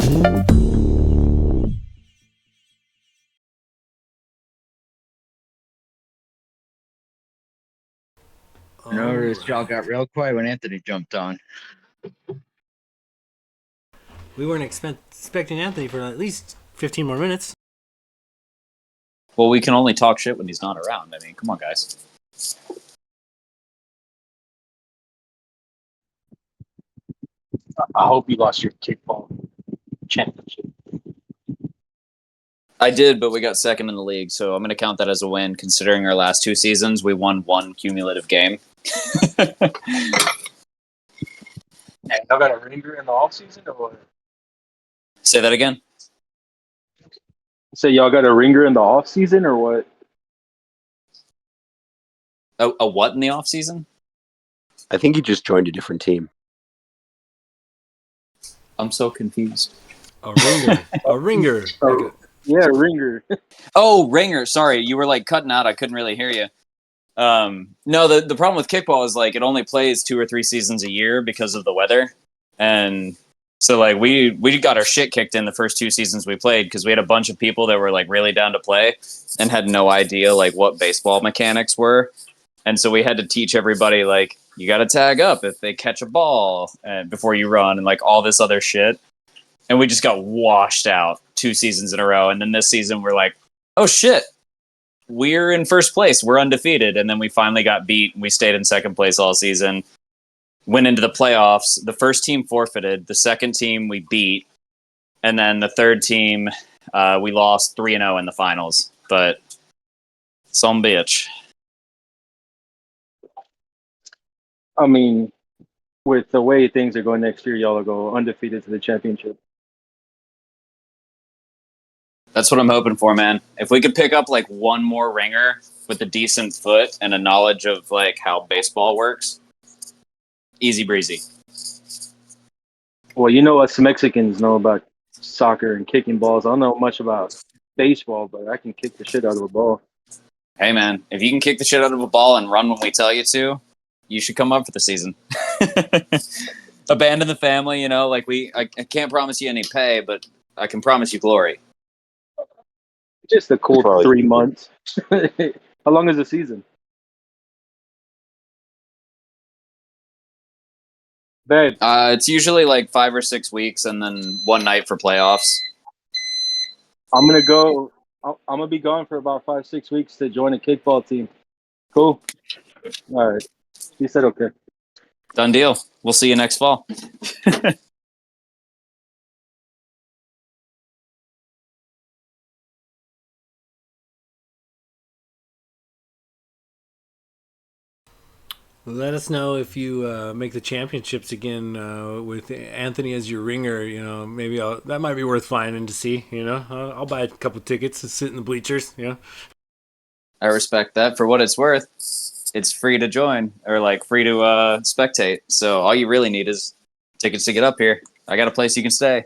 I noticed y'all got real quiet when Anthony jumped on. We weren't expecting Anthony for at least 15 more minutes. Well, we can only talk shit when he's not around. I mean, come on, guys. I hope you lost your kickball championship. I did, but we got second in the league, so I'm going to count that as a win. Considering our last 2 seasons, we won 1 cumulative game. And y'all got a ringer in the off season or what? Say that again. So y'all got a ringer in the off season or what? A what in the off season? I think he just joined a different team. I'm so confused. A ringer. A ringer. Yeah, ringer. Oh, ringer. Sorry, you were like cutting out. I couldn't really hear you. No, the problem with kickball is like it only plays 2 or 3 seasons a year because of the weather, and so like we got our shit kicked in the first 2 seasons we played because we had a bunch of people that were like really down to play and had no idea like what baseball mechanics were, and so we had to teach everybody like you got to tag up if they catch a ball before you run and like all this other shit, and we just got washed out 2 seasons in a row, and then this season we're like, oh shit. We're in first place. We're undefeated. And then we finally got beat. We stayed in second place all season. Went into the playoffs. The first team forfeited. The second team we beat. And then the third team, we lost 3-0 in the finals. But some bitch. I mean, with the way things are going next year, y'all will go undefeated to the championship. That's what I'm hoping for, man. If we could pick up like one more ringer with a decent foot and a knowledge of like how baseball works, easy breezy. Well, you know us Mexicans know about soccer and kicking balls. I don't know much about baseball, but I can kick the shit out of a ball. Hey, man, if you can kick the shit out of a ball and run when we tell you to, you should come up for the season. Abandon the family, you know, like I can't promise you any pay, but I can promise you glory. Just a cool Probably. 3 months. How long is the season? Bad. It's usually like 5 or 6 weeks and then one night for playoffs. I'm gonna go. I'm gonna be gone for about 5-6 weeks to join a kickball team. Cool. All right. You said okay. Done deal. We'll see you next fall. Let us know if you make the championships again with Anthony as your ringer. You know, maybe that might be worth flying in to see. You know, I'll buy a couple tickets to sit in the bleachers. You know, I respect that. For what it's worth, it's free to join or like free to spectate. So all you really need is tickets to get up here. I got a place you can stay.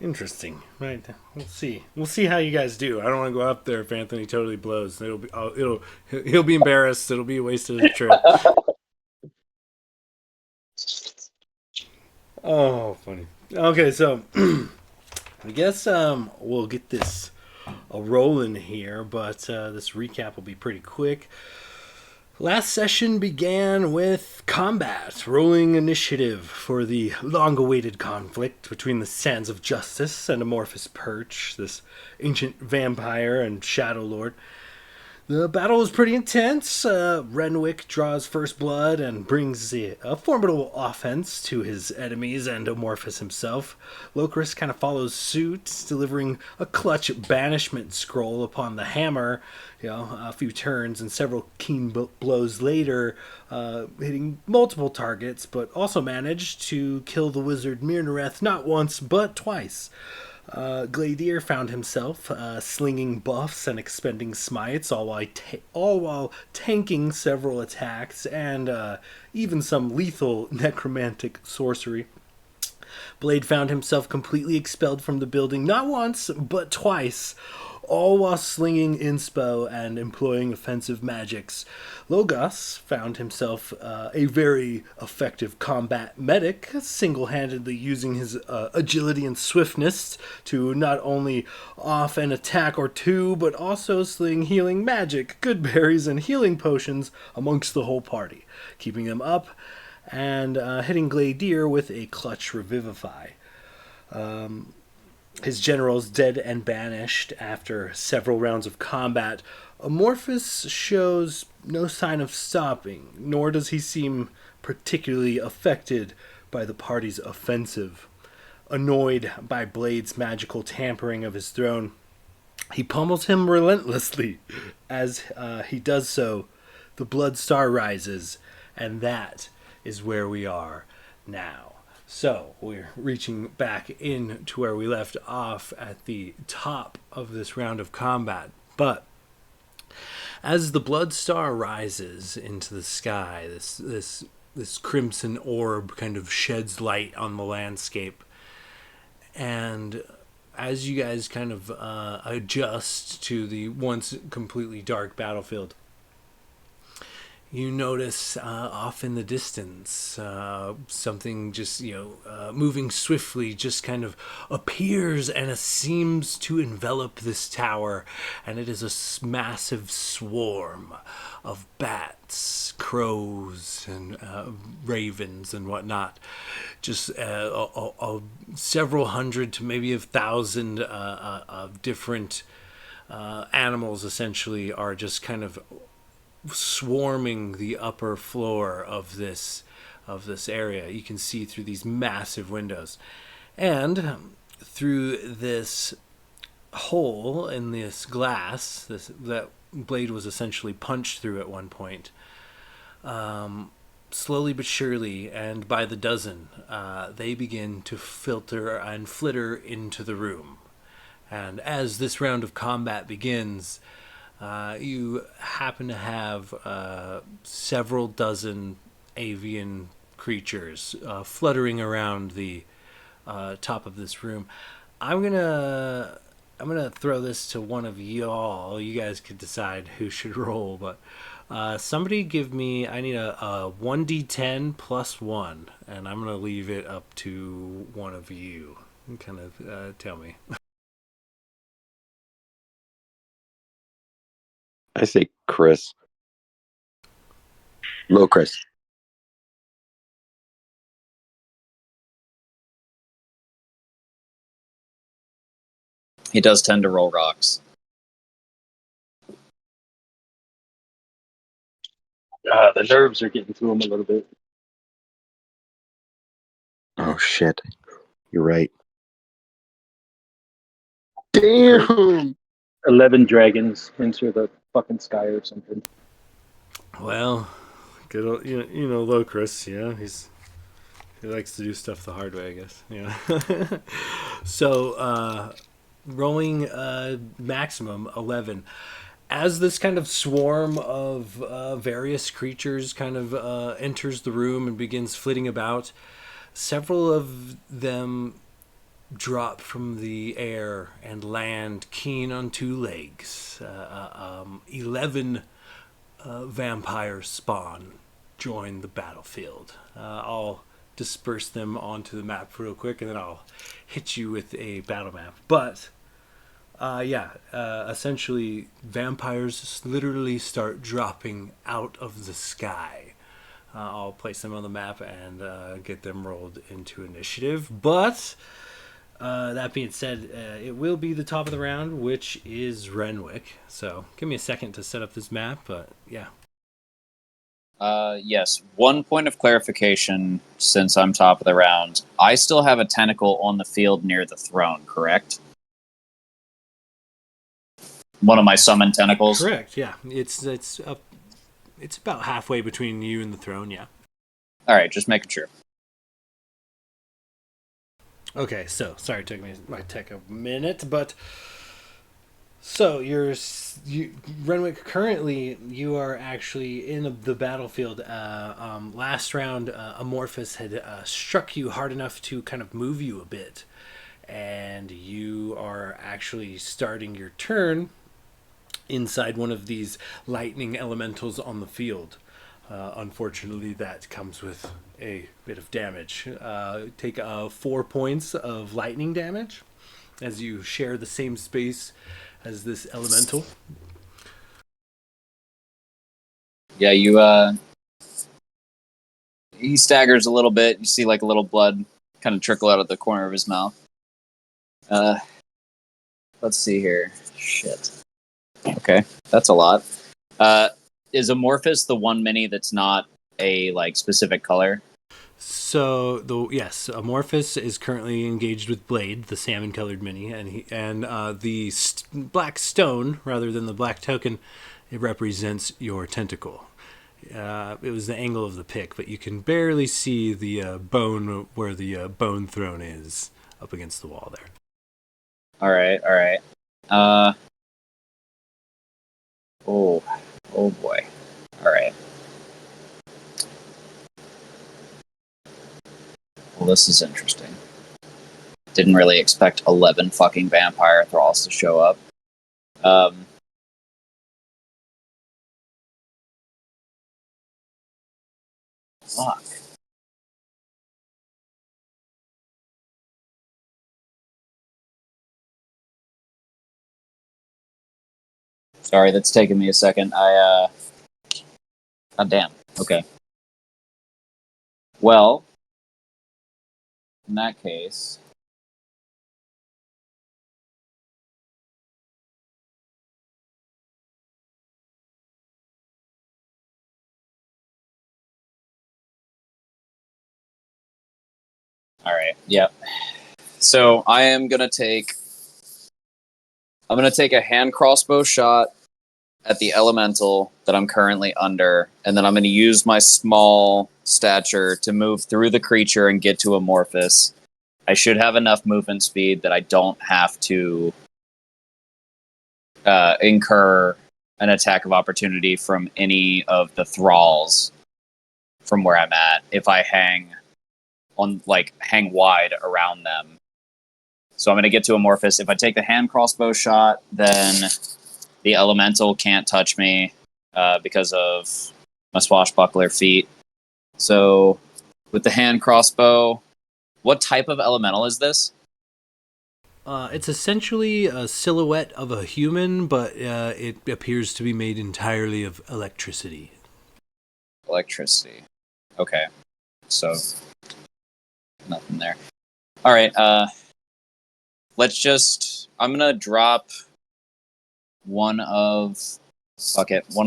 interesting. Right. We'll see. We'll see how you guys do. I don't want to go up there if Anthony totally blows. He'll be embarrassed. It'll be a waste of the trip. Oh, funny. Okay, so I guess we'll get this rolling here, but this recap will be pretty quick. Last session began with combat, rolling initiative for the long-awaited conflict between the Sands of Justice and Amorphous Perch, this ancient vampire and shadow lord. The battle was pretty intense. Renwick draws first blood and brings a formidable offense to his enemies and Amorphous himself. Locris kind of follows suit, delivering a clutch banishment scroll upon the hammer. You know, a few turns and several keen blows later, hitting multiple targets, but also managed to kill the wizard Mirnareth not once but twice. Gladier found himself slinging buffs and expending smites, all while tanking several attacks and even some lethal necromantic sorcery. Blade found himself completely expelled from the building not once but twice, all while slinging inspo and employing offensive magics. Logos found himself a very effective combat medic, single-handedly using his agility and swiftness to not only off an attack or two, but also sling healing magic, good berries, and healing potions amongst the whole party, keeping them up and hitting Gladier with a clutch revivify. His generals dead and banished after several rounds of combat, Amorphous shows no sign of stopping, nor does he seem particularly affected by the party's offensive. Annoyed by Blade's magical tampering of his throne, he pummels him relentlessly. As he does so, the Blood Star rises, and that is where we are now. So, we're reaching back in to where we left off at the top of this round of combat. But as the Blood Star rises into the sky, this crimson orb kind of sheds light on the landscape. And as you guys kind of adjust to the once completely dark battlefield, you notice off in the distance something just, moving swiftly just kind of appears and it seems to envelop this tower. And it is a massive swarm of bats, crows, and ravens and whatnot. Just several hundred to maybe 1,000 of different animals essentially are just kind of swarming the upper floor of this area. You can see through these massive windows, and through this hole in this glass that Blade was essentially punched through at one point, slowly but surely and by the dozen, they begin to filter and flitter into the room. And as this round of combat begins, you happen to have several dozen avian creatures fluttering around the top of this room. I'm gonna throw this to one of y'all. You guys could decide who should roll, but somebody give me. I need a 1d10 plus 1, and I'm gonna leave it up to one of you. Kind of tell me. I say Chris. Low Chris. He does tend to roll rocks. The nerves are getting to him a little bit. Oh shit. You're right. Damn. 11 dragons enter the fucking sky or something. Well, good old, low Chris, he likes to do stuff the hard way, I guess. Yeah. So, rolling maximum 11. As this kind of swarm of various creatures kind of enters the room and begins flitting about, several of them drop from the air and land keen on two legs. 11 vampire spawn join the battlefield. I'll disperse them onto the map real quick, and then I'll hit you with a battle map. But essentially vampires literally start dropping out of the sky. I'll place them on the map and get them rolled into initiative. But that being said, it will be the top of the round, which is Renwick. So give me a second to set up this map, but yeah. Yes, 1 point of clarification since I'm top of the round. I still have a tentacle on the field near the throne, correct? One of my summoned tentacles? Correct, yeah. It's about halfway between you and the throne, yeah. Alright, just making sure. Okay, so sorry it might take a minute, but so Renwick, currently you are actually in the battlefield. Last round, Amorphous had struck you hard enough to kind of move you a bit, and and you are actually starting your turn inside one of these lightning elementals on the field. Unfortunately, that comes with a bit of damage. Take 4 points of lightning damage as you share the same space as this elemental. Yeah, he staggers a little bit. You see like a little blood kind of trickle out of the corner of his mouth. Let's see here. Shit. Okay, that's a lot. Is Amorphous the one mini that's not a like specific color? So yes, Amorphous is currently engaged with Blade, the salmon-colored mini, and the black stone rather than the black token, it represents your tentacle. It was the angle of the pick, but you can barely see the bone where the bone throne is up against the wall there. All right. Oh boy. All right. Well, this is interesting. Didn't really expect 11 fucking vampire thralls to show up. Fuck. Sorry, that's taking me a second. God damn. Okay. Well, in that case, all right. Yep. So I'm gonna take a hand crossbow shot at the elemental that I'm currently under, and then I'm going to use my small stature to move through the creature and get to Amorphous. I should have enough movement speed that I don't have to incur an attack of opportunity from any of the thralls from where I'm at if I hang wide around them. So I'm going to get to Amorphous. If I take the hand crossbow shot, then the elemental can't touch me because of my swashbuckler feat. So with the hand crossbow, what type of elemental is this? It's essentially a silhouette of a human, but it appears to be made entirely of electricity. Electricity. Okay. So nothing there. All right. I'm going to drop one of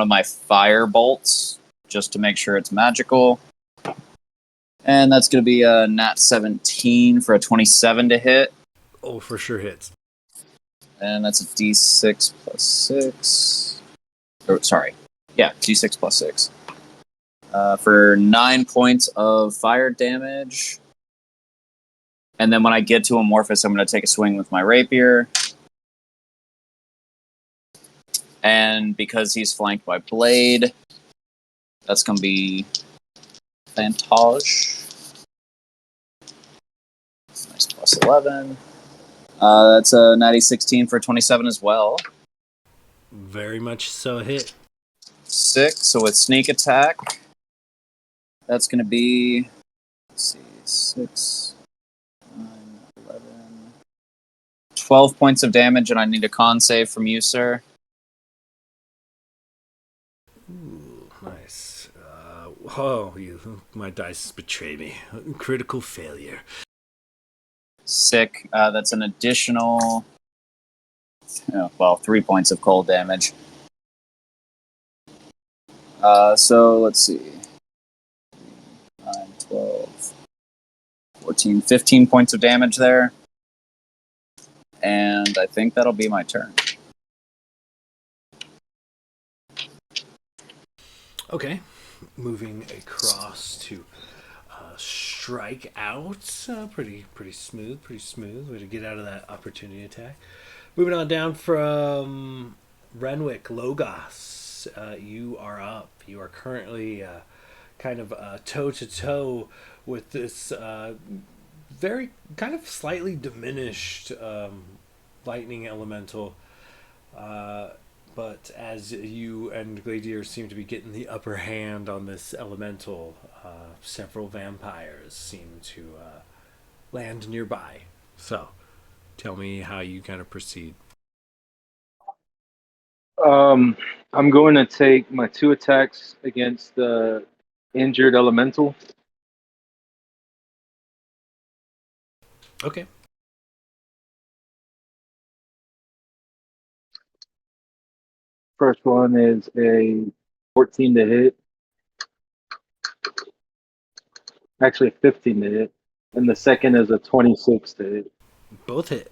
my fire bolts just to make sure it's magical. And that's going to be a nat 17 for a 27 to hit. Oh, for sure hits. And that's a d6 plus 6. D6 plus 6. For 9 points of fire damage. And then when I get to Amorphous, I'm going to take a swing with my rapier. And because he's flanked by Blade, that's going to be Fantage. Nice, plus 11. That's a natty 16 for 27 as well. Very much so a hit. 6, so with sneak attack, that's going to be, 6, 9, 11, 12 points of damage, and I need a con save from you, sir. Ooh, nice. My dice betray me. Critical failure. Sick. That's an additional, 3 points of cold damage. So let's see. 9, 12, 14, 15 points of damage there. And I think that'll be my turn. Okay. Moving across to strike out. Pretty smooth. Way to get out of that opportunity attack. Moving on down from Renwick, Logos. You are up. You are currently kind of toe to toe with this very kind of slightly diminished lightning elemental. Uh, but as you and Gladier seem to be getting the upper hand on this elemental, several vampires seem to land nearby. So, tell me how you kind of proceed. Um, I'm going to take my 2 attacks against the injured elemental. Okay. First one is a 14 to hit, actually 15 to hit, and the second is a 26 to hit. Both hit.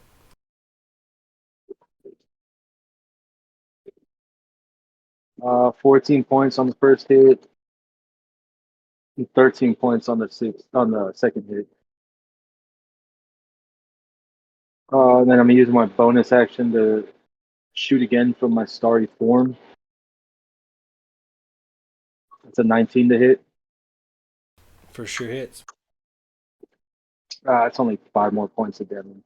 14 points on the first hit, and 13 points on the second hit. And then I'm gonna use my bonus action to shoot again from my starry form. It's a 19 to hit. For sure hits. It's only 5 more points of damage.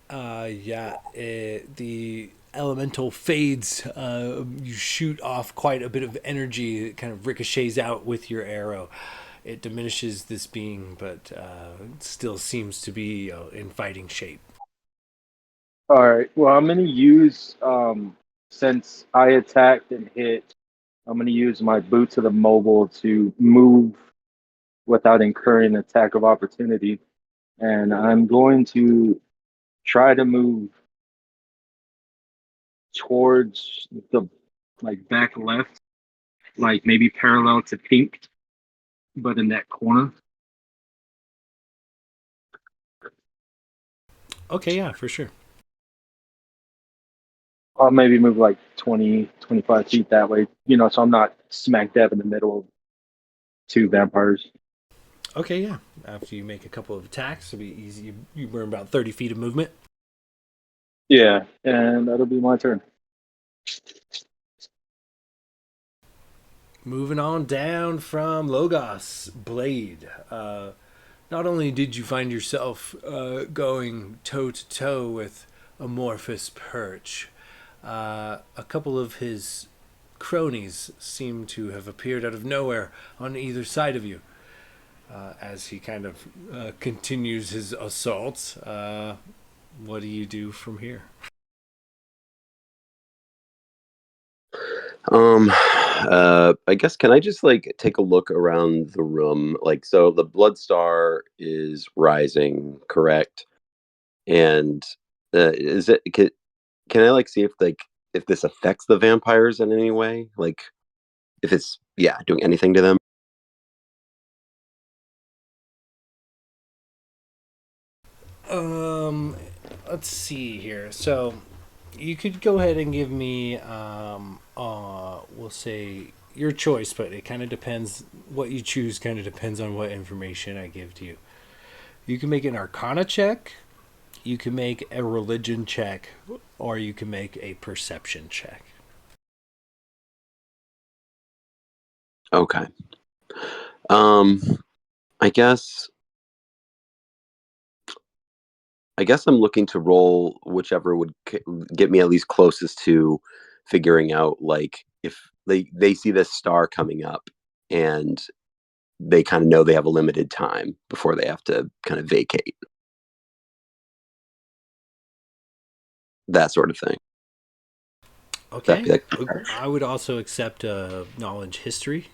Yeah, the elemental fades. You shoot off quite a bit of energy. It kind of ricochets out with your arrow. It diminishes this being, but it still seems to be in fighting shape. All right. Well, I'm gonna use since I attacked and hit, I'm gonna use my boots of the mobile to move without incurring an attack of opportunity, and I'm going to try to move towards the back left, like maybe parallel to pink, but in that corner. Okay, yeah, for sure. I'll maybe move like 20, 25 feet that way, so I'm not smack dab in the middle of two vampires. Okay, yeah. After you make a couple of attacks, it'll be easy. You burn about 30 feet of movement. Yeah, and that'll be my turn. Moving on down from Logos Blade. Not only did you find yourself going toe to toe with Amorphous Perch, a couple of his cronies seem to have appeared out of nowhere on either side of you. As he kind of continues his assaults, what do you do from here? I guess can I just take a look around the room? So the blood star is rising, correct? And is it can I see if this affects the vampires in any way? If it's doing anything to them? Um, let's see here. So, you could go ahead and give me, we'll say your choice, but it kind of depends. What you choose kind of depends on what information I give to you. You can make an Arcana check, you can make a religion check, or you can make a perception check. Okay. Um, I guess I'm looking to roll whichever would get me at least closest to figuring out if they see this star coming up and they kind of know they have a limited time before they have to kind of vacate, that sort of thing. That'd Okay. be I would also accept knowledge history.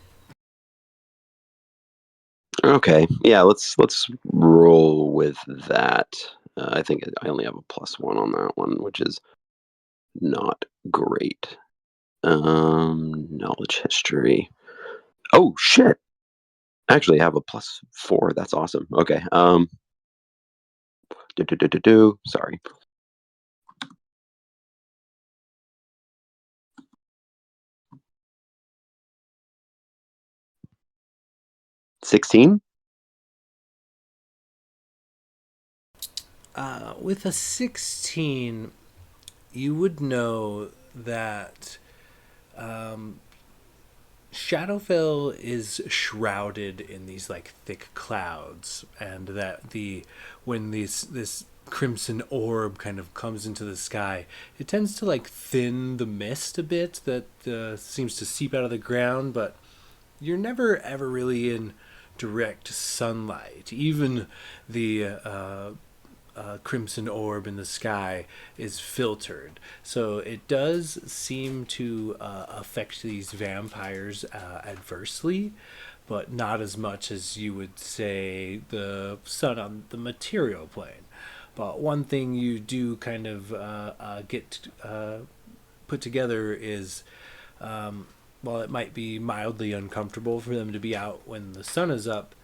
okay. Yeah, let's roll with that. I think I only have a +1 on that one, which is not great. Knowledge history. Oh shit! I actually have a +4. That's awesome. Okay. Sorry. 16. With a 16, you would know that Shadowfell is shrouded in these like thick clouds, and that the when this crimson orb kind of comes into the sky, it tends to like thin the mist a bit that seems to seep out of the ground, but you're never ever really in direct sunlight. Even the crimson orb in the sky is filtered. So it does seem to affect these vampires adversely, but not as much as you would say the sun on the material plane. But one thing you do kind of get put together is while it might be mildly uncomfortable for them to be out when the sun is up,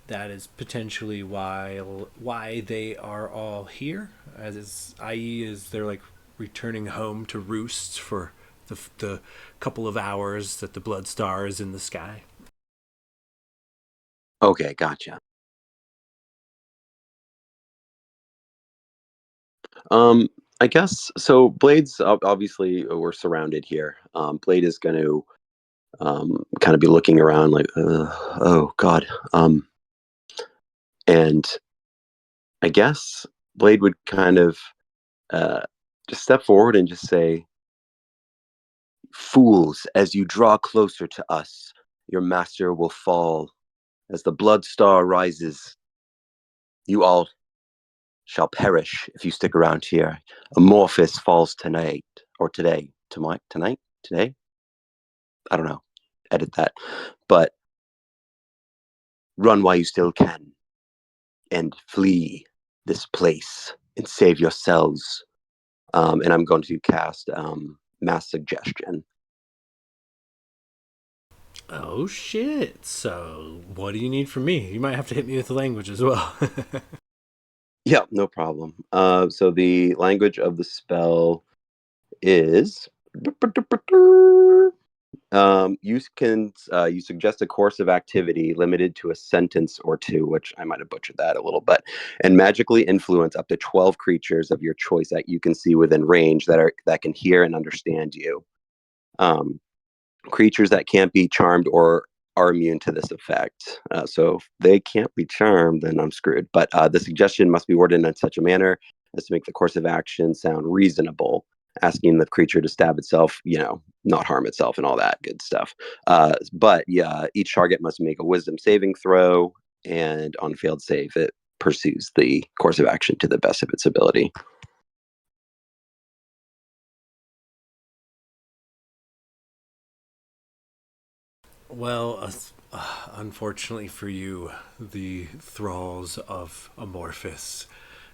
that is potentially why they are all here, i.e., is they're like returning home to roosts for the couple of hours that the blood star is in the sky. Okay, gotcha. I guess so. Blade's obviously we're surrounded here. Blade is going to kind of be looking around like, oh God. And I guess Blade would kind of uh, just step forward and just say, "Fools, as you draw closer to us, your master will fall. As the blood star rises, you all shall perish if you stick around here. Amorphous falls tonight or today. Tonight? Today? I don't know. Edit that. But run while you still can and flee this place and save yourselves." And I'm going to cast Mass Suggestion. Oh shit! So what do you need from me? You might have to hit me with the language as well. Yeah, no problem. So the language of the spell is you suggest a course of activity limited to a sentence or two, which I might have butchered that a little, but and magically influence up to 12 creatures of your choice that you can see within range that can hear and understand you. Um, Creatures that can't be charmed or are immune to this effect. So if they can't be charmed, then I'm screwed. But the suggestion must be worded in such a manner as to make the course of action sound reasonable, asking the creature to stab itself, not harm itself and all that good stuff. But yeah, each target must make a wisdom saving throw, and on failed save, it pursues the course of action to the best of its ability. Well, unfortunately for you, the thralls of Amorphous,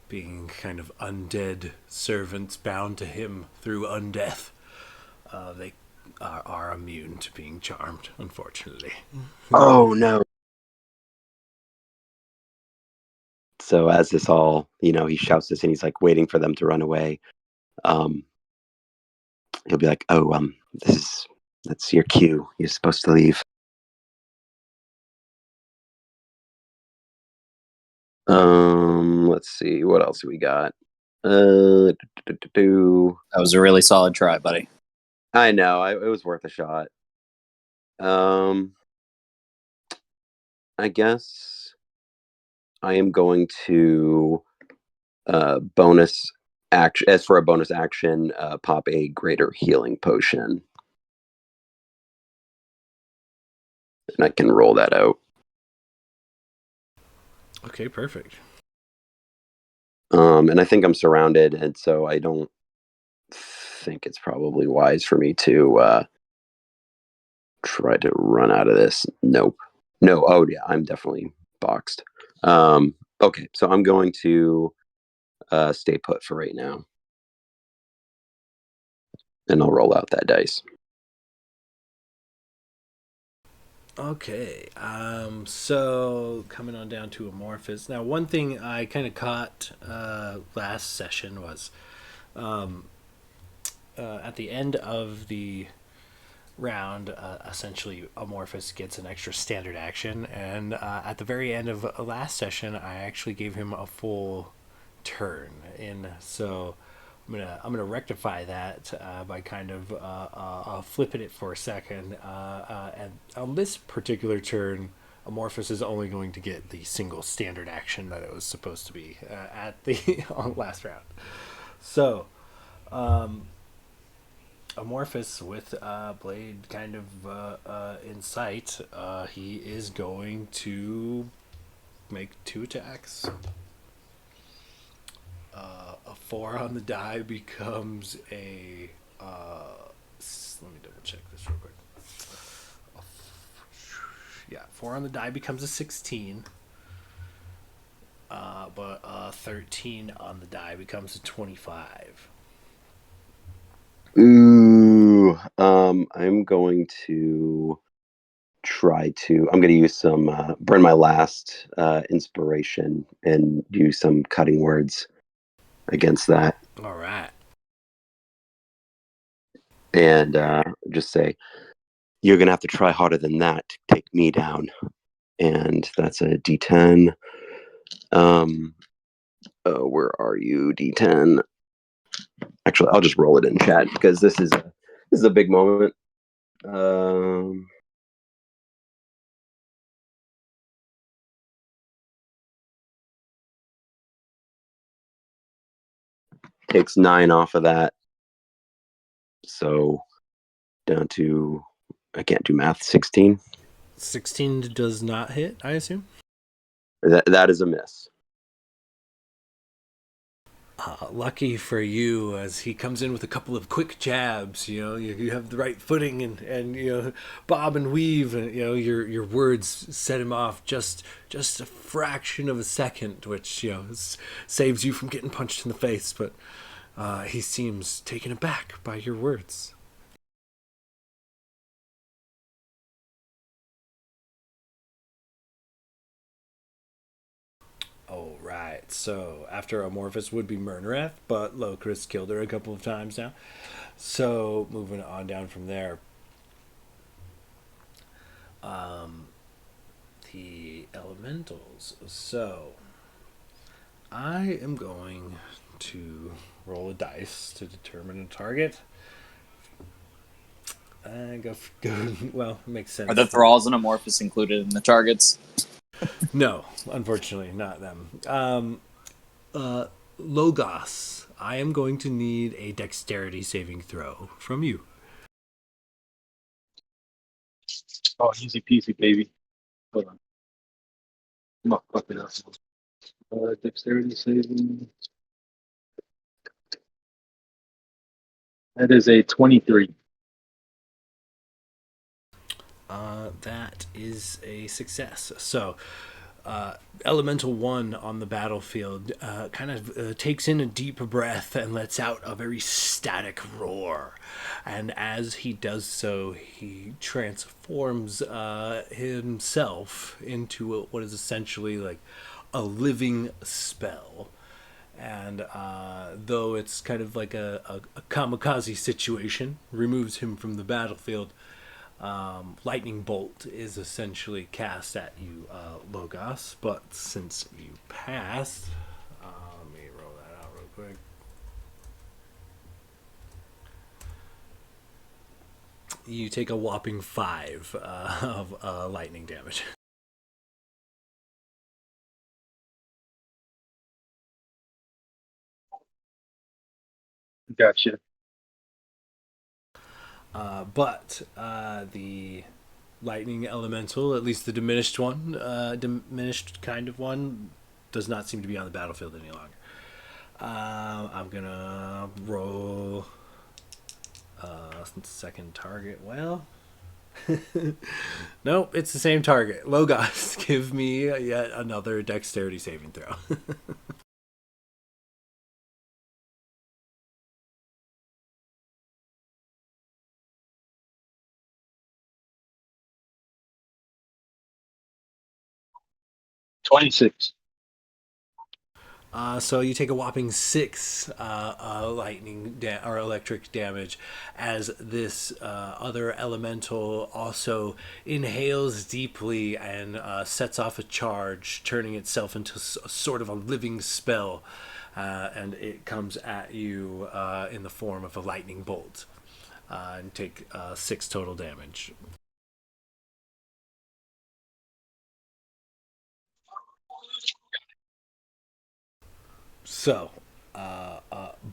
being kind of undead servants bound to him through undeath, they are immune to being charmed, unfortunately. Oh no. So as this all, he shouts this and he's like waiting for them to run away. Um, he'll be like, "Oh, that's your cue. You're supposed to leave." Let's see, what else we got? Uh, That was a really solid try, buddy. I know, it was worth a shot. Um, I guess I am going to bonus action. As for a bonus action, pop a greater healing potion, and I can roll that out. Okay, perfect. And I think I'm surrounded, and so I don't think it's probably wise for me to try to run out of this. Nope. No. Oh yeah, I'm definitely boxed. Okay, so I'm going to stay put for right now, and I'll roll out that dice. Okay, so coming on down to Amorphous. Now, one thing I kind of caught last session was at the end of the round, essentially Amorphous gets an extra standard action, and at the very end of last session, I actually gave him a full turn in. So I'm gonna rectify that by kind of flipping it for a second. And on this particular turn, Amorphous is only going to get the single standard action that it was supposed to be at the on last round. So, Amorphous with Blade kind of in sight, he is going to make two attacks. A 4 on the die becomes a. Let me double check this real quick. Yeah, 4 on the die becomes a 16. But 13 on the die becomes a 25. Ooh, I'm going to I'm going to use some burn my last inspiration and use some cutting words against that, All right. and just say you're going to have to try harder than that to take me down, and that's a D10. Where are you, D10? Actually, I'll just roll it in chat because this is a big moment. Um, Takes 9 off of that, so down to, I can't do math, 16. 16 does not hit, I assume. That is a miss. Lucky for you, as he comes in with a couple of quick jabs. You have the right footing and bob and weave, and your words set him off just a fraction of a second, which saves you from getting punched in the face. But he seems taken aback by your words. All right. So after Amorphous would be Murnereth, but Locris killed her a couple of times now. So moving on down from there. The elementals. So I am going to roll a dice to determine a target. Go. Well, it makes sense. Are the thralls and Amorphous included in the targets? No, unfortunately, not them. Logos, I am going to need a dexterity saving throw from you. Oh, easy peasy, baby. Hold on. I'm not fucking up. Dexterity saving. That is a 23. That is a success. So, Elemental 1 on the battlefield kind of takes in a deep breath and lets out a very static roar. And as he does so, he transforms himself into what is essentially like a living spell. And though it's kind of like a kamikaze situation, removes him from the battlefield, lightning bolt is essentially cast at you, Logos. But since you passed, let me roll that out real quick. You take a whopping 5 of lightning damage. Gotcha. But the lightning elemental, at least the diminished one, diminished kind of one, does not seem to be on the battlefield any longer. I'm gonna roll second target. Well, nope, it's the same target. Logos, give me yet another dexterity saving throw. 26. So you take a whopping 6 lightning or electric damage as this other elemental also inhales deeply and sets off a charge, turning itself into sort of a living spell. and it comes at you in the form of a lightning bolt, and take 6 total damage. So,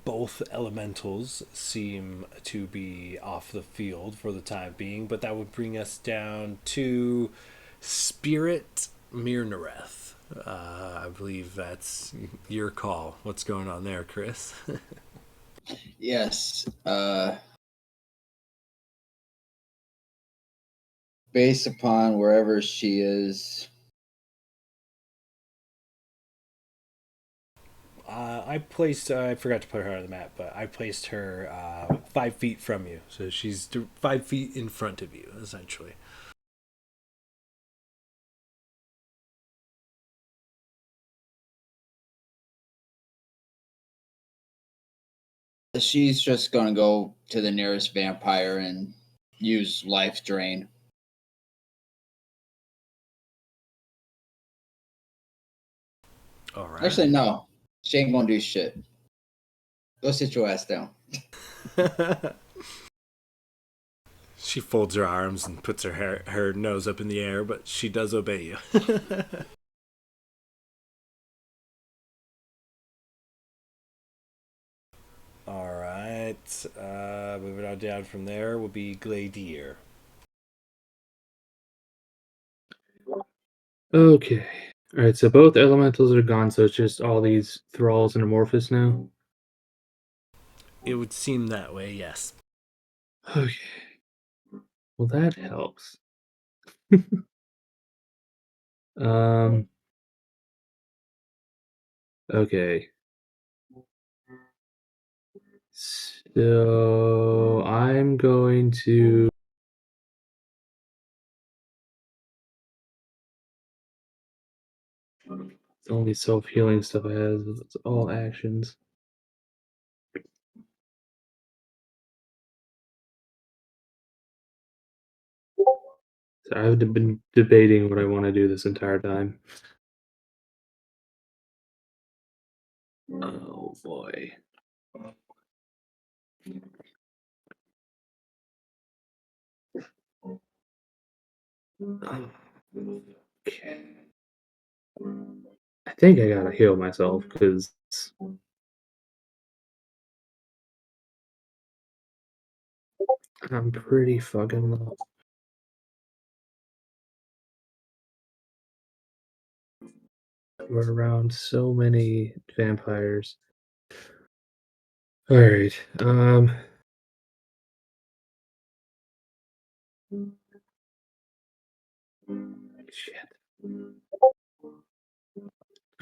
both elementals seem to be off the field for the time being, but that would bring us down to Spirit Mirnareth. I believe that's your call. What's going on there, Chris? Yes. Based upon wherever she is. I forgot to put her on the map, but I placed her 5 feet from you. So she's 5 feet in front of you, essentially. She's just going to go to the nearest vampire and use life drain. All right. Actually, no. She ain't going to do shit. Go sit your ass down. She folds her arms and puts her nose up in the air, but she does obey you. All right. Moving on down from there will be Gladier. Okay. All right. So both elementals are gone. So it's just all these thralls and amorphous now. It would seem that way, yes. Okay. Well, that helps. um. Okay. So I'm going to. It's only self-healing stuff it has. It's all actions. So I've been debating what I want to do this entire time. Oh boy. Okay. I think I gotta heal myself because I'm pretty fucking low. We're around so many vampires. All right. Shit.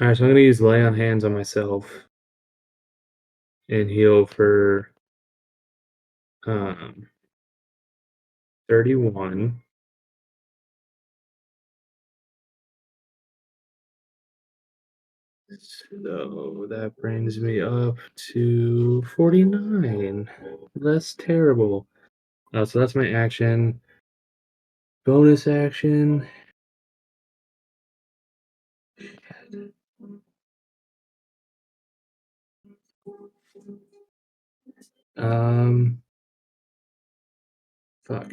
All right. So I'm gonna use lay on hands on myself and heal for 31. So that brings me up to 49. That's terrible. So that's my action. Bonus action. Um, fuck.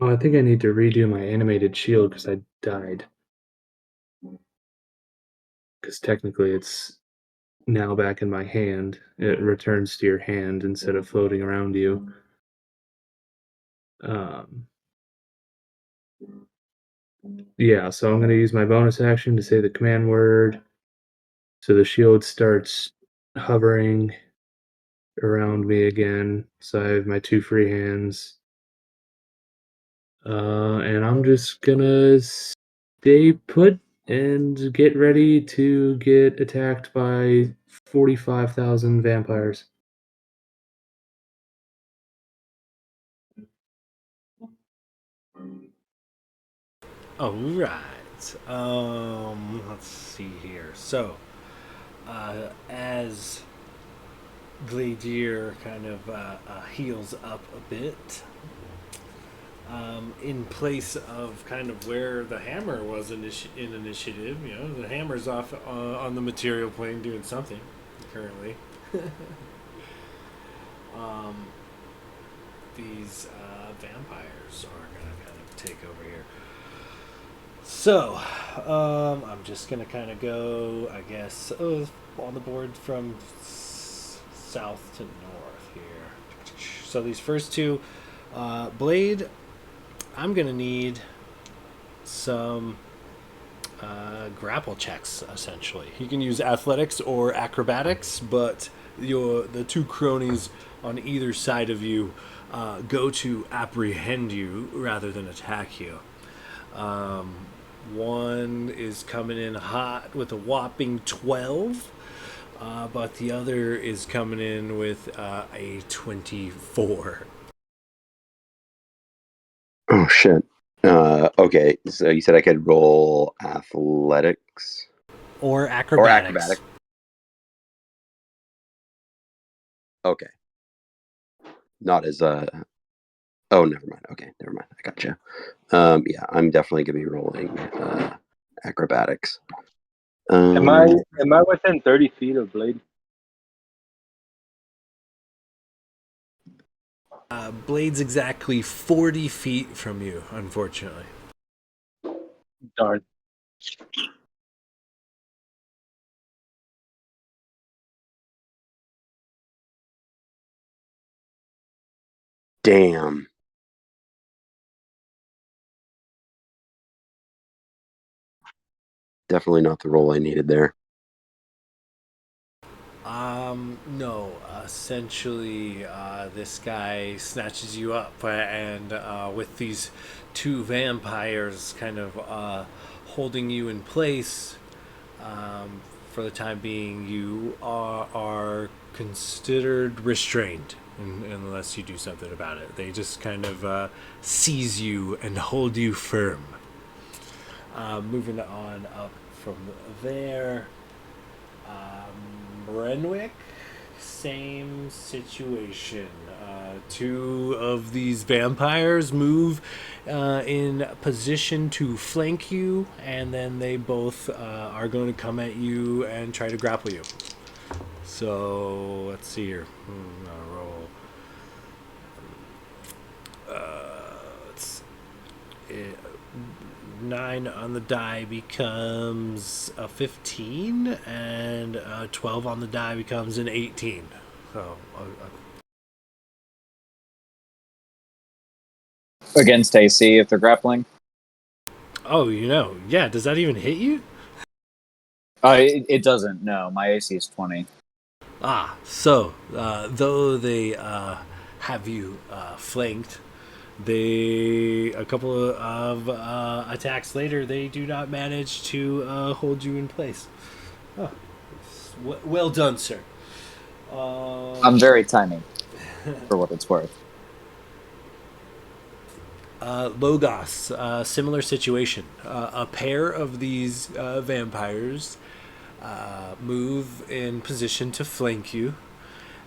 Oh, I think I need to redo my animated shield because I died. Because technically it's now back in my hand. It returns to your hand instead of floating around you. Um, yeah, so I'm going to use my bonus action to say the command word. So the shield starts hovering around me again. So I have my 2 free hands. And I'm just gonna stay put and get ready to get attacked by 45,000 vampires. All right. Let's see here. So, as Gladier kind of heals up a bit, in place of kind of where the hammer was in initiative. You know, the hammer's off on the material plane doing something currently. These vampires are going to kind of take over here. So, I'm just going to kind of go, I guess, on the board from south to north here. So these first two, Blade, I'm going to need some grapple checks, essentially. You can use athletics or acrobatics, but the two cronies on either side of you go to apprehend you rather than attack you. One is coming in hot with a whopping 12, but the other is coming in with a 24. Oh shit. Okay, so you said I could roll athletics Or acrobatics. or acrobatics. Okay. Not as Oh, never mind. Okay, never mind. I gotcha. Yeah, I'm definitely gonna be rolling acrobatics. Am I within 30 feet of Blade? Blade's exactly 40 feet from you, unfortunately. Darn. Damn. Definitely not the roll I needed there. No. Essentially, this guy snatches you up, and with these two vampires kind of holding you in place, for the time being, you are considered restrained unless you do something about it. They just kind of seize you and hold you firm. Moving on up from there. Renwick, same situation. Two of these vampires move in position to flank you, and then they both are going to come at you and try to grapple you. So let's see here. Roll. Let's. 9 on the die becomes a 15, and 12 on the die becomes an 18. So, Against AC if they're grappling. oh, yeah. Does that even hit you? It doesn't. No, my AC is 20. So though they have you flanked, a couple of attacks later, they do not manage to hold you in place. Oh, well done, sir. I'm very tiny, for what it's worth. Logos, similar situation. A pair of these vampires move in position to flank you,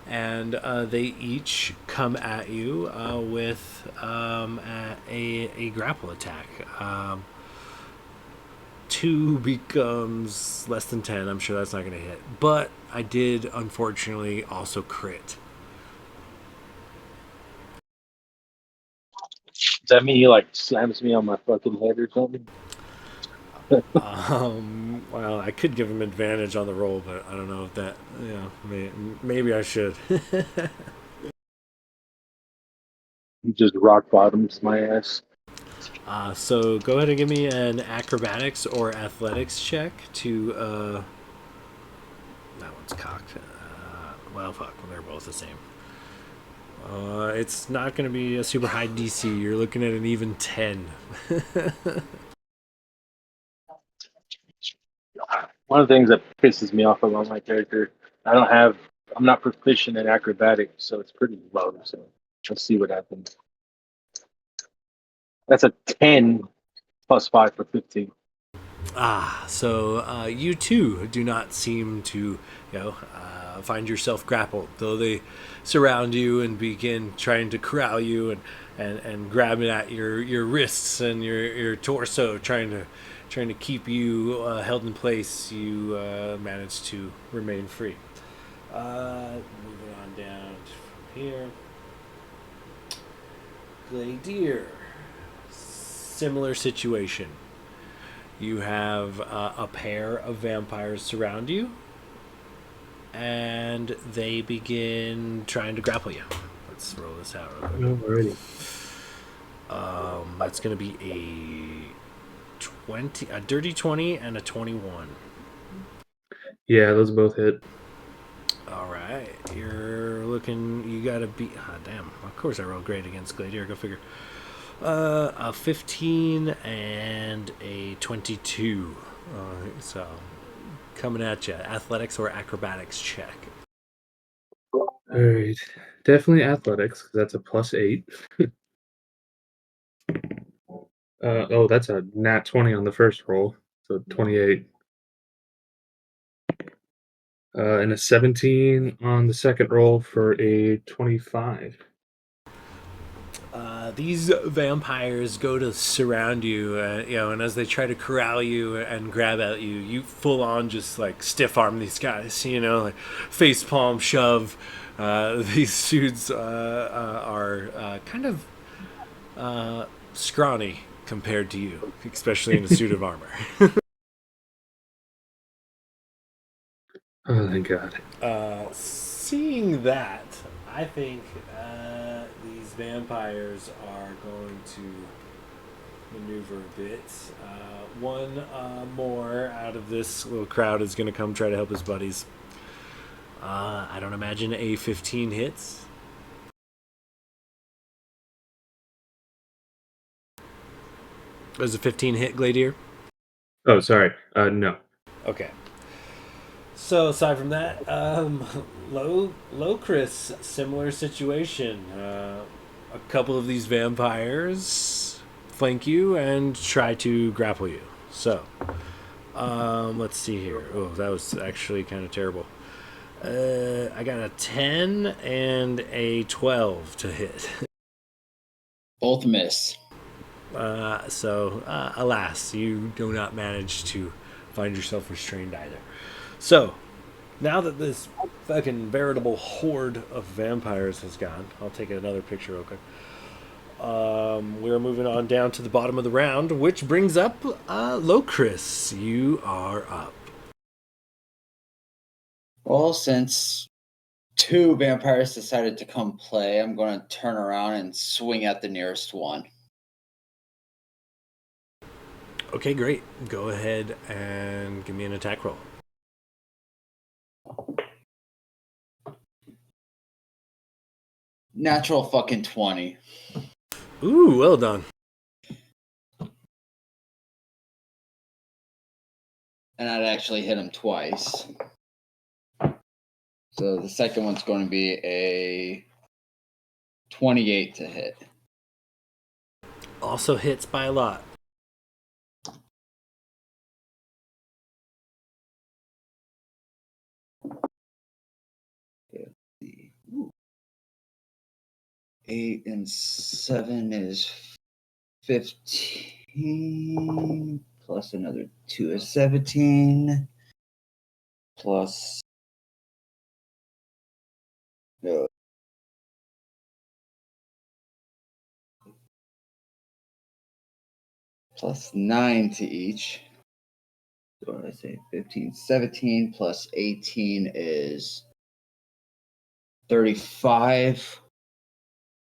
and they each come at you with a grapple attack. 2 becomes less than 10. I'm sure that's not going to hit. But I did, unfortunately, also crit. Does that mean he like slams me on my fucking head or something? Well, I could give him advantage on the roll, but I don't know if that, maybe I should. He just rock bottoms my ass. So go ahead and give me an acrobatics or athletics check to, that one's cocked. Well, fuck, they're both the same. It's not going to be a super high DC. You're looking at an even 10. One of the things that pisses me off about my character, I'm not proficient in acrobatics, so it's pretty low. So let's see what happens. That's a 10 plus 5 for 15. So you too do not seem to, find yourself grappled, though they surround you and begin trying to corral you and grabbing at your wrists and your torso, trying to keep you held in place. You manage to remain free. Moving on down from here. Gladier. Similar situation. You have a pair of vampires surround you, and they begin trying to grapple you. Let's roll this out real quick. Alrighty. That's going to be a dirty 20 and a 21. Yeah, those both hit. All right, you got to beat. Damn! Of course I rolled great against Gladier. Go figure. A 15 and a 22. So coming at you. Athletics or acrobatics check. Alright. Definitely athletics, because that's a +8. That's a nat 20 on the first roll, so 28. And a 17 on the second roll for a 25. These vampires go to surround you, and as they try to corral you and grab at you, you full on just like stiff arm these guys, like face palm shove. These dudes are kind of scrawny compared to you, especially in a suit of armor. Oh, thank God. Seeing that, I think these vampires are going to maneuver a bit. One more out of this little crowd is going to come try to help his buddies. I don't imagine a 15 hits. Does a 15 hit, Gladier? Oh, sorry. No. Okay. So aside from that, low Chris, similar situation. A couple of these vampires flank you and try to grapple you. So, let's see here. Oh, that was actually kind of terrible. I got a 10 and a 12 to hit. Both miss. Alas, you do not manage to find yourself restrained either. So, now that this fucking veritable horde of vampires has gone, I'll take another picture real quick. We're moving on down to the bottom of the round, which brings up Locris. You are up. Well, since two vampires decided to come play, I'm going to turn around and swing at the nearest one. Okay, great. Go ahead and give me an attack roll. Natural fucking 20. Ooh, well done. And I'd actually hit him twice. So the second one's going to be a 28 to hit. Also hits by a lot. Okay, let's see. 8 and 7 is 15. Plus another 2 is 17. Plus plus 9 to each. So what did I say? 15, 17 plus 18 is 35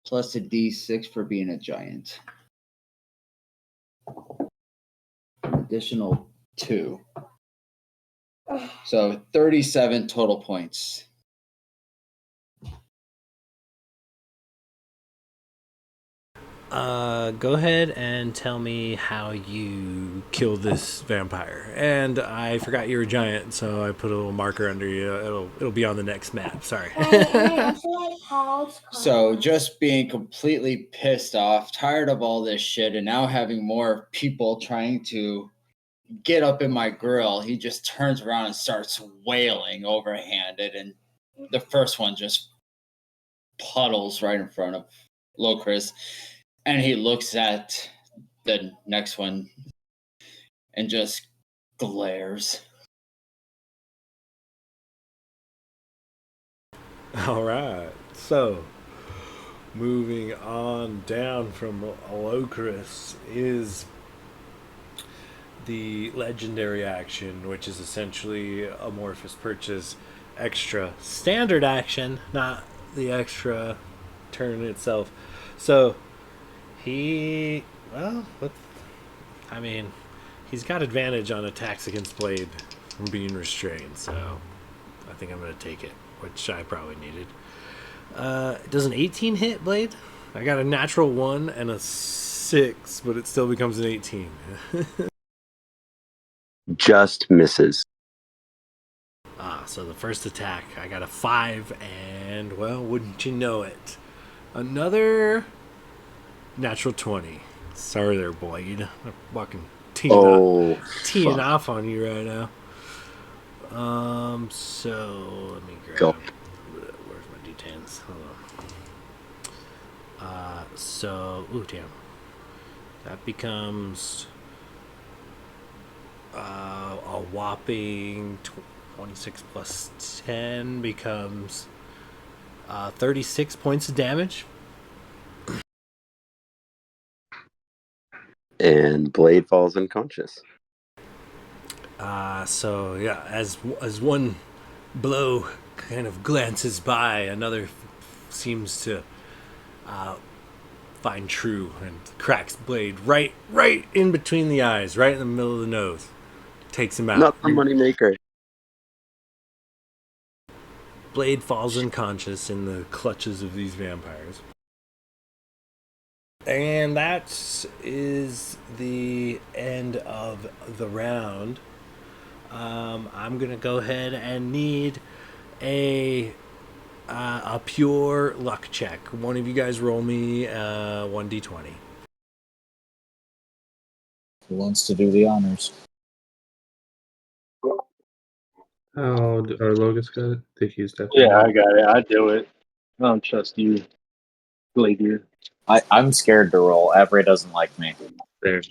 plus a d6 for being a giant. Additional 2. So 37 total points. Go ahead and tell me how you kill this vampire. And I forgot you were a giant, so I put a little marker under you. It'll be on the next map. Sorry. So just being completely pissed off, tired of all this shit, and now having more people trying to get up in my grill, he just turns around and starts wailing overhanded, and the first one just puddles right in front of Locris, and he looks at the next one and just glares. All right, so moving on down from Locris is the legendary action, which is essentially Amorphous Purchase extra standard action, not the extra turn itself. So he, well, I mean, he's got advantage on attacks against Blade from being restrained, so I think I'm going to take it, which I probably needed. Does an 18 hit, Blade? I got a natural 1 and a 6, but it still becomes an 18. Just misses. So the first attack, I got a 5, and, well, wouldn't you know it, another natural 20. Sorry there, Blade. I'm fucking teeing off on you right now. So let me grab. Where's my d10s? Hold on. Damn. That becomes a whopping 26 plus 10 becomes 36 points of damage. And Blade falls unconscious. So yeah, as one blow kind of glances by, another seems to find true and cracks Blade right in between the eyes, right in the middle of the nose. Takes him out. Not the moneymaker. Blade falls unconscious in the clutches of these vampires. And that is the end of the round. I'm gonna go ahead and need a pure luck check. One of you guys roll me 1d20. Who wants to do the honors? Oh, our Logus got it. I think he's definitely. Yeah, I got it. I do it. I don't trust you, Gladier. I'm scared to roll. Avery doesn't like me. There.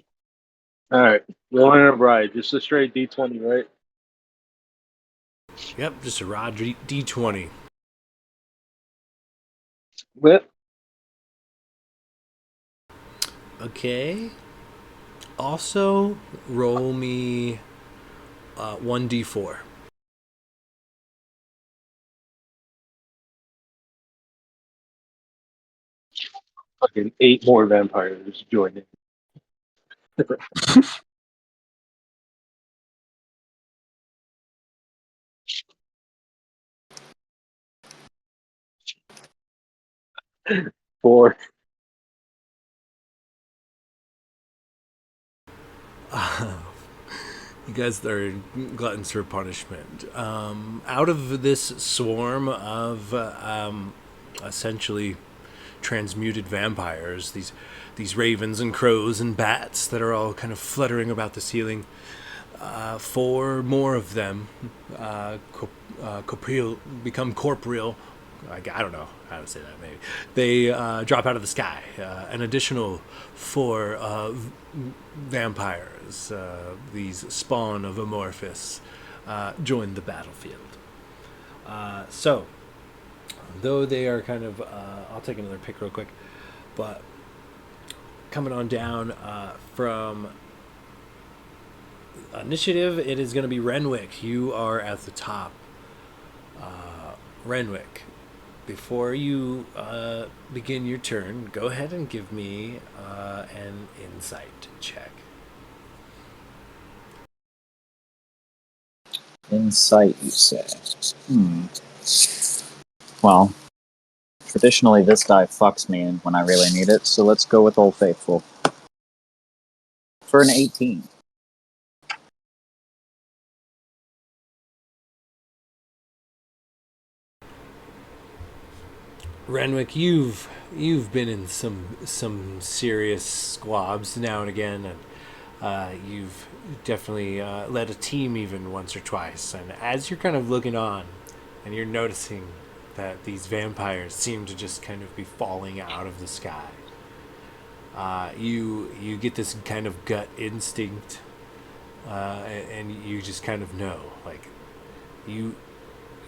All right, rolling it right. Just a straight D20, right? Yep, just a raw d20. Whip. Okay. Also, roll me 1d4. Fucking 8 more vampires joining. 4. You guys are gluttons for punishment. Out of this swarm of essentially transmuted vampires, these ravens and crows and bats that are all kind of fluttering about the ceiling, 4 more of them become corporeal. I don't know how to say that. Maybe they drop out of the sky. An additional 4 vampires, these spawn of Amorphous, join the battlefield. So, though they are kind of, I'll take another pick real quick, but coming on down from initiative, it is going to be Renwick. You are at the top. Renwick, before you begin your turn, go ahead and give me an insight check. Insight, you say? Well, traditionally this die fucks me when I really need it, so let's go with Old Faithful. For an 18. Renwick, you've been in some serious squabs now and again, and You've definitely led a team even once or twice, and as you're kind of looking on, and you're noticing that these vampires seem to just kind of be falling out of the sky, you get this kind of gut instinct, and you just kind of know, like,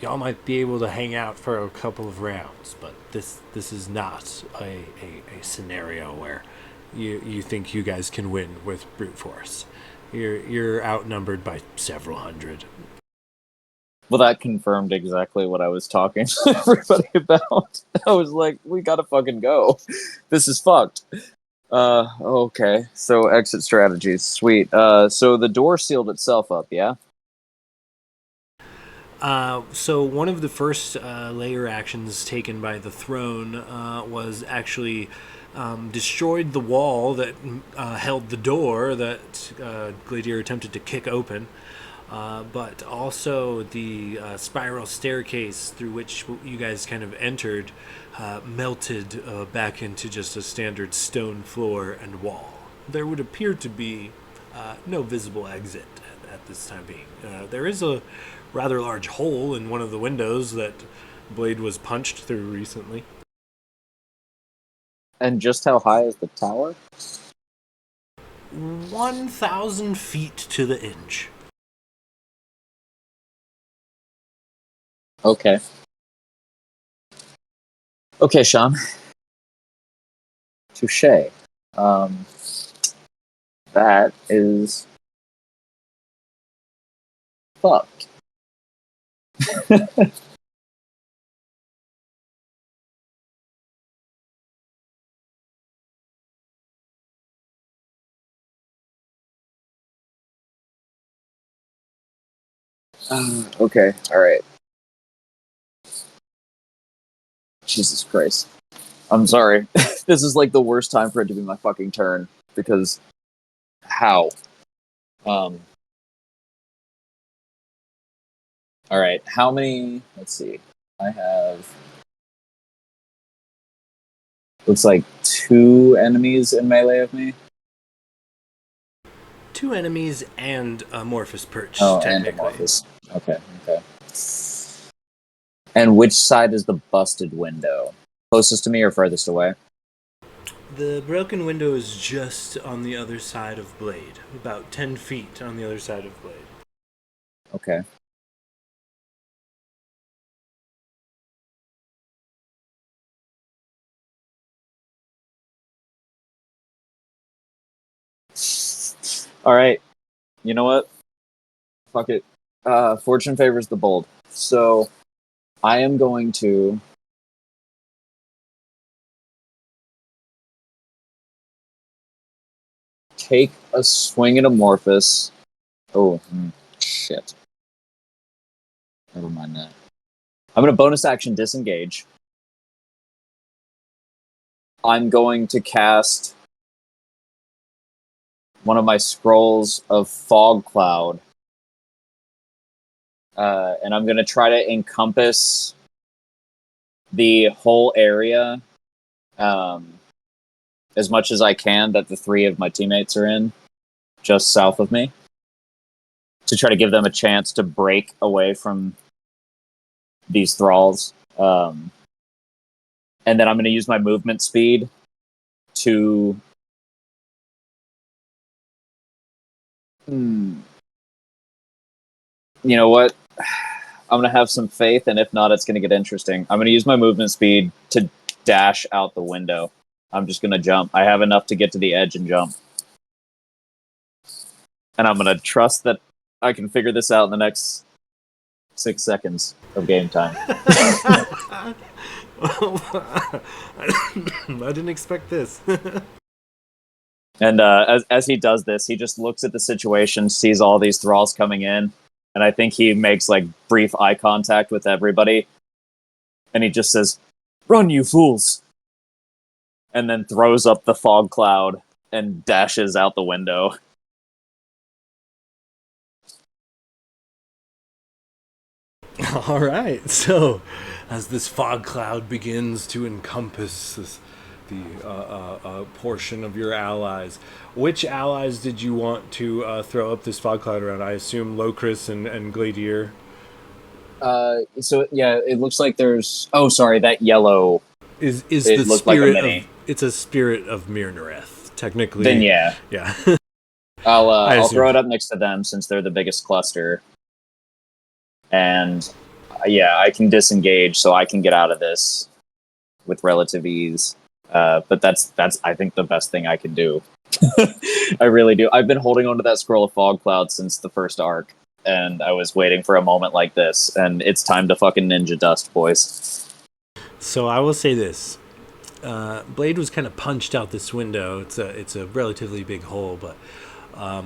y'all might be able to hang out for a couple of rounds, but this is not a scenario where you think you guys can win with brute force. You're outnumbered by several hundred. Well, that confirmed exactly what I was talking to everybody about. I was like, we gotta fucking go. This is fucked. Okay. So exit strategies. Sweet. So the door sealed itself up, yeah? So one of the first layer actions taken by the throne was actually destroyed the wall that held the door that Gladiator attempted to kick open. But also the spiral staircase through which you guys kind of entered melted back into just a standard stone floor and wall. There would appear to be no visible exit at this time being. There is a rather large hole in one of the windows that Blade was punched through recently. And just how high is the tower? 1,000 feet to the inch. Okay. Okay, Sean. Touche. That is fucked. Okay, alright. Jesus Christ. I'm sorry. This is like the worst time for it to be my fucking turn, because how? Alright, how many? Let's see. I have. Looks like 2 enemies in melee of me. 2 enemies and Amorphous Perch, Oh, and technically. Amorphous. Okay. And which side is the busted window? Closest to me or furthest away? The broken window is just on the other side of Blade, about 10 feet on the other side of Blade. Okay. Alright. You know what? Fuck it. Fortune favors the bold. So, I am going to take a swing at Amorphous. Oh, shit. Never mind that. I'm going to bonus action disengage. I'm going to cast one of my scrolls of Fog Cloud. And I'm going to try to encompass the whole area as much as I can that the 3 of my teammates are in, just south of me, to try to give them a chance to break away from these thralls. And then I'm going to use my movement speed to... You know what? I'm going to have some faith, and if not, it's going to get interesting. I'm going to use my movement speed to dash out the window. I'm just going to jump. I have enough to get to the edge and jump. And I'm going to trust that I can figure this out in the next 6 seconds of game time. I didn't expect this. And as he does this, he just looks at the situation, sees all these thralls coming in, and I think he makes like brief eye contact with everybody. And he just says, "Run, you fools!" And then throws up the fog cloud and dashes out the window. All right, so as this fog cloud begins to encompass this portion of your allies. Which allies did you want to throw up this fog cloud around? I assume Locris and Gladier. So yeah, it looks like there's. Oh, sorry, that yellow Is it the looked like a spirit mini. of? It's a spirit of Mirnareth, technically. Then yeah, yeah. I'll assume. throw it up next to them since they're the biggest cluster, and yeah, I can disengage so I can get out of this with relative ease. But that's I think the best thing I can do. I really do. I've been holding onto that scroll of fog cloud since the first arc, and I was waiting for a moment like this, and it's time to fucking ninja dust, boys. So I will say this: Blade was kind of punched out this window. It's a relatively big hole, but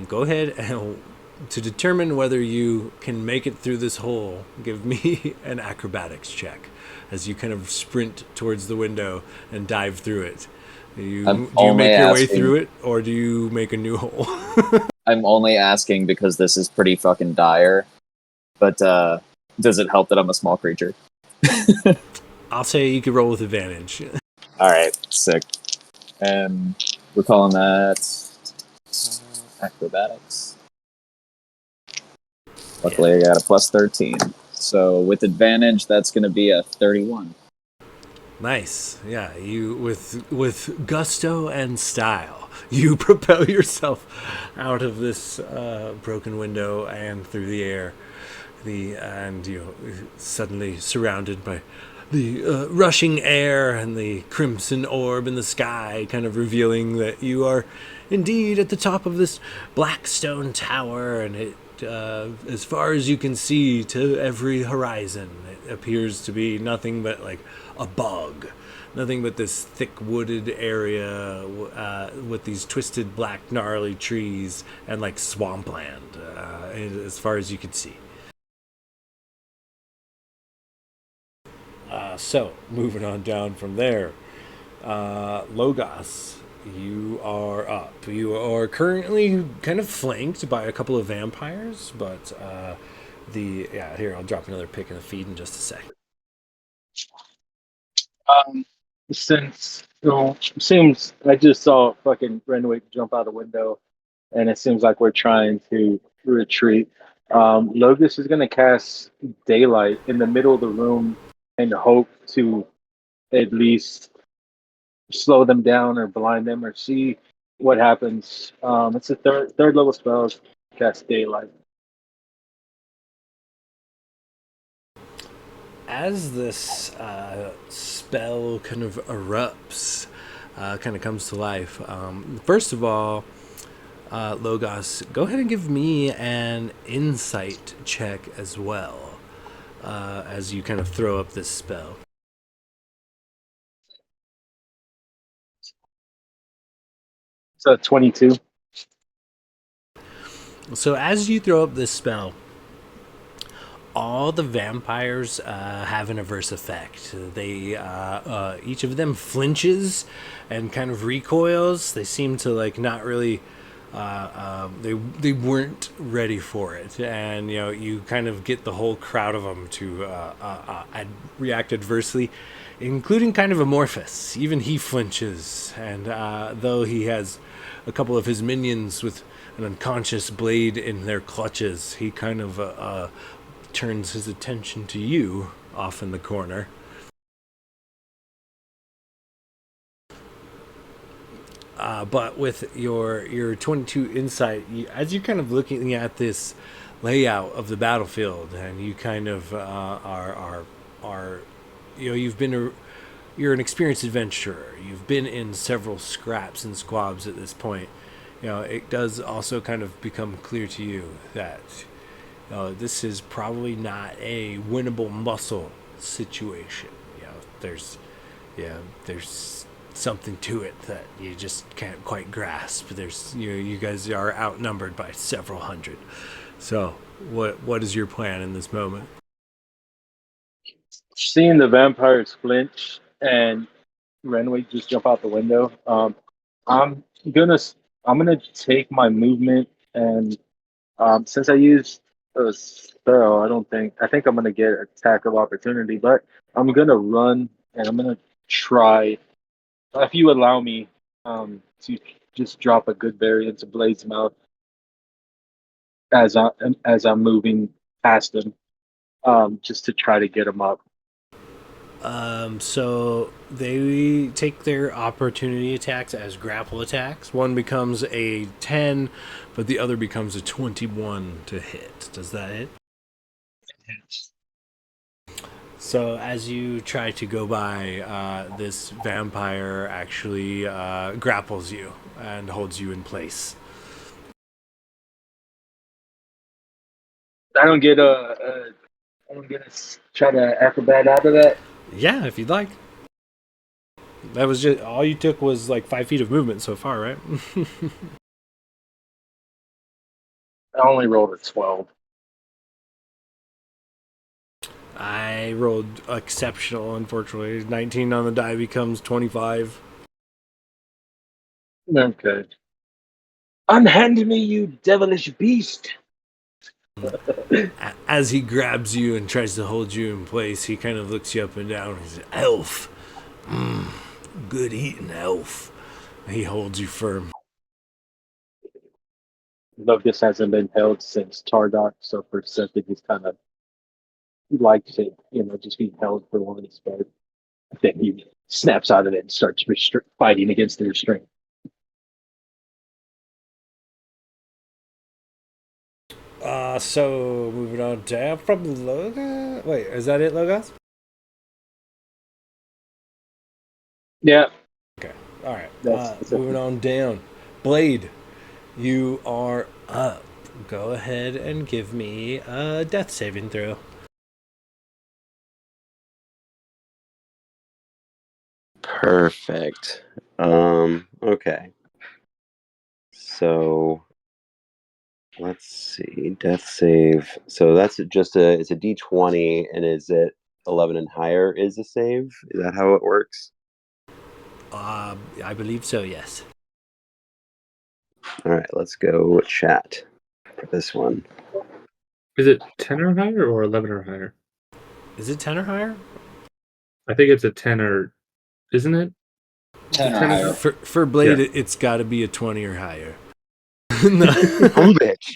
go ahead and to determine whether you can make it through this hole, give me an acrobatics check as you kind of sprint towards the window and dive through it. Do you make your way through it, or do you make a new hole? I'm only asking because this is pretty fucking dire. But does it help that I'm a small creature? I'll say you could roll with advantage. All right, sick. And we're calling that acrobatics. Luckily, I got a plus 13. So with advantage, that's going to be a 31. Nice. Yeah, you with gusto and style, you propel yourself out of this broken window and through the air. And you suddenly surrounded by the rushing air and the crimson orb in the sky, kind of revealing that you are indeed at the top of this black stone tower, and it, as far as you can see to every horizon, it appears to be nothing but like a bog. Nothing but this thick wooded area with these twisted black gnarly trees and like swampland as far as you can see. So, moving on down from there, Logos, you are up. You are currently kind of flanked by a couple of vampires, but here, I'll drop another pick in the feed in just a sec. Since seems I just saw fucking Renwick jump out the window, and it seems like we're trying to retreat. Logos is gonna cast daylight in the middle of the room and hope to at least slow them down or blind them or see what happens. It's a third level spell. Cast daylight. As this spell kind of erupts, kind of comes to life, first of all, Logos, go ahead and give me an insight check as well, as you kind of throw up this spell. So 22. So as you throw up this spell, all the vampires have an adverse effect. They each of them flinches and kind of recoils. They seem to like not really. They weren't ready for it, and you kind of get the whole crowd of them to react adversely, including kind of Amorphous. Even he flinches, and though he has a couple of his minions with an unconscious Blade in their clutches, he kind of turns his attention to you off in the corner. But with your 22 insight, as you're kind of looking at this layout of the battlefield, and you kind of are you're an experienced adventurer. You've been in several scraps and squabs at this point. It does also kind of become clear to you that this is probably not a winnable muscle situation. There's something to it that you just can't quite grasp. There's you guys are outnumbered by several hundred. So what is your plan in this moment? Seeing the vampires flinch and Renwick just jump out the window, I'm gonna I'm gonna take my movement, and since I used a spell, I think I'm gonna get attack of opportunity, but I'm gonna run and I'm gonna try If you allow me to just drop a good variance of Blade's Mouth as I'm moving past him, just to try to get him up. So they take their opportunity attacks as grapple attacks. One becomes a 10, but the other becomes a 21 to hit. Does that hit? So as you try to go by, this vampire actually grapples you and holds you in place. I don't get try to acrobat out of that. Yeah, if you'd like. That was just all you took was like 5 feet of movement so far, right? I only rolled a 12. I rolled exceptional, unfortunately. 19 on the die becomes 25. Okay. Unhand me, you devilish beast! As he grabs you and tries to hold you in place, he kind of looks you up and down. He says, "Elf, good eating, elf." He holds you firm. Lucas hasn't been held since Tardok, so for a second he's kind of likes it, just being held for once, but then he snaps out of it and starts fighting against the restraint. So moving on down from Logos. Wait, is that it, Logos? Yeah. Okay, all right. That's Moving on down. Blade, you are up. Go ahead and give me a death saving throw. Perfect. Okay. So let's see. Death save. So that's just it's a D20, and is it 11 and higher is a save? Is that how it works? I believe so, yes. All right, let's go chat for this one. Is it 10 or higher or 11 or higher? Is it 10 or higher? I think it's a 10 or, isn't it? 10 or higher. For Blade, Yeah. it's got to be a 20 or higher. Bitch.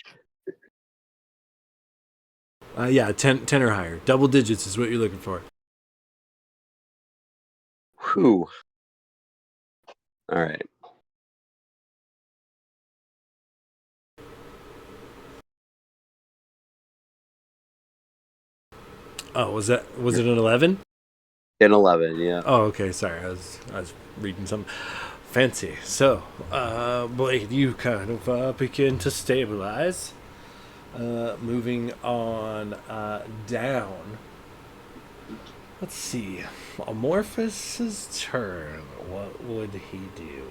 Yeah, 10 or higher. Double digits is what you're looking for. Whew. All right. Oh, was it an 11? An 11, yeah. Oh, okay. Sorry, I was reading something fancy. So, Blade, you kind of begin to stabilize. Moving on down. Let's see. Amorphous' turn. What would he do?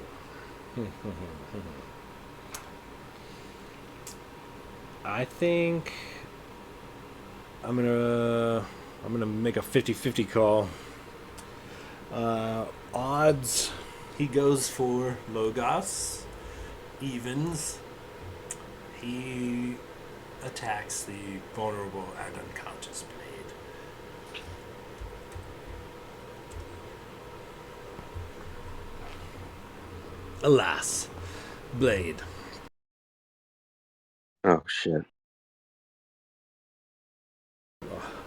I think I'm gonna make a 50-50 call. Odds, he goes for Logos. Evens, he attacks the vulnerable and unconscious Blade. Alas, Blade. Oh, shit.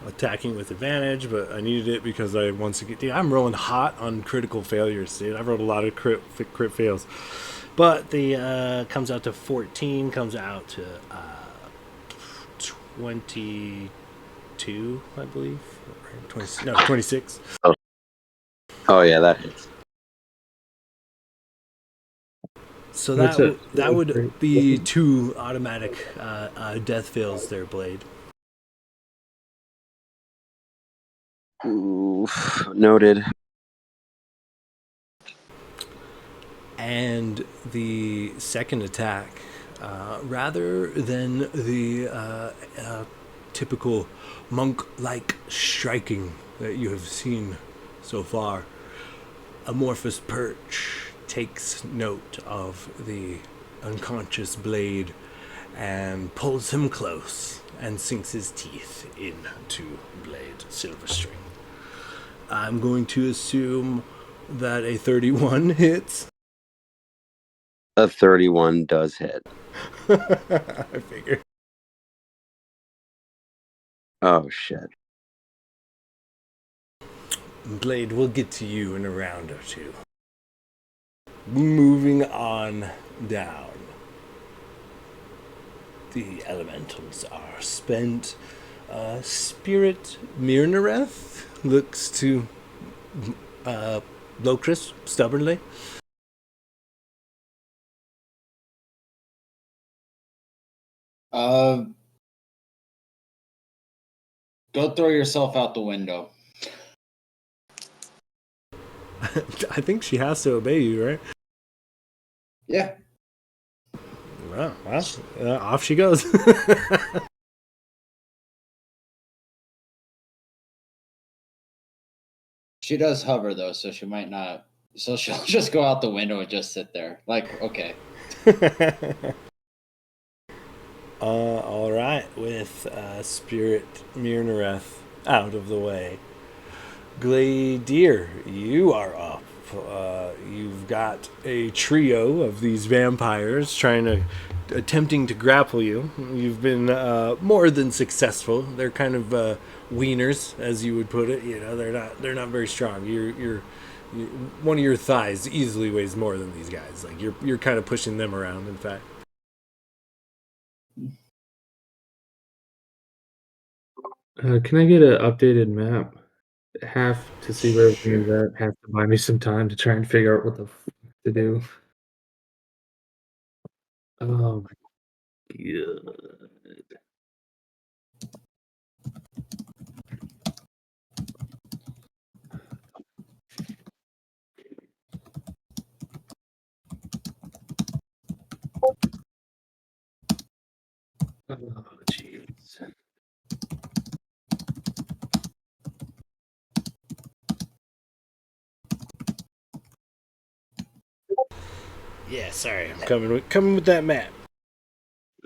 Attacking with advantage, but I needed it because I once again, dude, I'm rolling hot on critical failures, dude. I've rolled a lot of crit fails, but the comes out to 14, comes out to 22, I believe. 26. Oh, yeah, that hits. So That's it. that would be 2 automatic death fails there, Blade. Oof, noted. And the second attack, rather than the typical monk-like striking that you have seen so far, Amorphous Perch takes note of the unconscious Blade and pulls him close and sinks his teeth into Blade Silverstring. I'm going to assume that a 31 hits. A 31 does hit. I figured. Oh shit. Blade, we'll get to you in a round or two. Moving on down. The elementals are spent. Spirit Mirnareth looks to Locris stubbornly. Go throw yourself out the window. I think she has to obey you, right? Yeah. Well, off she goes. She does hover though, so she might not. So she'll just go out the window and just sit there. Like, okay. All right, with Spirit Mirnareth out of the way. Gladier, you are up. You've got a trio of these vampires attempting to grapple you. You've been more than successful. They're kind of wieners, as you would put it. You know, they're not very strong. You're one of your thighs easily weighs more than these guys. Like you're kind of pushing them around. In fact. Can I get an updated map? Have to see where everything is at. Have to buy me some time to try and figure out what the to do. Oh my god. Oh jeez. Yeah, sorry, I'm coming with that map.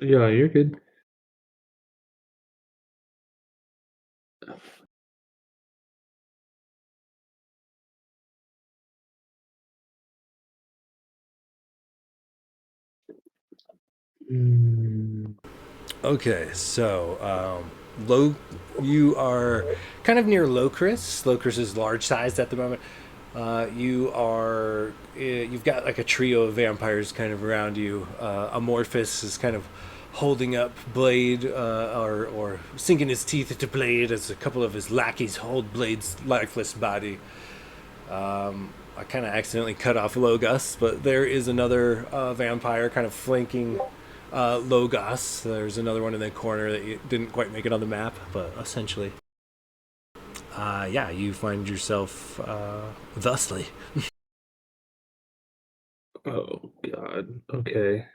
Yeah, you're good. Mm, Okay, so you are kind of near Locris. Locris is large sized at the moment. You've got like a trio of vampires kind of around you. Amorphous is kind of holding up Blade, or sinking his teeth into Blade as a couple of his lackeys hold Blade's lifeless body. I kind of accidentally cut off Logos, but there is another vampire kind of flanking Logos. There's another one in the corner that you didn't quite make it on the map, but essentially, yeah, you find yourself thusly. oh god. Okay.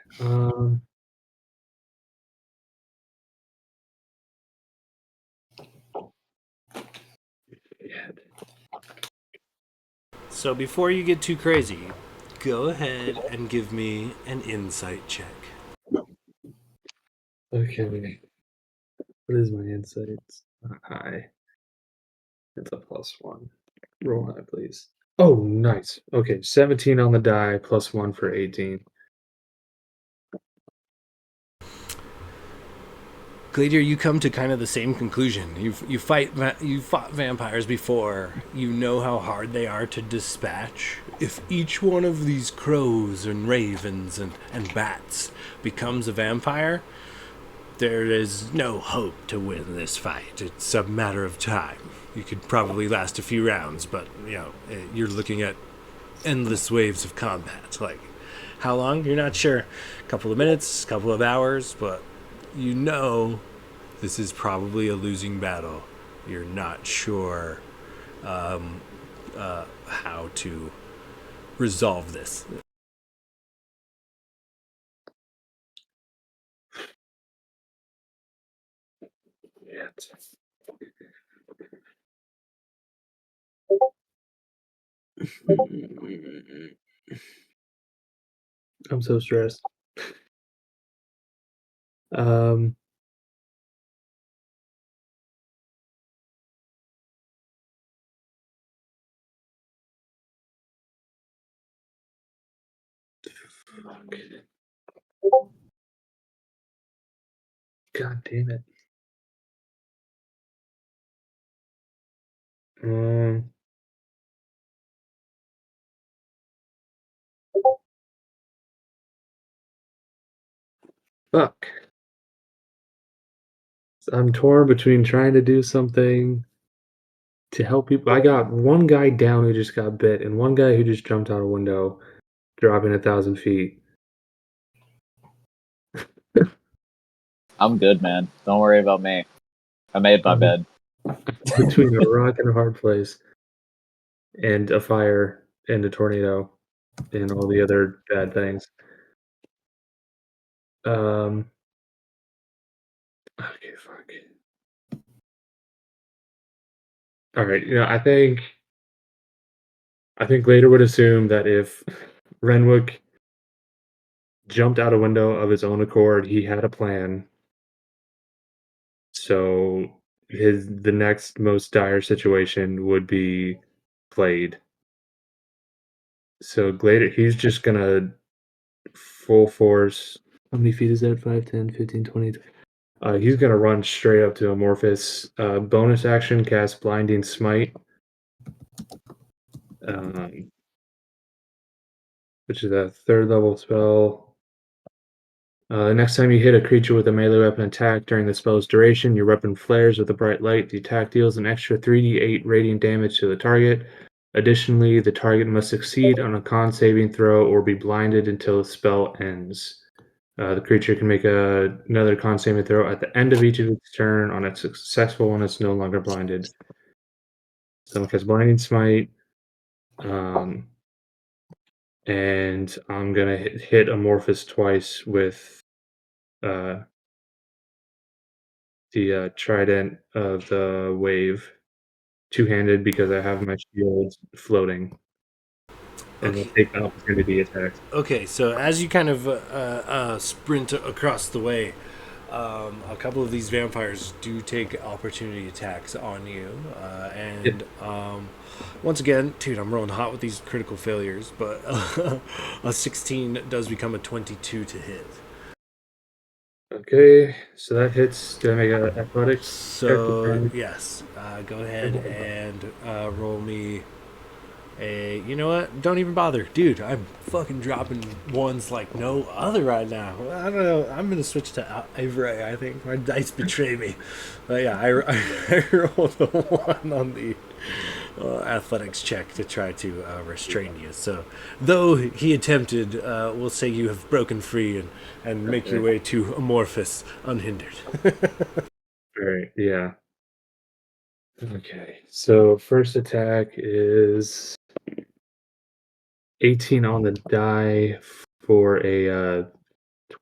Yeah. So before you get too crazy, go ahead and give me an insight check. Okay. What is my insight? It's not high. It's a +1. Roll high, please. Oh, nice. Okay, 17 on the die, +1 for 18. Gladier, you come to kind of the same conclusion. You fought vampires before. You know how hard they are to dispatch. If each one of these crows and ravens and bats becomes a vampire, there is no hope to win this fight. It's a matter of time. You could probably last a few rounds, but you're looking at endless waves of combat. Like how long? You're not sure. A couple of minutes, a couple of hours, but you know this is probably a losing battle. You're not sure how to resolve this. Shit. I'm so stressed. Um, God damn it. Fuck. I'm torn between trying to do something to help people. I got one guy down who just got bit, and one guy who just jumped out a window, dropping 1,000 feet. I'm good, man. Don't worry about me. I made my bed. Between a rock and a hard place, and a fire, and a tornado, and all the other bad things. Okay, fuck. All right, I think Later would assume that if Renwick jumped out a window of his own accord, he had a plan. So the next most dire situation would be played. So Glader, he's just gonna full force. How many feet is that? 5, 10, 15, 20. He's gonna run straight up to Amorphous. Bonus action, cast Blinding Smite. Which is a 3rd level spell. Next time you hit a creature with a melee weapon attack during the spell's duration, your weapon flares with a bright light. The attack deals an extra 3d8 radiant damage to the target. Additionally, the target must succeed on a con saving throw or be blinded until the spell ends. The creature can make another con saving throw at the end of each of its turn. On a successful one, it's no longer blinded. Someone has Blinding Smite. And I'm gonna hit Amorphous twice with the Trident of the Wave, two-handed because I have my shield floating, and Okay. we'll take the opportunity attacks. Okay, so as you kind of sprint across the way, a couple of these vampires do take opportunity attacks on you, and once again, dude, I'm rolling hot with these critical failures, but a 16 does become a 22 to hit. Okay, so that hits. Do I make an athletics check to try So and- yes, go ahead and roll me a. You know what? Don't even bother, dude. I'm fucking dropping ones like no other right now. I don't know. I'm gonna switch to Avery. I think my dice betray me. But yeah, I rolled a 1 on the athletics check to try to restrain you. So, though he attempted, we'll say you have broken free and make your way to Amorphous unhindered. All right, yeah. Okay, so first attack is 18 on the die for a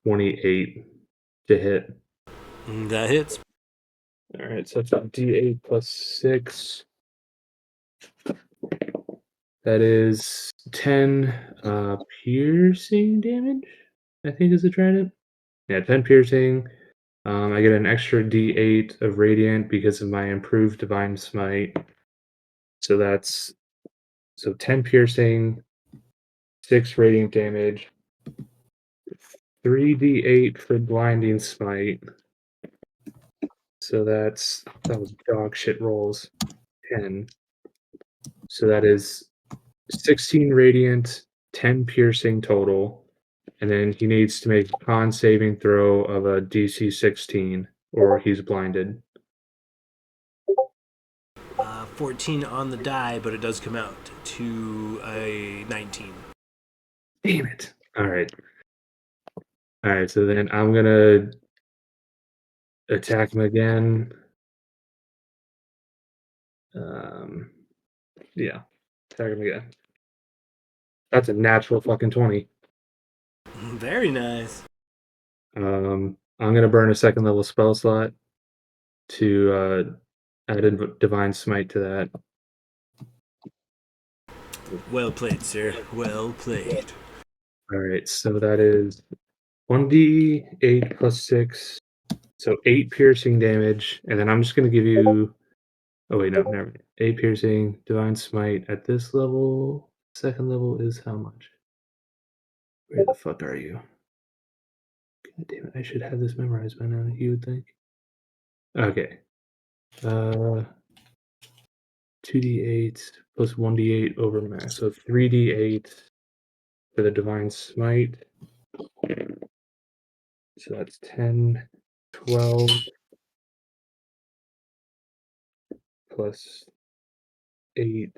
28 to hit. That hits. All right, so it's a D8 plus 6. That is 10 piercing damage, I think is the trident. Yeah, 10 piercing. I get an extra D8 of radiant because of my improved divine smite. So that's 10 piercing, 6 radiant damage, 3d8 for blinding smite. So that was dog shit rolls. 10. So that is 16 radiant, 10 piercing total, and then he needs to make a con saving throw of a DC 16, or he's blinded. 14 on the die, but it does come out to a 19. Damn it. All right. So then I'm going to attack him again. Yeah, attack him again. That's a natural fucking 20. Very nice. I'm going to burn a 2nd level spell slot to add a divine smite to that. Well played, sir. Well played. All right, so that is 1d8 plus 6, so 8 piercing damage, and then I'm just going to give you. Oh wait, no, never mind. 8 piercing, divine smite at this level. 2nd level is how much? Where the fuck are you? God damn it! I should have this memorized by now. You would think. Okay. 2d8 plus 1d8 over max. So 3d8 for the divine smite. So that's 10, 12 plus 8.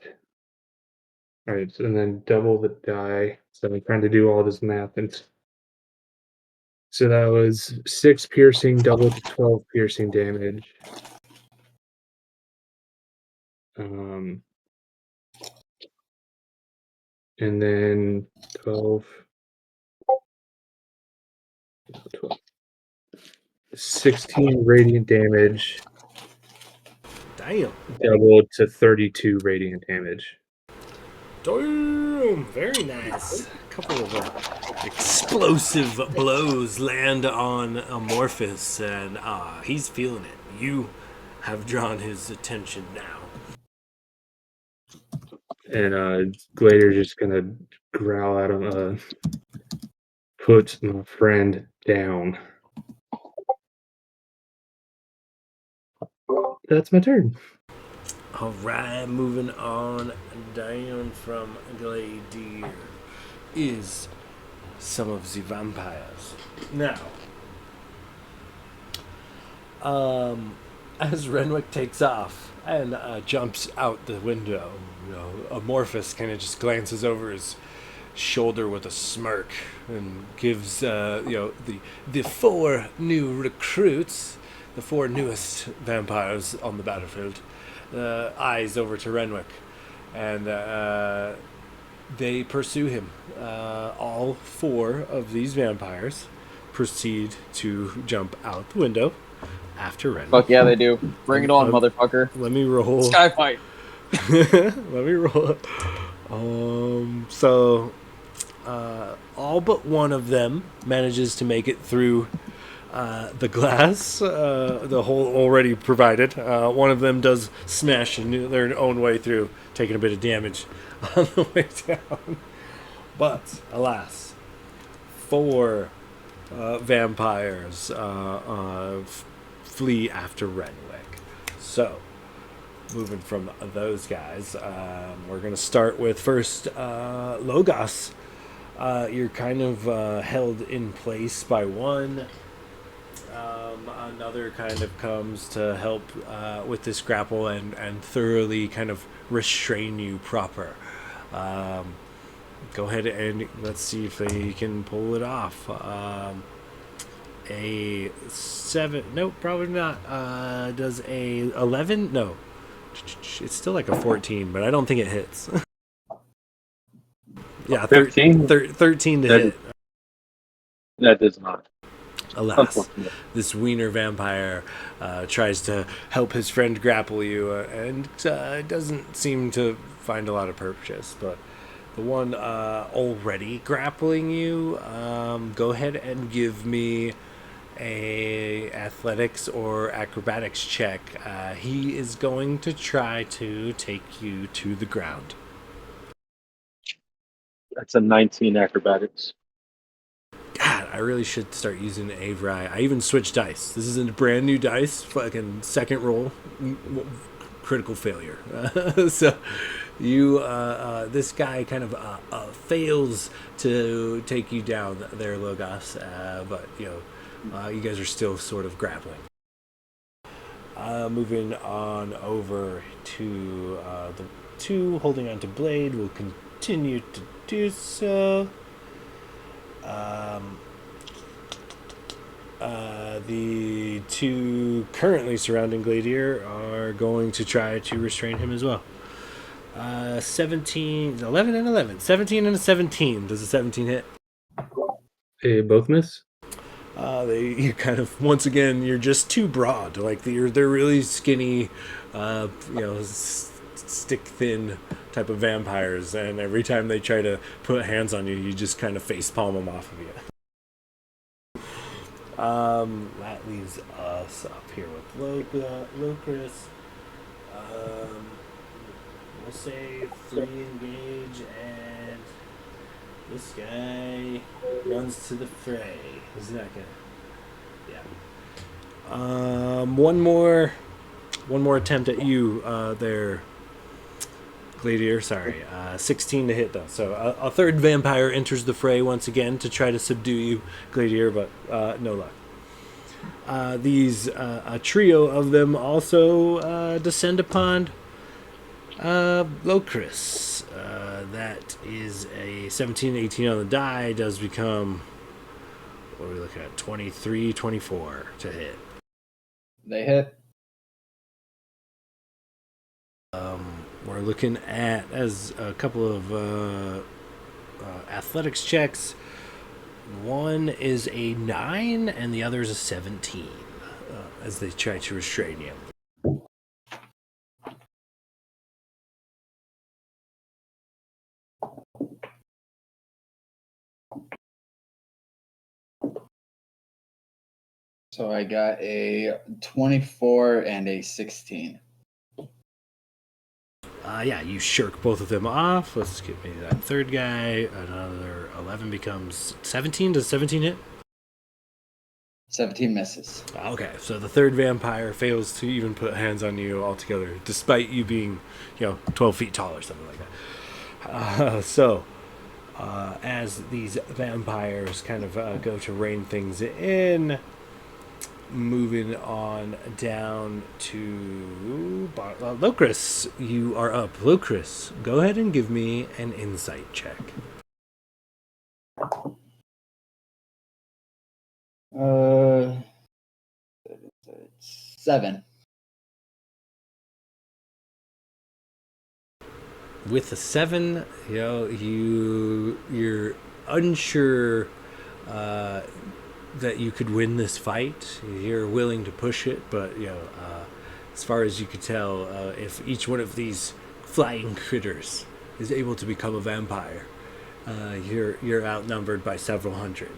All right, so, and then double the die. So I'm trying to do all this math, and so that was 6 piercing, double to 12 piercing damage. And then 12, 16 radiant damage, Damn. doubled to 32 radiant damage. Damn. Very nice. A couple of explosive blows land on Amorphous, and he's feeling it. You have drawn his attention now. And Glader's just gonna growl at him, put my friend down. That's my turn. All right, moving on down from Gladier is some of the vampires. Now, as Renwick takes off and jumps out the window, Amorphous kind of just glances over his shoulder with a smirk and gives the 4 new recruits, the 4 newest vampires on the battlefield, eyes over to Renwick, and they pursue him. All 4 of these vampires proceed to jump out the window after Renwick. Fuck yeah, they do. Bring it on, motherfucker. Let me roll. Sky fight. Let me roll. So all but one of them manages to make it through the glass, the hole already provided. One of them does smash their own way through, taking a bit of damage on the way down. But alas, 4 vampires flee after Renwick. So, moving from those guys, we're going to start with first Logos. You're kind of held in place by one. Another kind of comes to help with this grapple and thoroughly kind of restrain you proper. Go ahead and let's see if they can pull it off. A 7, nope, probably not. Does a 11? No. It's still like a 14, but I don't think it hits. Yeah, 13? 13 to hit. That does not. Alas, this wiener vampire tries to help his friend grapple you and doesn't seem to find a lot of purchase. But the one already grappling you, go ahead and give me a athletics or acrobatics check. He is going to try to take you to the ground. That's a 19 acrobatics. God, I really should start using Avri. I even switched dice. This is a brand new dice. Fucking second roll, critical failure. So you, this guy kind of fails to take you down there, Logos. But you guys are still sort of grappling. Moving on over to the 2 holding on to Blade. Will continue to do so. The 2 currently surrounding Gladier are going to try to restrain him as well. 17, 11 and 11. 17 and a 17. Does a 17 hit? They both miss? You kind of, once again, you're just too broad. Like, they're really skinny, stick thin type of vampires, and every time they try to put hands on you, you just kind of face palm them off of you. That leaves us up here with Locris. We'll say 3 engage and This guy runs to the fray. He's not gonna. Yeah. One more attempt at you there, Gladiator. Sorry, 16 to hit though. So a third vampire enters the fray once again to try to subdue you, Gladiator, but no luck. These a trio of them also descend upon Locris. That is a 17, 18 on the die. Does become, what are we looking at? 23, 24 to hit. They hit. We're looking at as a couple of athletics checks. One is a 9 and the other is a 17 as they try to restrain you. So I got a 24 and a 16. Yeah, you shirk both of them off. Let's get me that third guy. Another 11 becomes 17. Does 17 hit? 17 misses. Okay, so the third vampire fails to even put hands on you altogether, despite you being, 12 feet tall or something like that. As these vampires kind of go to rein things in, moving on down to Locris, you are up. Locris, go ahead and give me an insight check. Seven. With a 7, you're unsure that you could win this fight. You're willing to push it, but as far as you could tell, if each one of these flying critters is able to become a vampire, you're outnumbered by several hundred.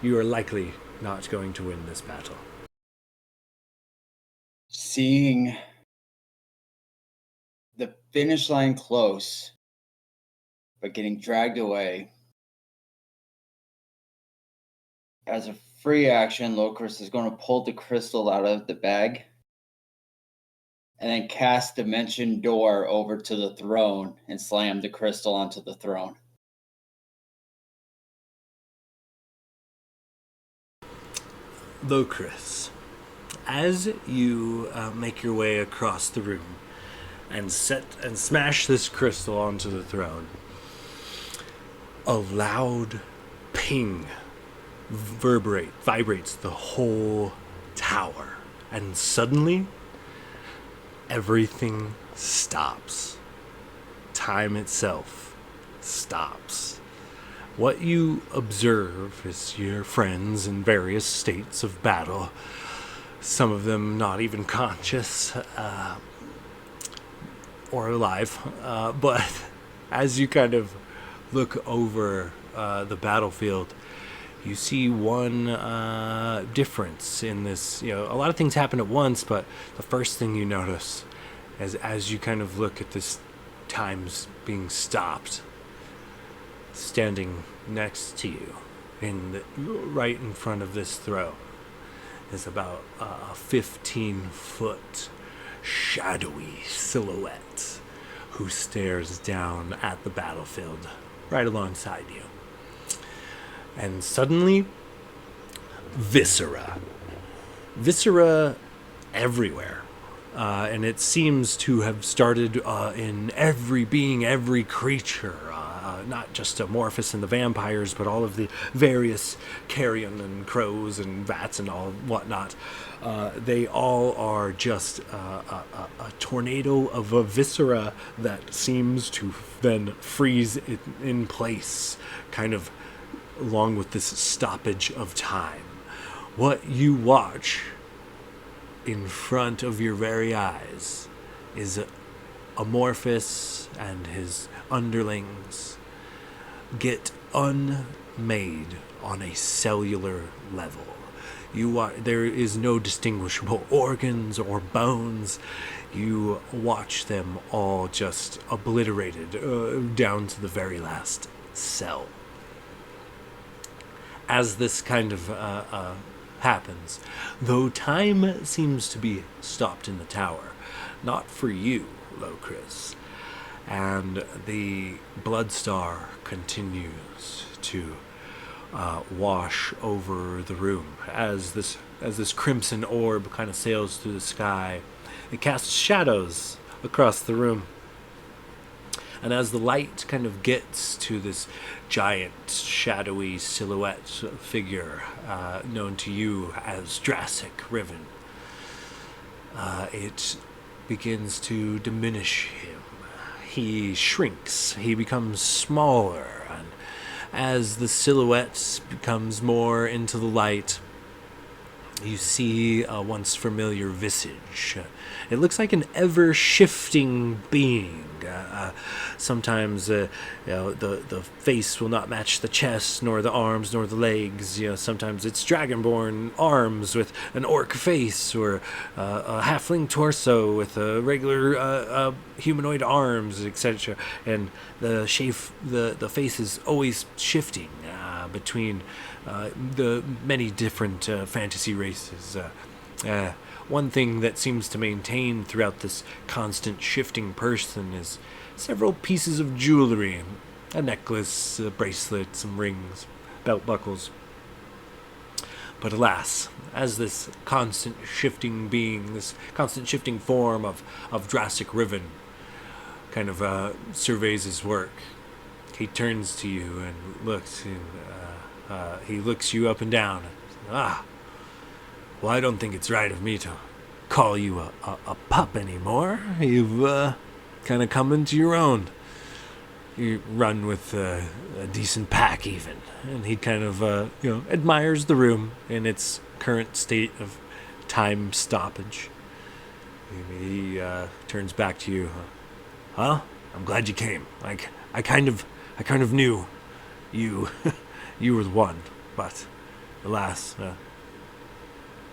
You are likely not going to win this battle. Seeing the finish line close, but getting dragged away. As a free action, Locris is going to pull the crystal out of the bag and then cast Dimension Door over to the throne and slam the crystal onto the throne. Locris, as you make your way across the room and smash this crystal onto the throne, a loud ping vibrates the whole tower, and suddenly everything stops. Time itself stops. What you observe is your friends in various states of battle, some of them not even conscious or alive, but as you kind of look over the battlefield, you see one difference in this. A lot of things happen at once, but the first thing you notice is as you kind of look at this times being stopped, standing next to you, right in front of this throne, is about a 15-foot shadowy silhouette who stares down at the battlefield right alongside you. And suddenly, viscera everywhere. And it seems to have started in every being, every creature, not just Amorphous and the vampires, but all of the various carrion and crows and bats and all whatnot. They all are just a tornado of a viscera that seems to then freeze in place, kind of along with this stoppage of time. What you watch in front of your very eyes is Amorphous and his underlings get unmade on a cellular level. There is no distinguishable organs or bones. You watch them all just obliterated down to the very last cell. As this kind of happens, though time seems to be stopped in the tower, not for you, Locris, and the blood star continues to wash over the room as this crimson orb kind of sails through the sky. It casts shadows across the room. And as the light kind of gets to this giant, shadowy silhouette figure known to you as Jurassic Riven, it begins to diminish him. He shrinks, he becomes smaller, and as the silhouette becomes more into the light, you see a once familiar visage. It looks like an ever-shifting being. Sometimes the face will not match the chest, nor the arms, nor the legs. Sometimes it's dragonborn arms with an orc face, or a halfling torso with a regular humanoid arms, etc. And the face is always shifting between the many different fantasy races. One thing that seems to maintain throughout this constant shifting person is several pieces of jewelry, a necklace, a bracelet, some rings, belt buckles. But alas, as this constant shifting being, this constant shifting form of Jurassic Riven kind of surveys his work, he turns to you and looks, and he looks you up and down. Well, I don't think it's right of me to call you a pup anymore. You've kind of come into your own. You run with a decent pack, even. And he kind of, admires the room in its current state of time stoppage. He turns back to you. Huh? I'm glad you came. I kind of knew you. You were the one, but alas,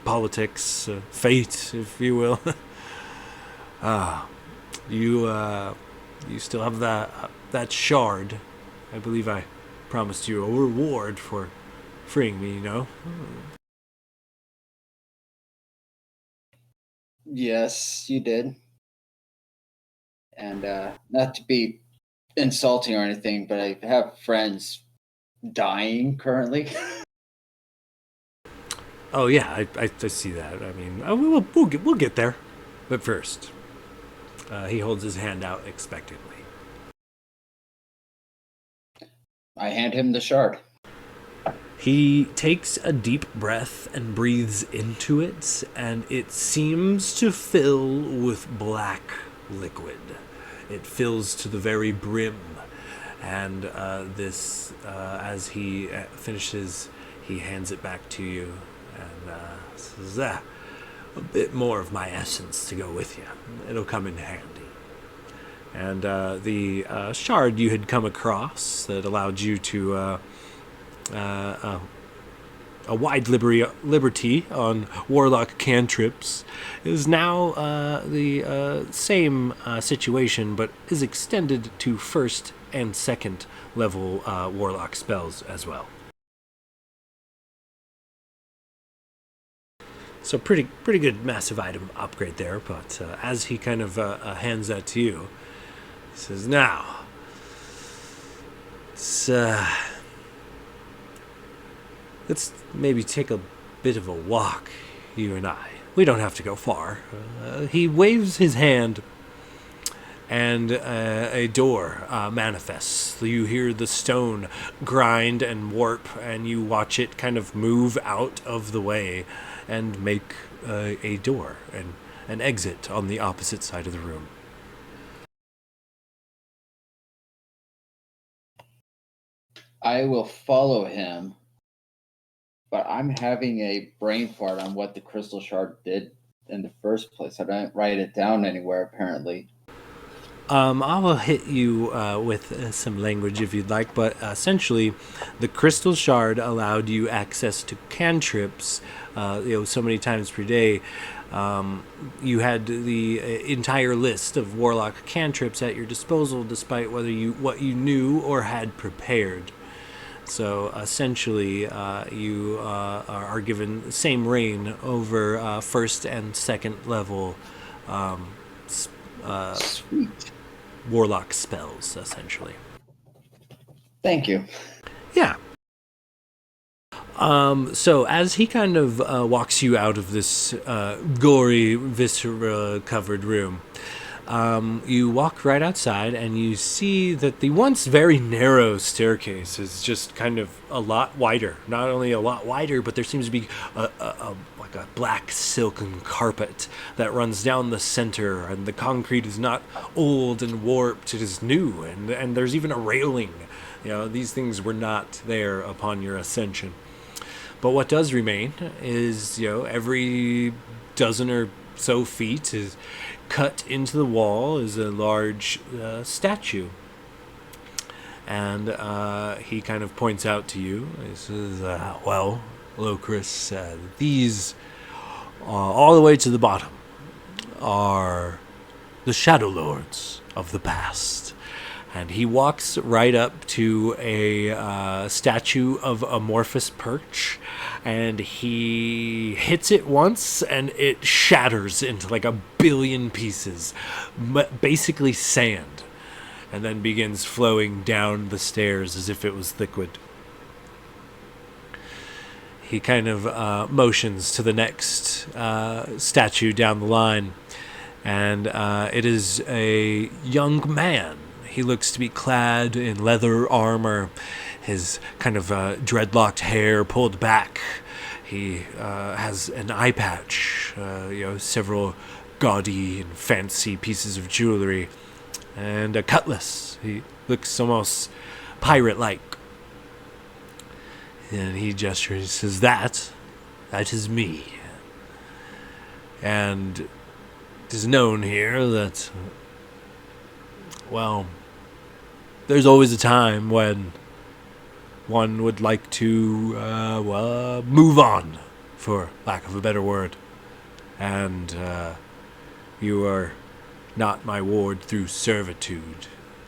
politics, fate, if you will. You still have that shard. I believe I promised you a reward for freeing me, Yes, you did. And not to be insulting or anything, but I have friends dying currently. Oh yeah, I see that. I mean, we'll get there, but first, he holds his hand out expectantly. I hand him the shard. He takes a deep breath and breathes into it, and it seems to fill with black liquid. It fills to the very brim, and as he finishes, he hands it back to you and says, a bit more of my essence to go with you. It'll come in handy. And the shard you had come across that allowed you to a wide liberty on warlock cantrips is now the same situation, but is extended to first and second level warlock spells as well. So pretty good massive item upgrade there, but as he kind of hands that to you, he says, now, let's maybe take a bit of a walk, you and I. We don't have to go far. He waves his hand, and a door manifests. You hear the stone grind and warp, and you watch it kind of move out of the way and make a door and an exit on the opposite side of the room. I will follow him, but I'm having a brain fart on what the crystal shard did in the first place. I didn't write it down anywhere, apparently. I will hit you with some language if you'd like, but essentially, the crystal shard allowed you access to cantrips, so many times per day. You had the entire list of warlock cantrips at your disposal, despite what you knew or had prepared. So essentially, you are given the same reign over first and second level Sweet. warlock spells, essentially. Thank you. Yeah. So as he kind of walks you out of this gory, viscera-covered room, you walk right outside and you see that the once very narrow staircase is just kind of a lot wider. Not only a lot wider, but there seems to be like a black silken carpet that runs down the center, and the concrete is not old and warped, it is new, and there's even a railing. These things were not there upon your ascension. But what does remain is, every dozen or so feet is cut into the wall is a large statue. And he kind of points out to you. He says, well, Locris, these, all the way to the bottom, are the Shadow Lords of the past. And he walks right up to a statue of Amorphous Perch, and he hits it once, and it shatters into like 1 billion pieces, basically sand, and then begins flowing down the stairs as if it was liquid. He kind of motions to the next statue down the line, and it is a young man. He looks to be clad in leather armor, his kind of dreadlocked hair pulled back. He has an eye patch, several gaudy and fancy pieces of jewelry, and a cutlass. He looks almost pirate-like. And he gestures, he says, that is me. And it is known here that, well, there's always a time when one would like to, move on, for lack of a better word. And you are not my ward through servitude,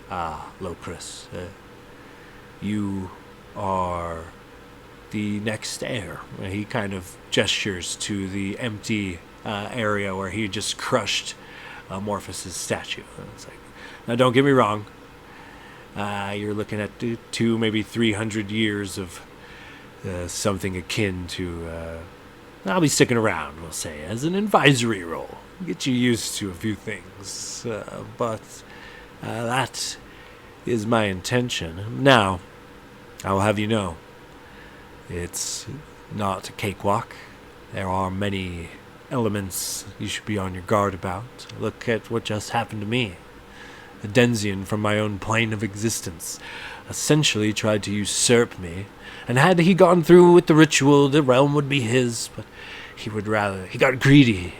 Locris. You are the next heir. He kind of gestures to the empty area where he just crushed Amorphous' statue. It's like, now don't get me wrong. You're looking at 200, maybe 300 years of something akin to... I'll be sticking around, we'll say, as an advisory role. Get you used to a few things. But that is my intention. Now, I will have you know, it's not a cakewalk. There are many elements you should be on your guard about. Look at what just happened to me. A Denzian from my own plane of existence essentially tried to usurp me, and had he gone through with the ritual, the realm would be his, but he got greedy,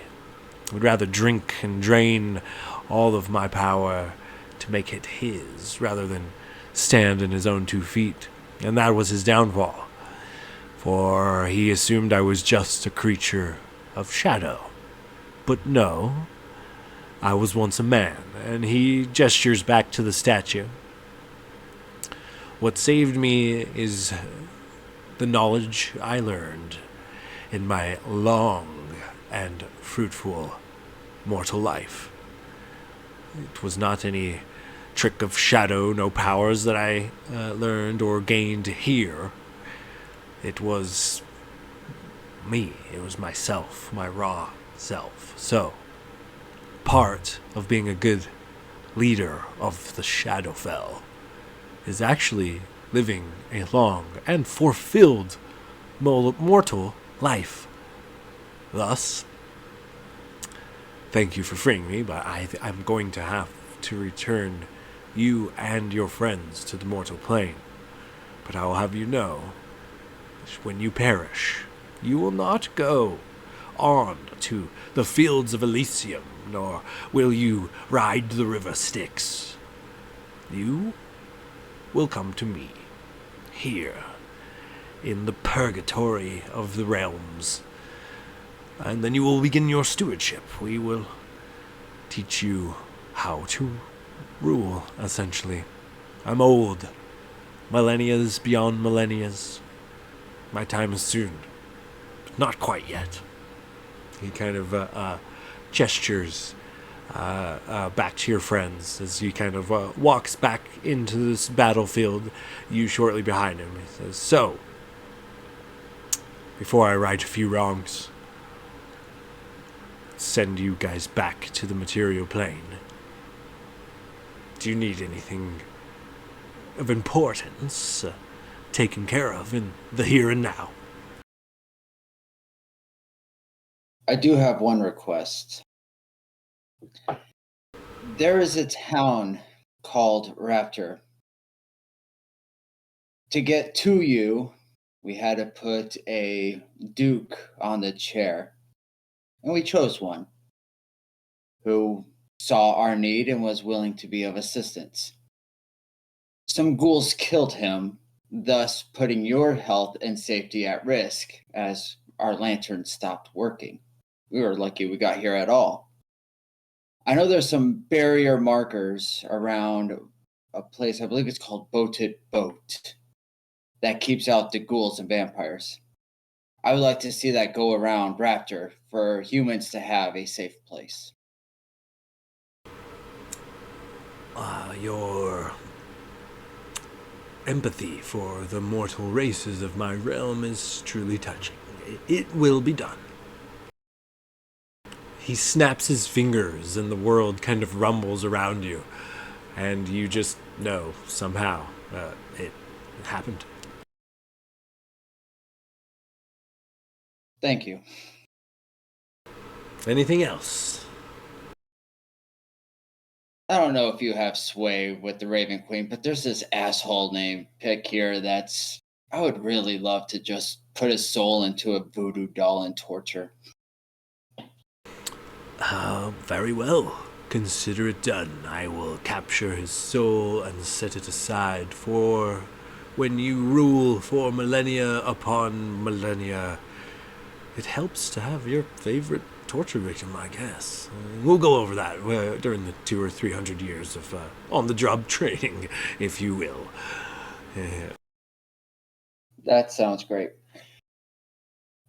would rather drink and drain all of my power to make it his, rather than stand in his own 2 feet, and that was his downfall, for he assumed I was just a creature of shadow. But no, I was once a man, and he gestures back to the statue. What saved me is the knowledge I learned in my long and fruitful mortal life. It was not any trick of shadow, no powers that I learned or gained here. It was me. It was myself, my raw self. So, part of being a good leader of the Shadowfell is actually living a long and fulfilled mortal life. Thus, thank you for freeing me, but I'm going to have to return you and your friends to the mortal plane. But I will have you know, when you perish, you will not go on to the fields of Elysium, nor will you ride the river Styx. You will come to me, here, in the purgatory of the realms. And then you will begin your stewardship. We will teach you how to rule, essentially. I'm old. Millennias beyond millennias. My time is soon. But not quite yet. He kind of gestures back to your friends as he kind of walks back into this battlefield, you shortly behind him. He says, so, before I right a few wrongs, send you guys back to the material plane. Do you need anything of importance taken care of in the here and now? I do have one request. There is a town called Raptor. To get to you, we had to put a duke on the chair. And we chose one who saw our need and was willing to be of assistance. Some ghouls killed him, thus putting your health and safety at risk as our lantern stopped working. We were lucky we got here at all. I know there's some barrier markers around a place, I believe it's called Boated Boat, that keeps out the ghouls and vampires. I would like to see that go around Raptor for humans to have a safe place. Your empathy for the mortal races of my realm is truly touching. It will be done. He snaps his fingers and the world kind of rumbles around you. And you just know, somehow, it happened. Thank you. Anything else? I don't know if you have sway with the Raven Queen, but there's this asshole named Pick here that's... I would really love to just put his soul into a voodoo doll and torture. Very well. Consider it done. I will capture his soul and set it aside for when you rule for millennia upon millennia. It helps to have your favorite torture victim, I guess. We'll go over that during the 200 or 300 years of on-the-job training, if you will. That sounds great.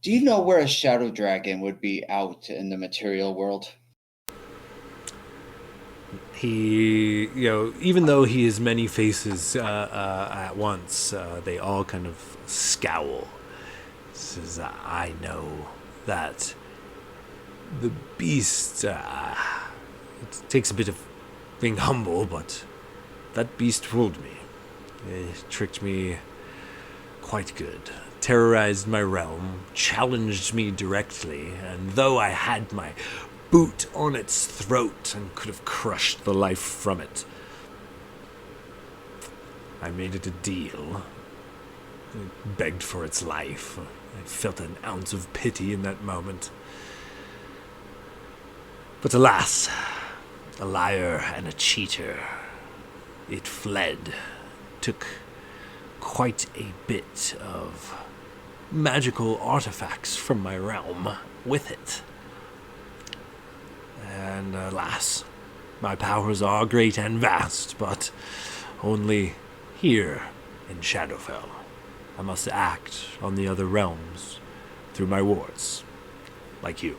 Do you know where a shadow dragon would be out in the material world? He, even though he has many faces at once, they all kind of scowl. He says, I know that the beast, it takes a bit of being humble, but that beast fooled me. It tricked me quite good. Terrorized my realm, challenged me directly, and though I had my boot on its throat and could have crushed the life from it, I made it a deal. I begged for its life. I felt an ounce of pity in that moment. But alas, a liar and a cheater. It fled, took quite a bit of magical artifacts from my realm with it. And alas, my powers are great and vast, but only here in Shadowfell. I must act on the other realms through my wards, like you.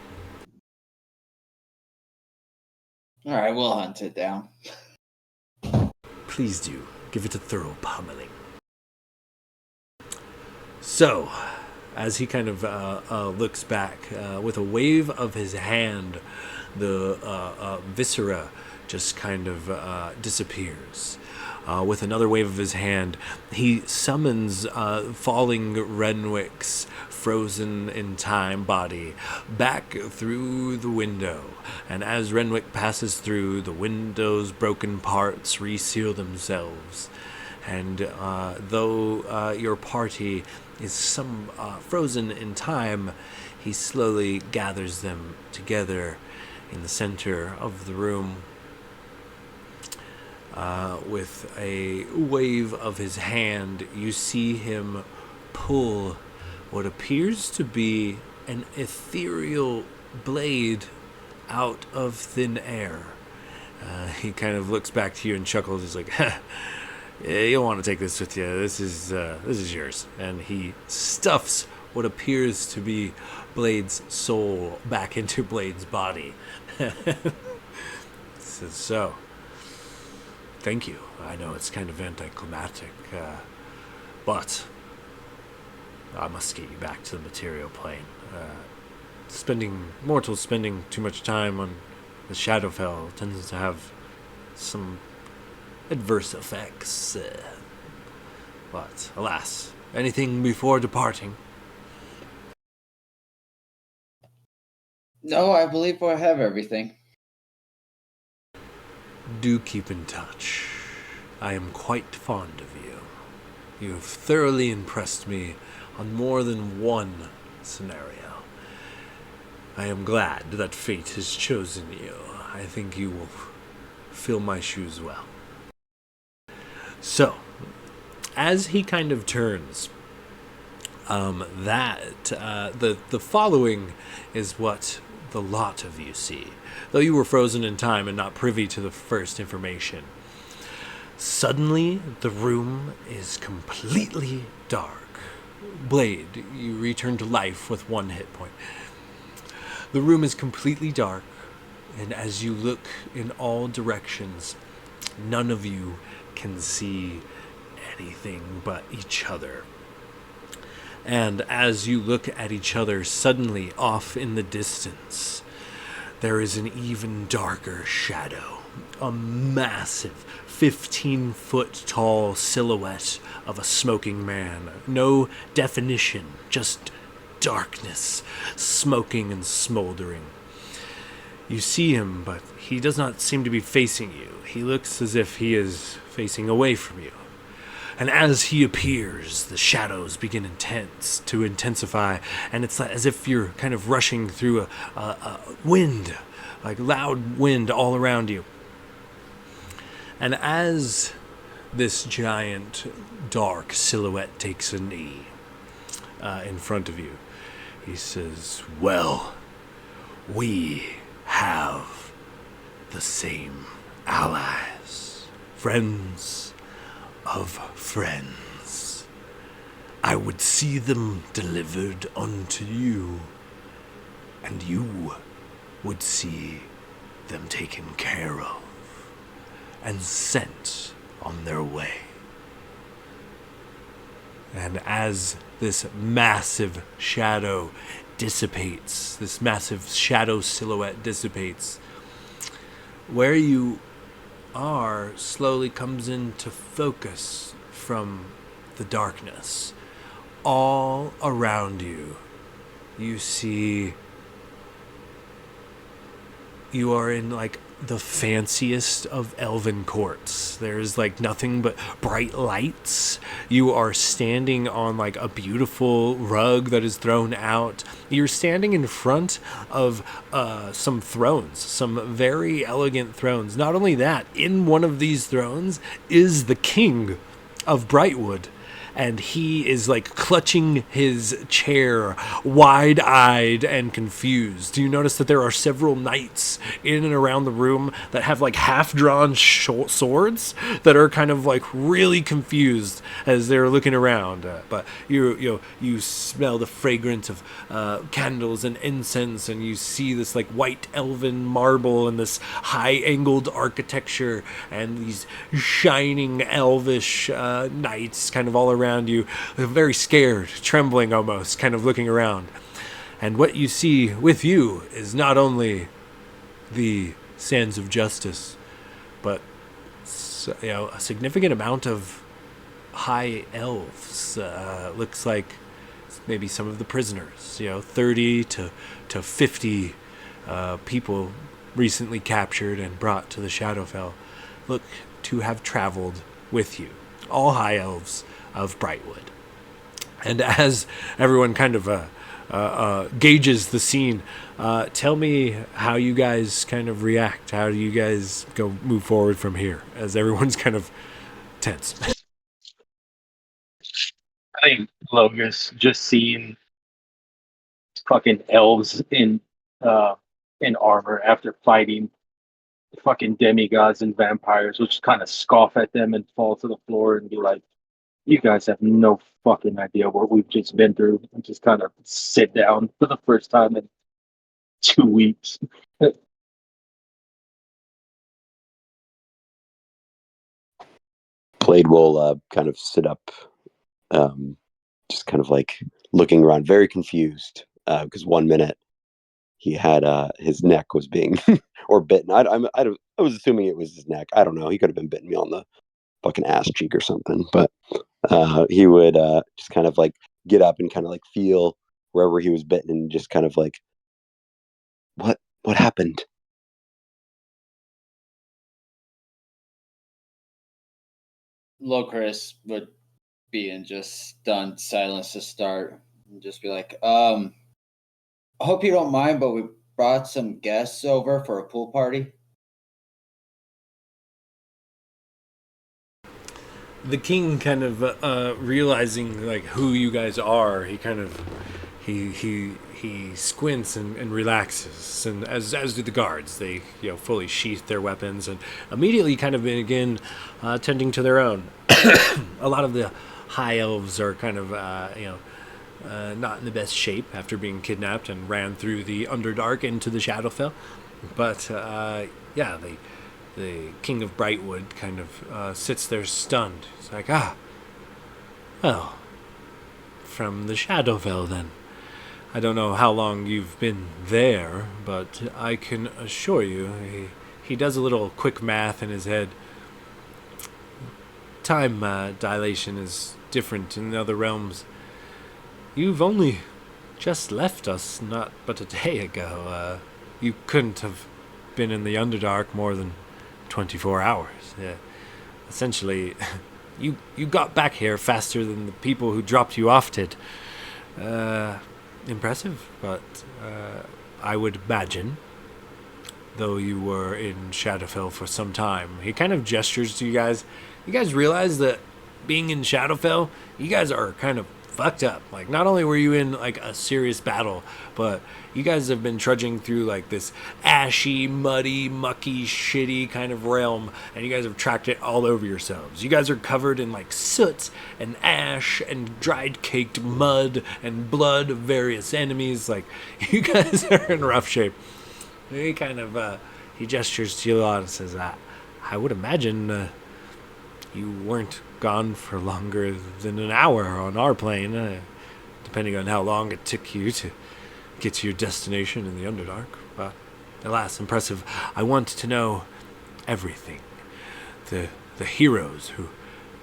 All right, we'll hunt it down. Please do. Give it a thorough pummeling. So, as he kind of looks back, with a wave of his hand, the viscera just kind of disappears. With another wave of his hand, he summons falling Renwick's frozen-in-time body back through the window. And as Renwick passes through, the window's broken parts reseal themselves. And though your party is some frozen in time, he slowly gathers them together in the center of the room. With a wave of his hand, you see him pull what appears to be an ethereal blade out of thin air. He kind of looks back to you and chuckles. He's like, yeah, you'll want to take this with you. This is yours. And he stuffs what appears to be Blade's soul back into Blade's body. Says, so, thank you. I know it's kind of anticlimactic, but I must get you back to the material plane. Mortals spending too much time on the Shadowfell tends to have some adverse effects. But, alas, anything before departing? No, I believe I have everything. Do keep in touch. I am quite fond of you. You have thoroughly impressed me on more than one scenario. I am glad that fate has chosen you. I think you will fill my shoes well. So, as he kind of turns, the following is what the lot of you see. Though you were frozen in time and not privy to the first information. Suddenly, the room is completely dark. Blade, you return to life with 1 hit point. The room is completely dark, and as you look in all directions, none of you can see anything but each other. And as you look at each other, suddenly off in the distance, there is an even darker shadow. A massive 15-foot tall silhouette of a smoking man. No definition, just darkness, smoking and smoldering. You see him, but he does not seem to be facing you. He looks as if he is facing away from you. And as he appears, the shadows begin to intensify, and it's as if you're kind of rushing through a wind, like loud wind all around you. And as this giant, dark silhouette takes a knee in front of you, he says, well, we have the same allies, friends of friends. I would see them delivered unto you, and you would see them taken care of and sent on their way. And as this massive shadow dissipates, this massive shadow silhouette dissipates, where you are slowly comes into focus from the darkness. All around you, you see you are in like the fanciest of elven courts. There's like nothing but bright lights. You are standing on like a beautiful rug that is thrown out. You're standing in front of some thrones, some very elegant thrones. Not only that, in one of these thrones is the king of Brightwood. And he is like clutching his chair, wide-eyed and confused. Do you notice that there are several knights in and around the room that have like half-drawn swords that are kind of like really confused as they're looking around? But you smell the fragrance of candles and incense, and you see this like white elven marble and this high-angled architecture and these shining elvish knights kind of all around you, very scared, trembling almost, kind of looking around. And what you see with you is not only the sands of justice, but a significant amount of high elves. Looks like maybe some of the prisoners, 30 to 50 people recently captured and brought to the Shadowfell, look to have traveled with you. All high elves of Brightwood. And as everyone kind of gauges the scene. Tell me how you guys kind of react. How do you guys move forward from here as everyone's kind of tense? I think Logus just seeing fucking elves in armor after fighting fucking demigods and vampires, which kind of scoff at them and fall to the floor and be like, "You guys have no fucking idea what we've just been through," and just kind of sit down for the first time in 2 weeks. Blade will kind of sit up, just kind of like looking around, very confused, because 1 minute he had his neck was being or bitten. I was assuming it was his neck. I don't know. He could have been bitten me on the fucking ass cheek or something. But he would just kind of like get up and kind of like feel wherever he was bitten and just kind of like, what happened? Locris would be in just stunned silence to start and just be like, I hope you don't mind, but we brought some guests over for a pool party. The king kind of realizing like who you guys are, he kind of he squints and relaxes, and as do the guards. They fully sheath their weapons and immediately kind of begin tending to their own. A lot of the high elves are kind of not in the best shape after being kidnapped and ran through the Underdark into the Shadowfell, but the King of Brightwood kind of sits there stunned. It's like, well, from the Shadowfell then. I don't know how long you've been there, but I can assure you, he does a little quick math in his head. Time dilation is different in the other realms. You've only just left us not but a day ago. You couldn't have been in the Underdark more than 24 hours. Essentially, you got back here faster than the people who dropped you off did. Impressive, but I would imagine, though you were in Shadowfell for some time. He kind of gestures to you guys. You guys realize that being in Shadowfell, you guys are kind of fucked up. Like, not only were you in like a serious battle, but you guys have been trudging through like this ashy, muddy, mucky, shitty kind of realm, and you guys have tracked it all over yourselves. You guys are covered in like soot and ash and dried caked mud and blood of various enemies. Like, you guys are in rough shape. He kind of he gestures to you all and says, I would imagine you weren't gone for longer than an hour on our plane, depending on how long it took you to get to your destination in the Underdark. But alas, impressive. I want to know everything. The heroes who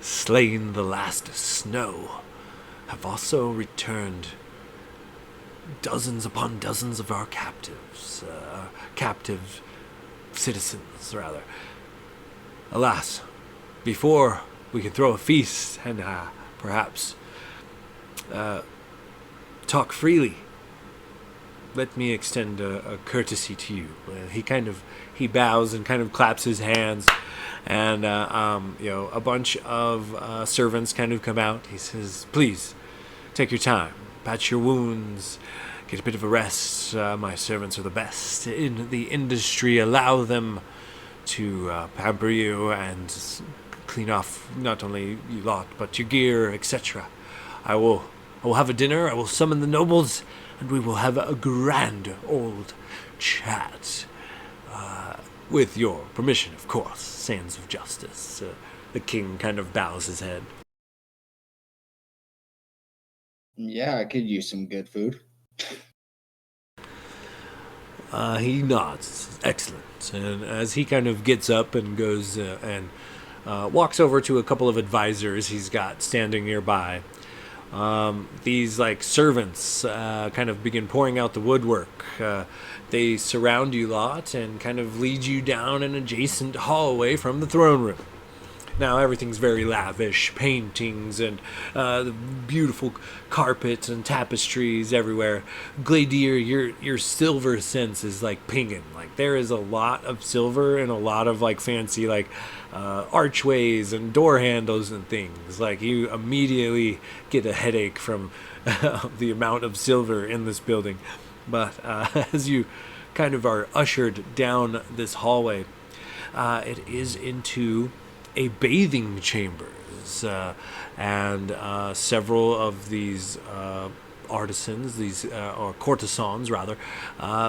slain the last snow have also returned dozens upon dozens of our captive citizens, rather. Alas, before we can throw a feast and perhaps talk freely, let me extend a courtesy to you. He bows and kind of claps his hands, and a bunch of servants kind of come out. He says, "Please take your time, patch your wounds, get a bit of a rest. My servants are the best in the industry. Allow them to pamper you and clean off not only you lot, but your gear, etc. I will have a dinner, I will summon the nobles, and we will have a grand old chat. With your permission, of course, sands of justice." The king kind of bows his head. Yeah, I could use some good food. He nods. Excellent. And as he kind of gets up and goes and walks over to a couple of advisors he's got standing nearby, these like servants kind of begin pouring out the woodwork. They surround you lot and kind of lead you down an adjacent hallway from the throne room. Now everything's very lavish, paintings and the beautiful carpets and tapestries everywhere. Gladier, your silver sense is like pinging. Like there is a lot of silver and a lot of like fancy like archways and door handles and things. Like you immediately get a headache from the amount of silver in this building. But as you kind of are ushered down this hallway, it is into a bathing chambers, and several of these artisans, these or courtesans rather,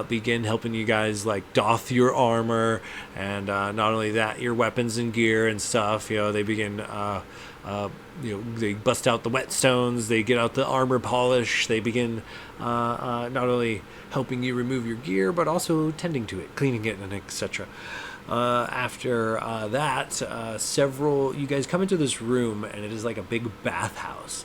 begin helping you guys like doff your armor, and not only that, your weapons and gear and stuff. They begin. They bust out the whetstones, they get out the armor polish, they begin not only helping you remove your gear, but also tending to it, cleaning it, and etc. After that, you guys come into this room, and it is like a big bathhouse.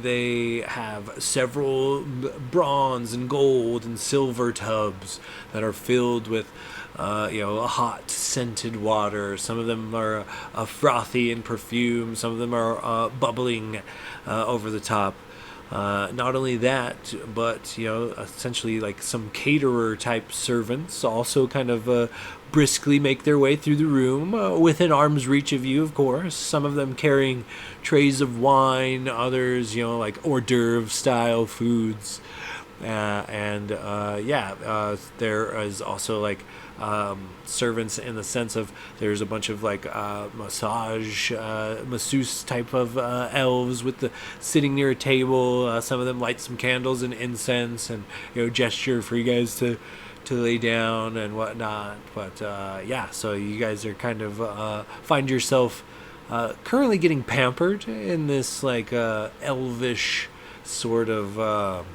They have several bronze and gold and silver tubs that are filled with hot scented water. Some of them are frothy and perfume. Some of them are bubbling over the top. Not only that, but essentially like some caterer type servants also kind of briskly make their way through the room, within arm's reach of you, of course. Some of them carrying trays of wine, others like hors d'oeuvre style foods. There is also like servants in the sense of there's a bunch of like masseuse type of elves with the sitting near a table. Some of them light some candles and incense and gesture for you guys to lay down and whatnot. But so you guys are kind of find yourself currently getting pampered in this like elvish sort of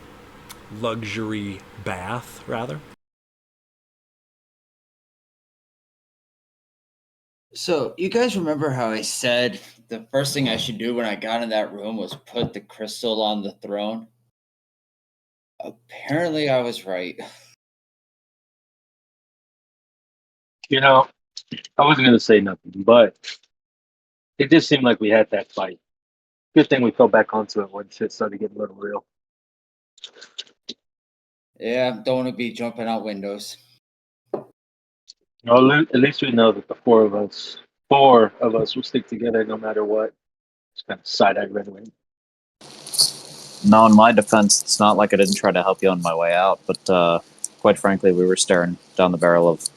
luxury bath, rather. So, you guys remember how I said the first thing I should do when I got in that room was put the crystal on the throne? Apparently, I was right. I wasn't going to say nothing, but it just seemed like we had that fight. Good thing we fell back onto it when shit started getting a little real. Yeah, don't want to be jumping out windows. At least we know that the four of us will stick together no matter what. Just kind of side-eyed right away. No, in my defense, it's not like I didn't try to help you on my way out, but quite frankly, we were staring down the barrel of,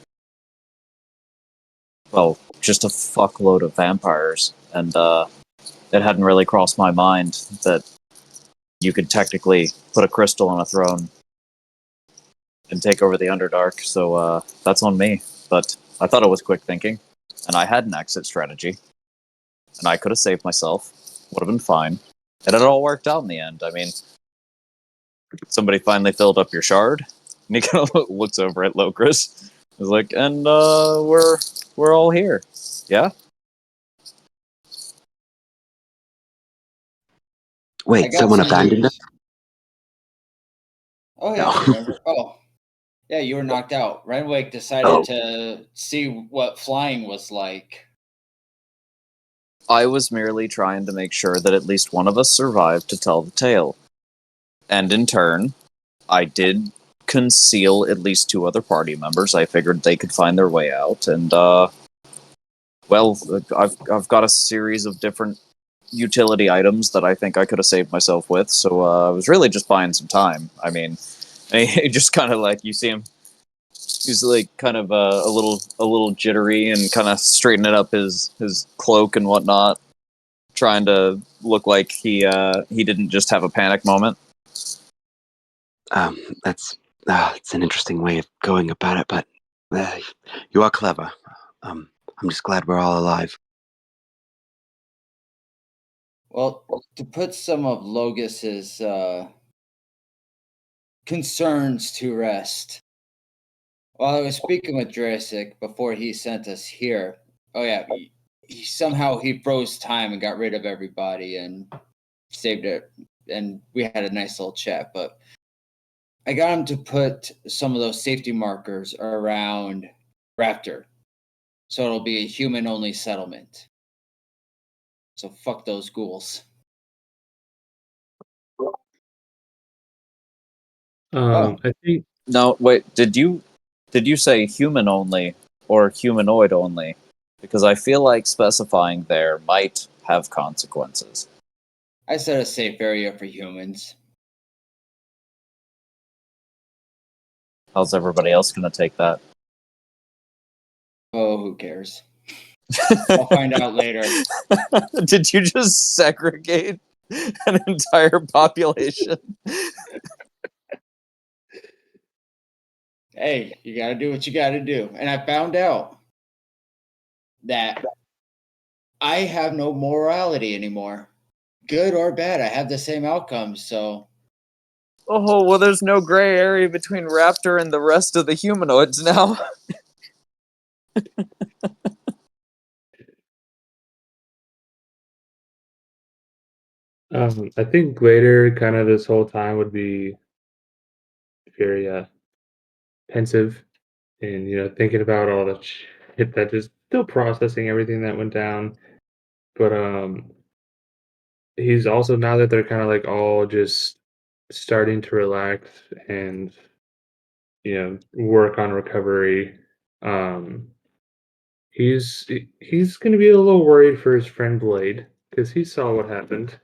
well, just a fuckload of vampires, and it hadn't really crossed my mind that you could technically put a crystal on a throne and take over the Underdark, so that's on me. But I thought it was quick thinking, and I had an exit strategy, and I could have saved myself, would have been fine, and it all worked out in the end. I mean, somebody finally filled up your shard, and he kind of looks over at Locris. He's like, and we're all here, yeah. Wait, someone abandoned us? Oh yeah, I remember. Oh, yeah, you were knocked out. Renwick decided to see what flying was like. I was merely trying to make sure that at least one of us survived to tell the tale. And in turn, I did conceal at least two other party members. I figured they could find their way out, and I've got a series of different utility items that I think I could have saved myself with. So I was really just buying some time. I mean, he just kind of like, you see him. He's like kind of a little jittery and kind of straightening up his cloak and whatnot, trying to look like he didn't just have a panic moment. It's an interesting way of going about it, but you are clever. I'm just glad we're all alive. Well, to put some of Logus's concerns to rest, while I was speaking with Jurassic before he sent us here, he somehow froze time and got rid of everybody and saved it, and we had a nice little chat. But I got him to put some of those safety markers around Raptor, So it'll be a human-only settlement. So fuck those ghouls. I think No, wait. Did you say human only or humanoid only? Because I feel like specifying there might have consequences. I said a safe area for humans. How's everybody else going to take that? Oh, who cares? I'll find out later. Did you just segregate an entire population? Hey, you gotta do what you gotta do. And I found out that I have no morality anymore. Good or bad, I have the same outcome, so Oh, well, there's no gray area between Raptor and the rest of the humanoids now. I think later, kind of this whole time would be very pensive, and thinking about all the shit that just still processing everything that went down. But he's also, now that they're kind of like all just starting to relax and work on recovery. Um, he's going to be a little worried for his friend Blade because he saw what happened.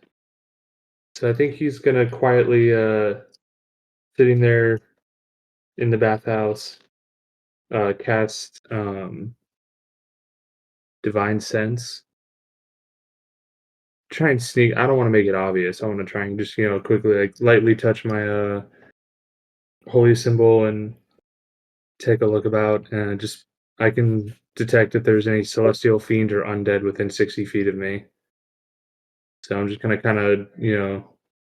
So I think he's going to quietly sitting there in the bathhouse cast divine sense. Try and sneak. I don't want to make it obvious. I want to try and just quickly like lightly touch my holy symbol and take a look about, and just I can detect if there's any celestial fiend or undead within 60 feet of me. So I'm just gonna kind of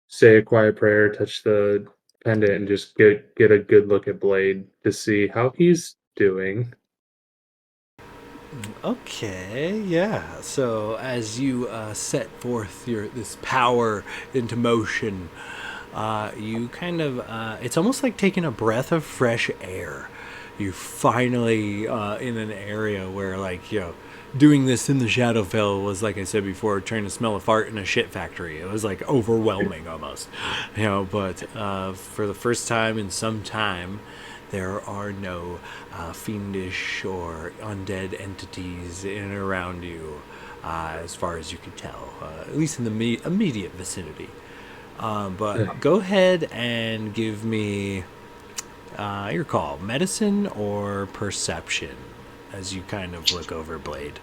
say a quiet prayer, touch the pendant, and just get a good look at Blade to see how he's doing. Okay, yeah. So as you set forth this power into motion, you kind of it's almost like taking a breath of fresh air. You finally in an area where, like, doing this in the Shadowfell was, like I said before, trying to smell a fart in a shit factory. It was like overwhelming almost, But for the first time in some time, there are no fiendish or undead entities in and around you, as far as you can tell, at least in the immediate vicinity. But go ahead and give me your call, medicine or perception, as you kind of look over Blade.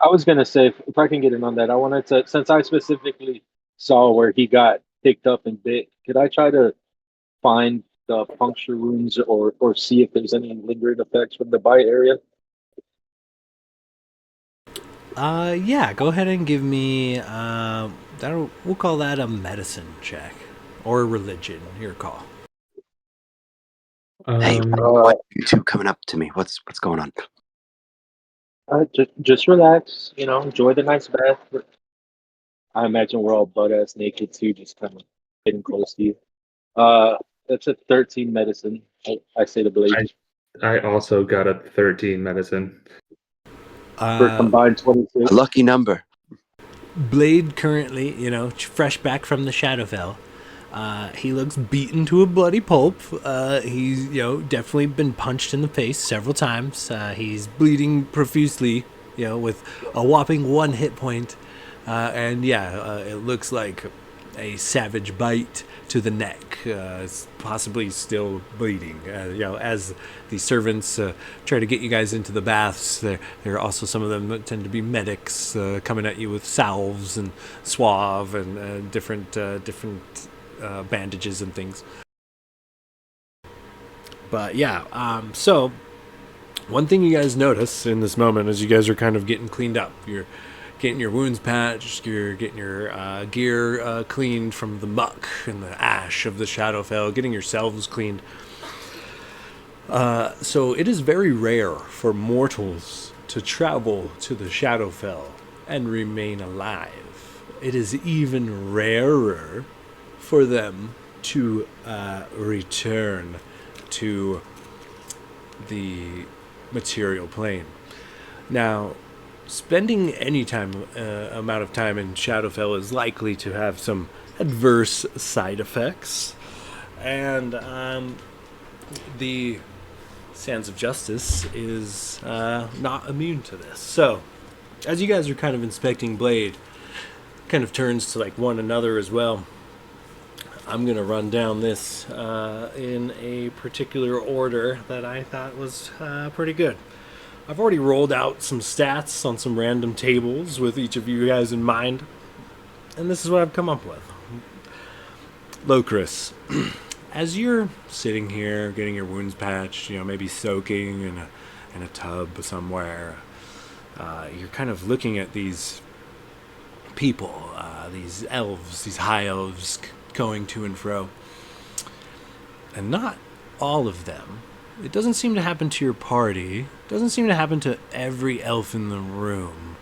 I was gonna say if I can get in on that, I wanted to, since I specifically saw where he got picked up and bit, could I try to find the puncture wounds or see if there's any lingering effects from the bite area? Yeah, go ahead and give me we'll call that a medicine check or religion, your call. Hey, why are you two coming up to me? What's going on? Just relax, enjoy the nice bath. I imagine we're all butt ass naked too, just kind of getting close to you. That's a 13 medicine. I say to Blade. I also got a 13 medicine. For combined 26. A lucky number. Blade currently, fresh back from the Shadowfell. He looks beaten to a bloody pulp. He's, definitely been punched in the face several times. He's bleeding profusely, with a whopping 1 hit point. And it looks like a savage bite to the neck, possibly still bleeding. As the servants try to get you guys into the baths, there are also some of them that tend to be medics coming at you with salves and suave and different bandages and things. But so one thing you guys notice in this moment as you guys are kind of getting cleaned up, you're getting your wounds patched, you're getting your gear cleaned from the muck and the ash of the Shadowfell, getting yourselves cleaned. So it is very rare for mortals to travel to the Shadowfell and remain alive. It is even rarer for them to return to the material plane. Now, spending any amount of time in Shadowfell is likely to have some adverse side effects, and the Sands of Justice is not immune to this. So, as you guys are kind of inspecting Blade, kind of turns to like one another as well. I'm going to run down this in a particular order that I thought was pretty good. I've already rolled out some stats on some random tables with each of you guys in mind, and this is what I've come up with. Locris, as you're sitting here getting your wounds patched, maybe soaking in a tub somewhere, you're kind of looking at these people, these elves, these high elves going to and fro. And not all of them. It doesn't seem to happen to your party. It doesn't seem to happen to every elf in the room.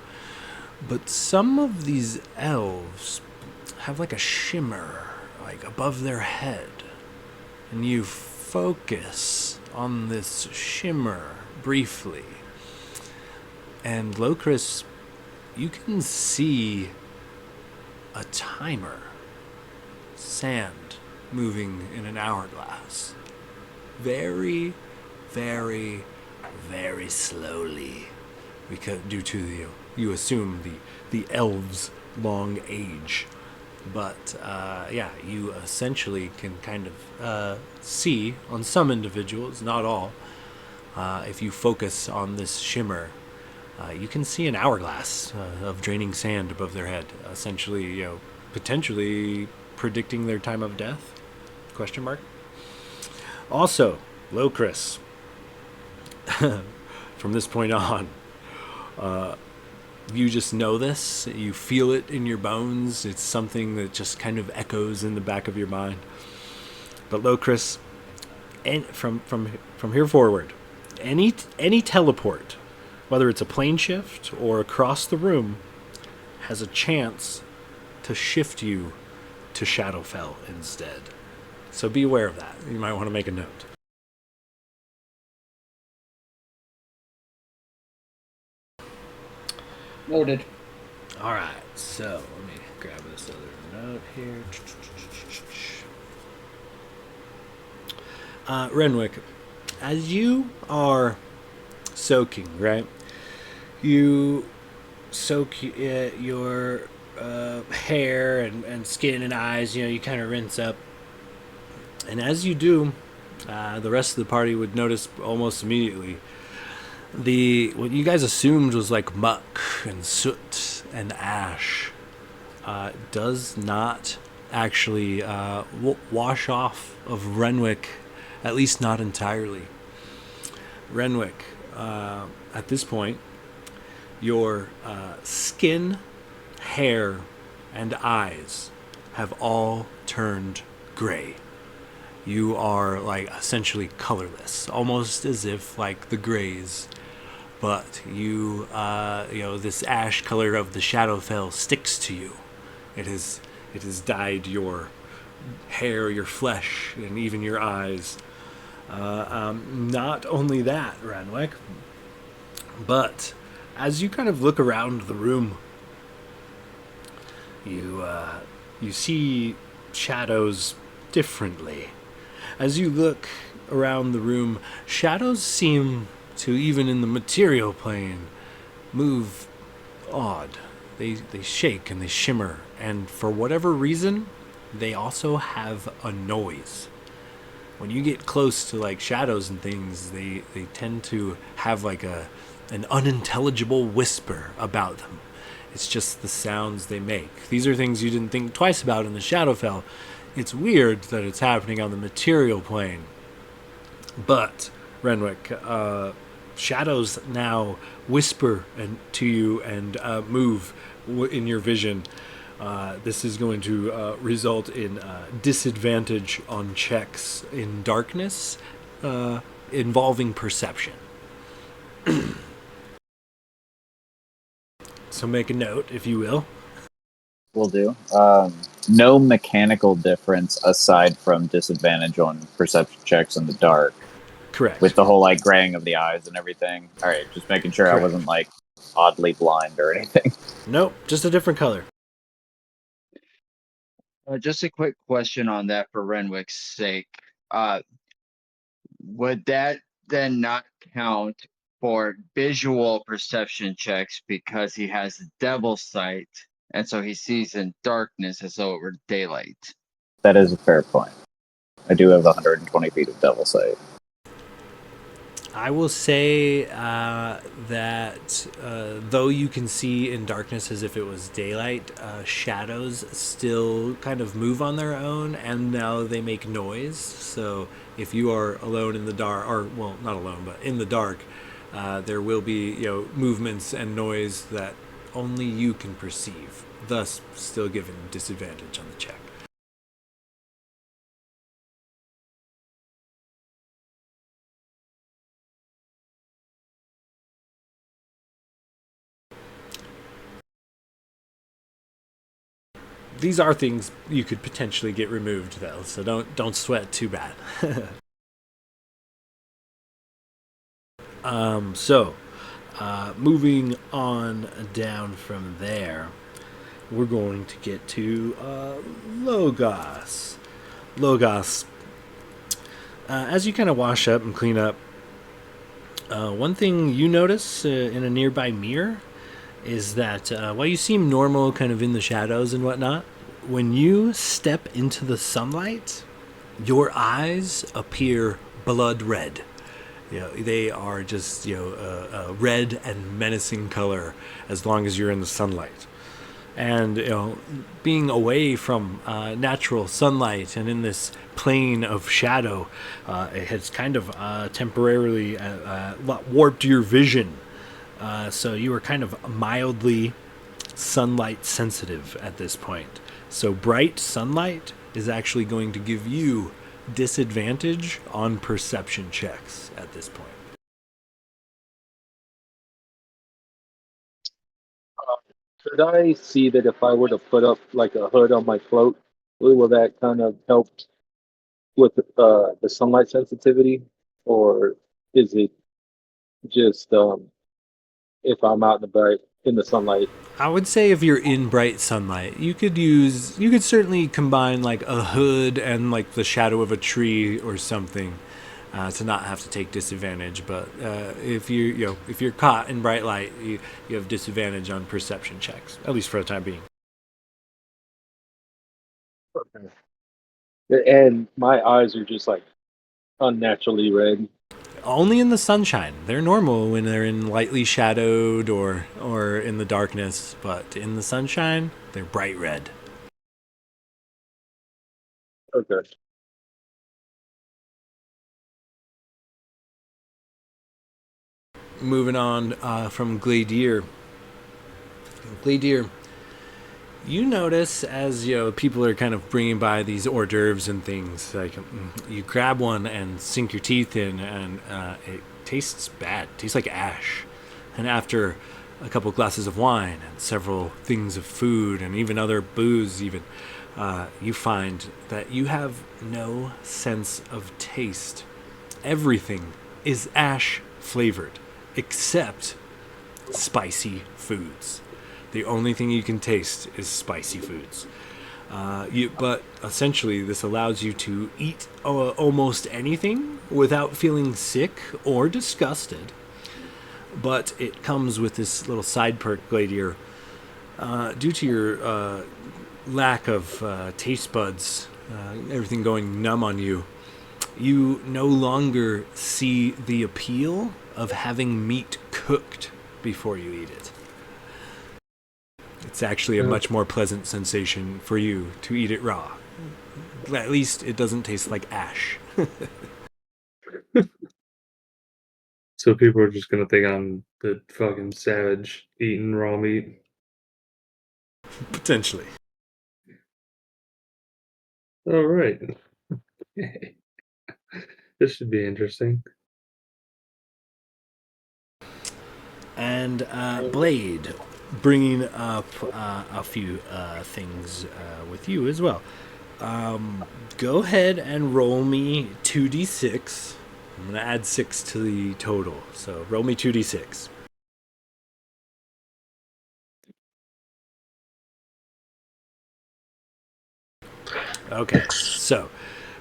But some of these elves have like a shimmer, like above their head. And you focus on this shimmer briefly. And Locris, you can see a timer. Sand moving in an hourglass. Very, very, very slowly. Because due to you assume the elves' long age. But you essentially can kind of see on some individuals, not all, if you focus on this shimmer, you can see an hourglass of draining sand above their head, essentially, potentially predicting their time of death? Question mark. Also, Locris, from this point on, you just know this. You feel it in your bones. It's something that just kind of echoes in the back of your mind. But Locris, and from here forward, any teleport, whether it's a plane shift or across the room, has a chance to shift you to Shadowfell instead. So be aware of that. You might want to make a note. Noted. All right, so let me grab this other note here. Renwick, as you are soaking, right? You soak your hair and skin and eyes, you kind of rinse up. And as you do, the rest of the party would notice almost immediately what you guys assumed was like muck and soot and ash does not actually wash off of Renwick, at least not entirely. Renwick, at this point, your skin, hair, and eyes have all turned gray. You are like essentially colorless, almost as if like the grays. But you, this ash color of the Shadowfell sticks to you. It has dyed your hair, your flesh, and even your eyes. Not only that, Renwick, but as you kind of look around the room, you see shadows differently. As you look around the room, shadows seem to, even in the material plane, move odd. They shake and they shimmer, and for whatever reason, they also have a noise. When you get close to like shadows and things, they tend to have like an unintelligible whisper about them. It's just the sounds they make. These are things you didn't think twice about in the Shadowfell. It's weird that it's happening on the material plane. But, Renwick, shadows now whisper to you and move in your vision. This is going to result in disadvantage on checks in darkness involving perception. So make a note, if you will. Will do. No mechanical difference aside from disadvantage on perception checks in the dark. Correct. With the whole like graying of the eyes and everything. All right, just making sure Correct. I wasn't like oddly blind or anything. Nope, just a different color. Just a quick question on that for Renwick's sake. Would that then not count for visual perception checks because he has devil sight and so he sees in darkness as though it were daylight? That is a fair point. I do have 120 feet of devil sight. I will say that though you can see in darkness as if it was daylight, shadows still kind of move on their own, and now they make noise. So if you are alone in the dark, or well, not alone, but in the dark, there will be movements and noise that only you can perceive, thus still given disadvantage on the check. These are things you could potentially get removed, though, so don't sweat too bad. Moving on down from there, we're going to get to Logos. Logos, as you kind of wash up and clean up, one thing you notice in a nearby mirror is that while you seem normal kind of in the shadows and whatnot, when you step into the sunlight, your eyes appear blood red. They are just a red and menacing color as long as you're in the sunlight. And being away from natural sunlight and in this plane of shadow, it has kind of temporarily warped your vision. So you are kind of mildly sunlight sensitive at this point. So bright sunlight is actually going to give you disadvantage on perception checks at this point. Could I see that if I were to put up like a hood on my cloak, will that kind of help with the sunlight sensitivity, or is it just if I'm out in the sunlight? I would say if you're in bright sunlight, you could certainly combine like a hood and like the shadow of a tree or something to not have to take disadvantage. But if you're caught in bright light, you have disadvantage on perception checks, at least for the time being. Okay. And my eyes are just like unnaturally red. Only in the sunshine. They're normal when they're in lightly shadowed or in the darkness, but in the sunshine, they're bright red. Okay. Moving on from Gladier. Gladier, you notice as people are kind of bringing by these hors d'oeuvres and things, like you grab one and sink your teeth in, and it tastes bad. It tastes like ash. And after a couple glasses of wine and several things of food and even other booze, you find that you have no sense of taste. Everything is ash flavored except spicy foods. The only thing you can taste is spicy foods. But essentially, this allows you to eat almost anything without feeling sick or disgusted. But it comes with this little side perk, Gladier. Due to your lack of taste buds, everything going numb on you, you no longer see the appeal of having meat cooked before you eat it. It's actually a much more pleasant sensation for you to eat it raw. At least it doesn't taste like ash. So people are just gonna think I'm the fucking savage eating raw meat. Potentially. All right. This should be interesting. And Blade, bringing up a few things with you as well. Go ahead and roll me 2d6. I'm going to add 6 to the total. So roll me 2d6. Okay, so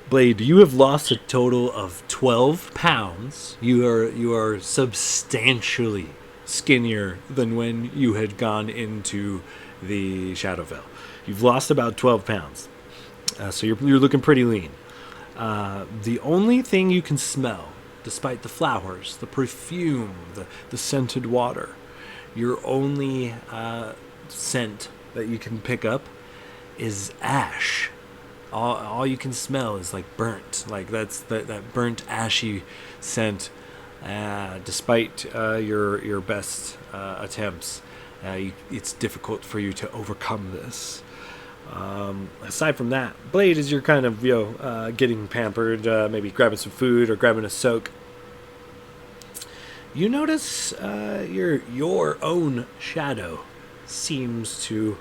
Blade, you have lost a total of 12 pounds. You are substantially skinnier than when you had gone into the Shadowfell. You've lost about 12 pounds. So you're looking pretty lean. The only thing you can smell, despite the flowers, the perfume, the scented water, your only scent that you can pick up is ash. All you can smell is like burnt, like that's that burnt ashy scent. Despite your best attempts, it's difficult for you to overcome this. Aside from that, Blade, as you're kind of getting pampered, maybe grabbing some food or grabbing a soak, you notice your own shadow seems to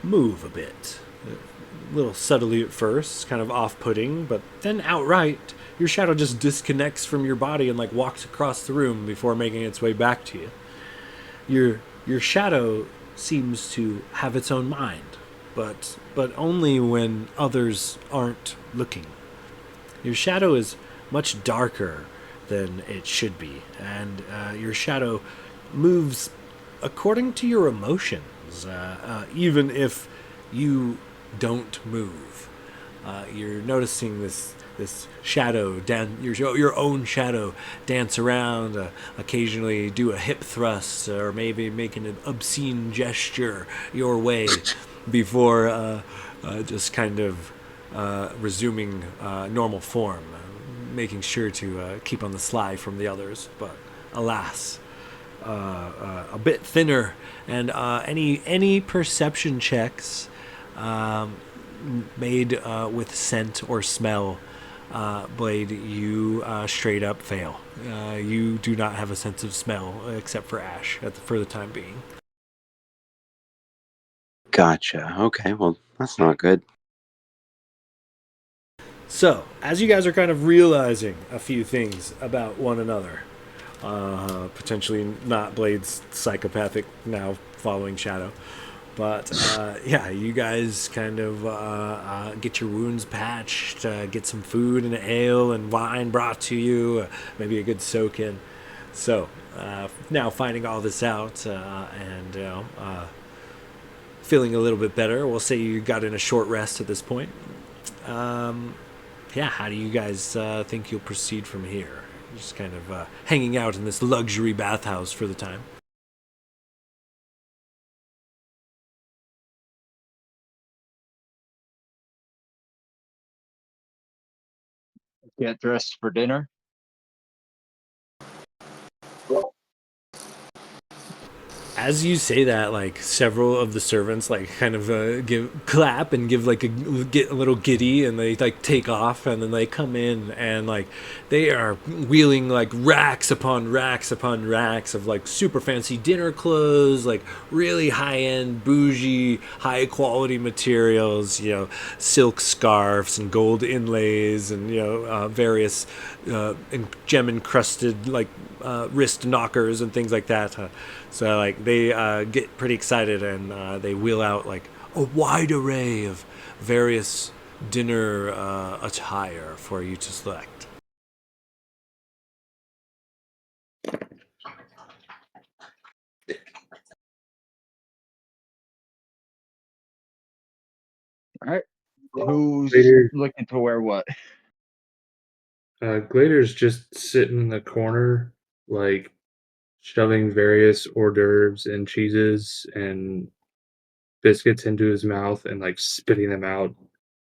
move a bit. A little subtly at first, kind of off-putting, but then outright, your shadow just disconnects from your body and like walks across the room before making its way back to you. Your shadow seems to have its own mind, but only when others aren't looking. Your shadow is much darker than it should be, and your shadow moves according to your emotions, even if you don't move. You're noticing this shadow, your own shadow, dance around, occasionally do a hip thrust, or maybe make an obscene gesture your way before just kind of resuming normal form, making sure to keep on the sly from the others. But alas, a bit thinner, and any perception checks made with scent or smell, Blade, you straight up fail. You do not have a sense of smell except for ash for the time being. Gotcha. Okay, well, that's not good. So, as you guys are kind of realizing a few things about one another, potentially not Blade's psychopathic now following shadow, but you guys kind of get your wounds patched, get some food and ale and wine brought to you, maybe a good soak in. So now finding all this out and feeling a little bit better, we'll say you got in a short rest at this point. How do you guys think you'll proceed from here? Just kind of hanging out in this luxury bathhouse for the time. Get dressed for dinner. As you say that, like several of the servants like kind of clap and give like get a little giddy, and they like take off, and then they come in and like they are wheeling like racks upon racks upon racks of like super fancy dinner clothes, like really high end bougie high quality materials, silk scarves and gold inlays, and various gem encrusted like wrist knockers and things like that. So like they get pretty excited, and they wheel out like a wide array of various dinner attire for you to select. All right. Who's Later. looking to wear what? Glader's just sitting in the corner, like shoving various hors d'oeuvres and cheeses and biscuits into his mouth and like spitting them out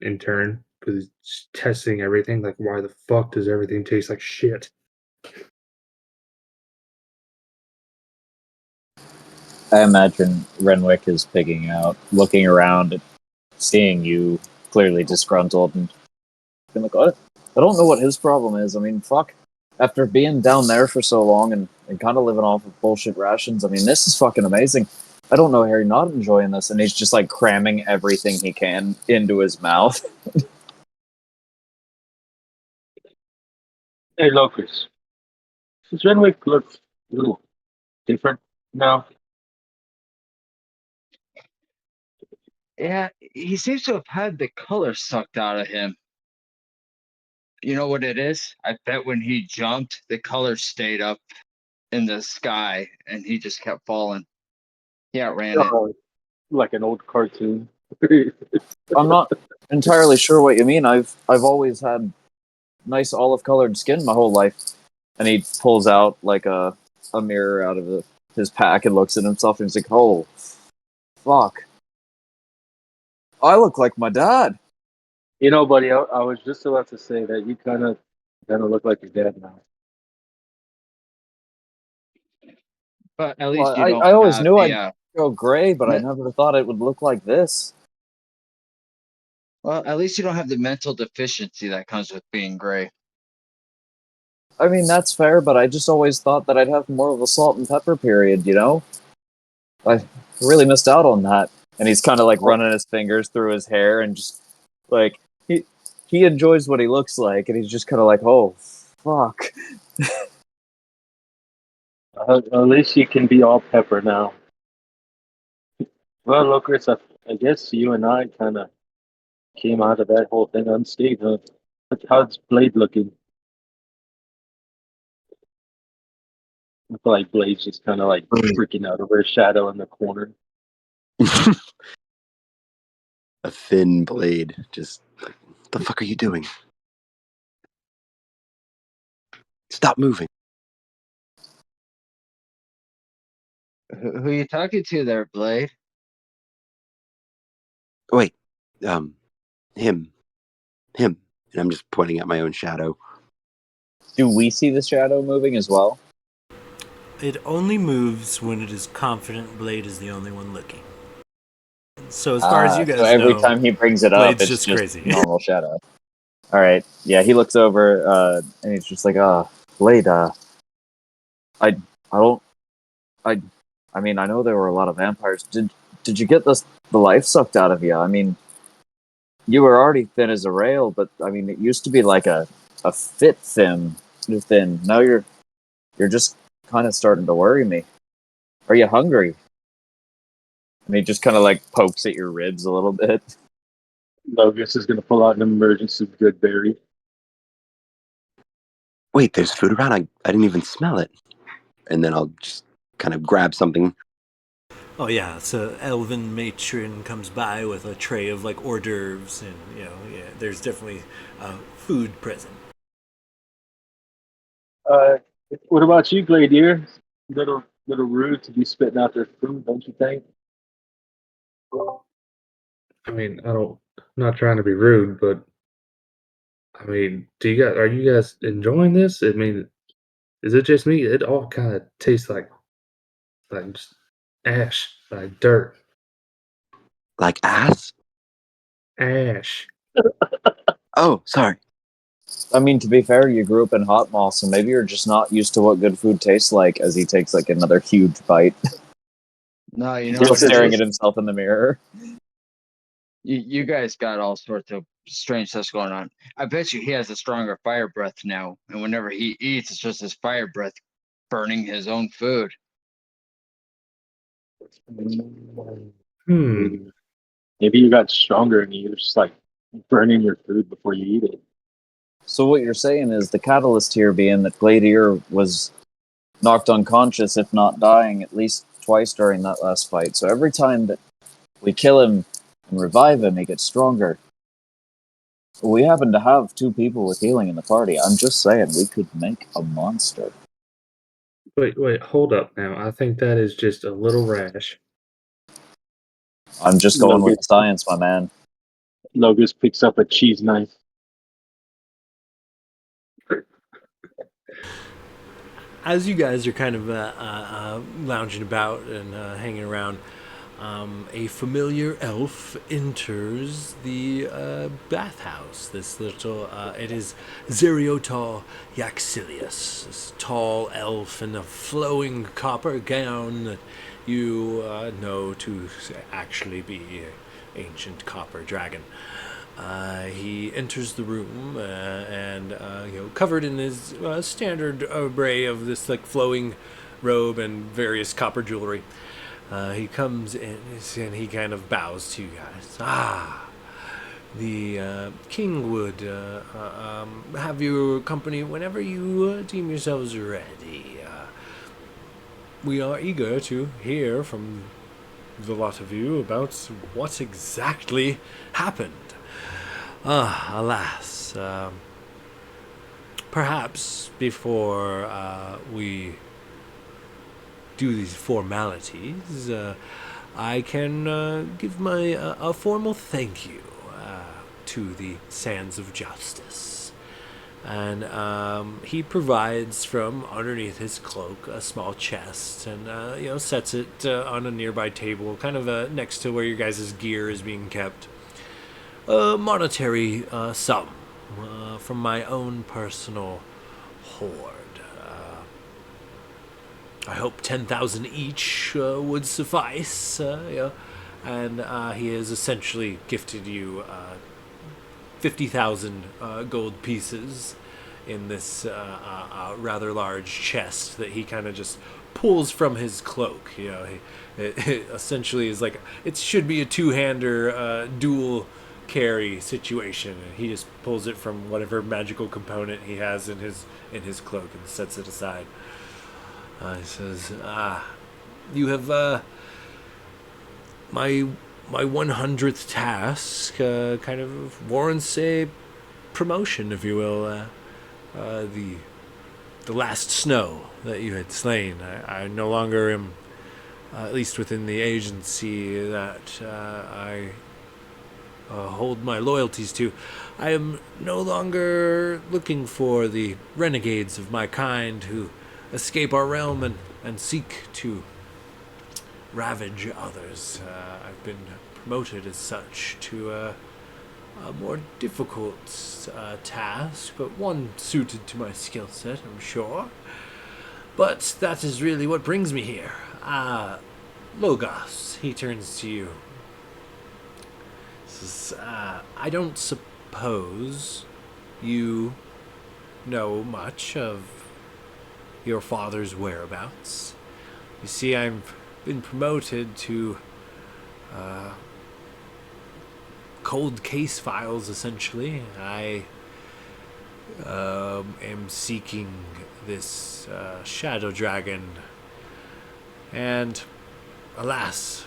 in turn because he's just testing everything. Like, why the fuck does everything taste like shit? I imagine Renwick is pigging out, looking around, seeing you clearly disgruntled, and being like, I don't know what his problem is. I mean, fuck. After being down there for so long and kind of living off of bullshit rations, I mean, this is fucking amazing. I don't know how you're not enjoying this. And he's just like cramming everything he can into his mouth. Hey, Locus. Does Renwick look a little different now? Yeah, he seems to have had the color sucked out of him. You know what it is? I bet when he jumped, the color stayed up in the sky and he just kept falling. He outran it. Oh, like an old cartoon. I'm not entirely sure what you mean. I've always had nice olive colored skin my whole life. And he pulls out like a mirror out of his pack and looks at himself and he's like, "Oh, fuck! I look like my dad." You know, buddy, I was just about to say that you kind of look like your dad now. But at Well, least you don't I always have knew the I'd go gray, but I me- never thought it would look like this. well, at least you don't have the mental deficiency that comes with being gray. I mean, that's fair, but I just always thought that I'd have more of a salt and pepper period, you know? I really missed out on that. And he's kind of like Oh, running his fingers through his hair and just like he enjoys what he looks like, and he's just kind of like, "Oh, fuck." at least you can be all pepper now. Well, Locus, I guess you and I kind of came out of that whole thing unscathed. Huh? How's Blade looking? I feel like Blade's just kind of like freaking out over a shadow in the corner. A thin blade. Just like, what the fuck are you doing? Stop moving. Who you talking to there, Blade? Wait, um, him. And I'm just pointing at my own shadow. Do we see the shadow moving as well? It only moves when it is confident Blade is the only one looking. So as far as you So guys every know, time he brings it up, Blade's it's just just crazy. normal shadow. All right. Yeah, he looks over and he's just like, Blade, I don't I I mean, I know there were a lot of vampires. Did you get the life sucked out of you? I mean, you were already thin as a rail, but I mean, it used to be like a fit thin. You're thin. Now you're just kind of starting to worry me. Are you hungry? And he just kind of like pokes at your ribs a little bit. Locus is going to pull out an emergency good berry. Wait, there's food around? I didn't even smell it. And then I'll just kind of grab something. Oh yeah, so elven matron comes by with a tray of like hors d'oeuvres, and there's definitely food present. Uh, what about you, Gladier? Little rude to be spitting out their food, don't you think? I mean, I'm not trying to be rude, but I mean, are you guys enjoying this? I mean, is it just me? It all kind of tastes like just ash, like dirt, Like ass? ash. Oh, sorry. I mean, to be fair, you grew up in hot moss, so maybe you're just not used to what good food tastes like. As he takes like another huge bite, No, you know still what it staring at is? himself in the mirror. You guys got all sorts of strange stuff going on. I bet you he has a stronger fire breath now, and whenever he eats, it's just his fire breath burning his own food. Hmm. Maybe you got stronger and you're just like burning your food before you eat it. So what you're saying is the catalyst here being that Gladier was knocked unconscious, if not dying, at least twice during that last fight. So every time that we kill him and revive him, he gets stronger. We happen to have two people with healing in the party. I'm just saying we could make a monster. Wait, hold up now. I think that is just a little rash. I'm just going with Locus, the science, my man. Locus picks up a cheese knife. As you guys are kind of lounging about and hanging around, a familiar elf enters the bathhouse. This little, it is Zeriotar Yaxilius, this tall elf in a flowing copper gown that you know to actually be ancient copper dragon. He enters the room and covered in his standard array of this like flowing robe and various copper jewelry. He comes in and he kind of bows to you guys. The king would have your company whenever you deem yourselves ready. We are eager to hear from the lot of you about what exactly happened. Alas. Perhaps before we do these formalities, I can give my a formal thank you to the Sands of Justice. And he provides from underneath his cloak a small chest and sets it on a nearby table, kind of next to where your guys' gear is being kept. A monetary sum from my own personal hoard. I hope 10,000 each would suffice. And he has essentially gifted you 50,000 gold pieces in this rather large chest that he kind of just pulls from his cloak. It essentially is like it should be a two-hander dual carry situation. He just pulls it from whatever magical component he has in his cloak and sets it aside. He says, you have my 100th task kind of warrants a promotion, if you will. The last snow that you had slain. I no longer am, at least within the agency that I hold my loyalties to. I am no longer looking for the renegades of my kind who escape our realm and seek to ravage others. I've been promoted as such to a more difficult task, but one suited to my skill set, I'm sure. But that is really what brings me here. Logos, he turns to you. Says, I don't suppose you know much of your father's whereabouts. You see, I've been promoted to cold case files, essentially. I am seeking this shadow dragon, and alas,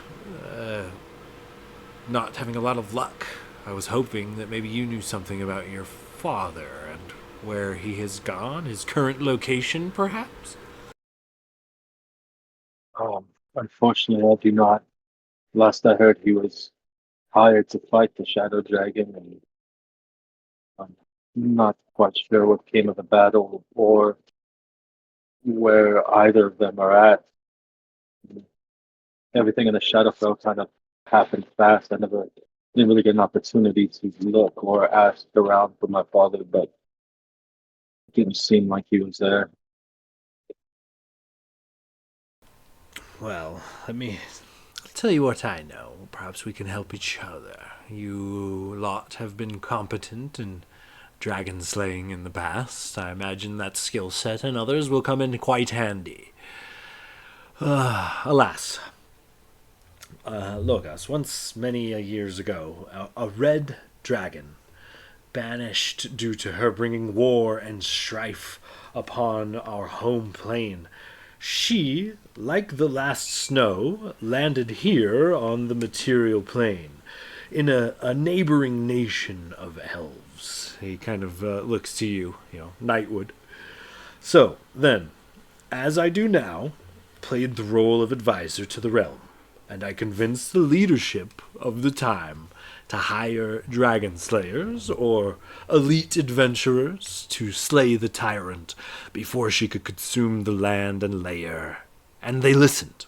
not having a lot of luck. I was hoping that maybe you knew something about your father and where he has gone, his current location, perhaps? Unfortunately, I do not. Last I heard, he was hired to fight the Shadow Dragon, and I'm not quite sure what came of the battle or where either of them are at. Everything in the Shadowfell kind of happened fast. I didn't really get an opportunity to look or ask around for my father, but it didn't seem like he was there. Well, let me tell you what I know. Perhaps we can help each other. You lot have been competent in dragon slaying in the past. I imagine that skill set and others will come in quite handy. Alas, Logos, once many years ago, a red dragon, banished due to her bringing war and strife upon our home plane. She, like the last snow, landed here on the material plane, in a neighboring nation of elves. He kind of looks to you, Nightwood. So, then, as I do now, played the role of advisor to the realm, and I convinced the leadership of the time to hire dragon slayers or elite adventurers to slay the tyrant before she could consume the land and lair. And they listened.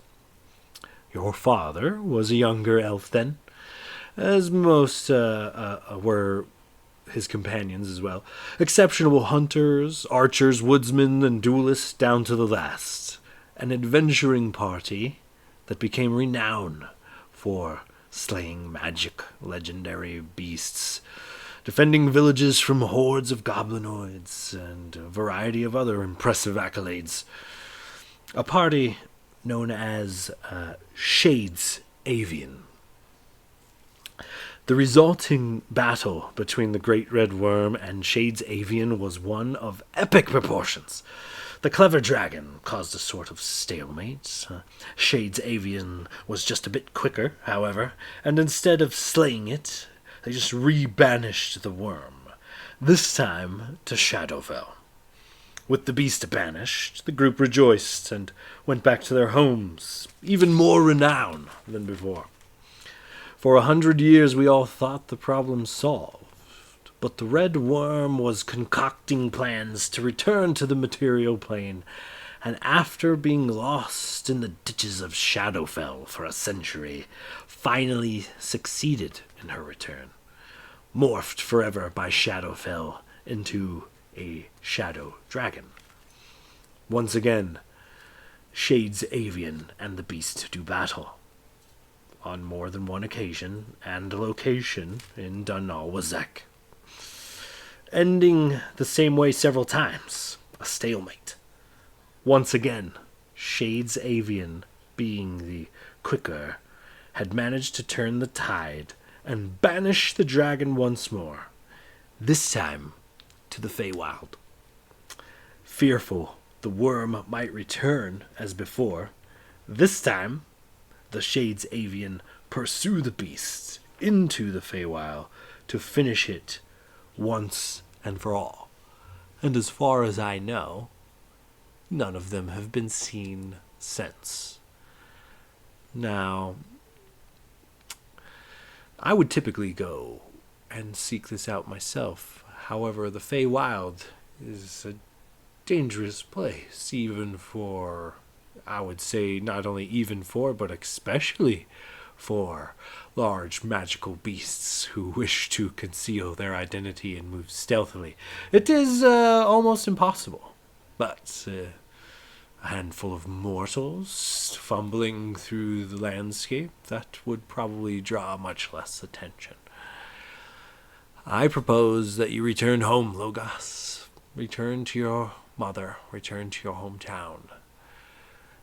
Your father was a younger elf then, as most were his companions as well. Exceptional hunters, archers, woodsmen, and duelists down to the last. An adventuring party that became renowned for slaying magic legendary beasts, defending villages from hordes of goblinoids, and a variety of other impressive accolades. A party known as Shades Avian. The resulting battle between the Great Red Worm and Shades Avian was one of epic proportions. The clever dragon caused a sort of stalemate. Shades Avian was just a bit quicker, however, and instead of slaying it, they just re-banished the worm, this time to Shadowfell. With the beast banished, the group rejoiced and went back to their homes, even more renowned than before. For 100 years we all thought the problem solved, but the Red Worm was concocting plans to return to the material plane, and after being lost in the ditches of Shadowfell for a century, finally succeeded in her return, morphed forever by Shadowfell into a shadow dragon. Once again, Shades Avian and the beast do battle, on more than one occasion and location in Daanal, Wisech, ending the same way several times, a stalemate. Once again, Shades Avian, being the quicker, had managed to turn the tide and banish the dragon once more, this time to the Feywild. Fearful the worm might return as before, this time the Shades Avian pursue the beast into the Feywild to finish it once and for all. And as far as I know, none of them have been seen since. Now, I would typically go and seek this out myself. However, the Feywild is a dangerous place, even for, I would say, not only even for, but especially for large magical beasts who wish to conceal their identity and move stealthily. It is almost impossible, but a handful of mortals fumbling through the landscape, that would probably draw much less attention. I propose that you return home, Logos. Return to your mother. Return to your hometown.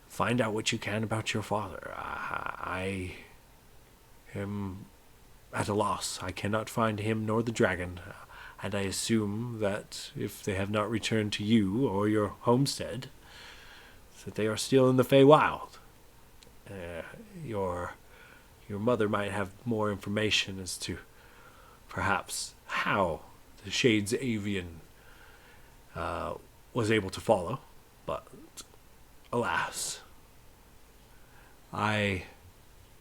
Find out what you can about your father. I am at a loss. I cannot find him nor the dragon, and I assume that if they have not returned to you or your homestead, that they are still in the Feywild. Your mother might have more information as to perhaps how the Shades Avian was able to follow, but alas, I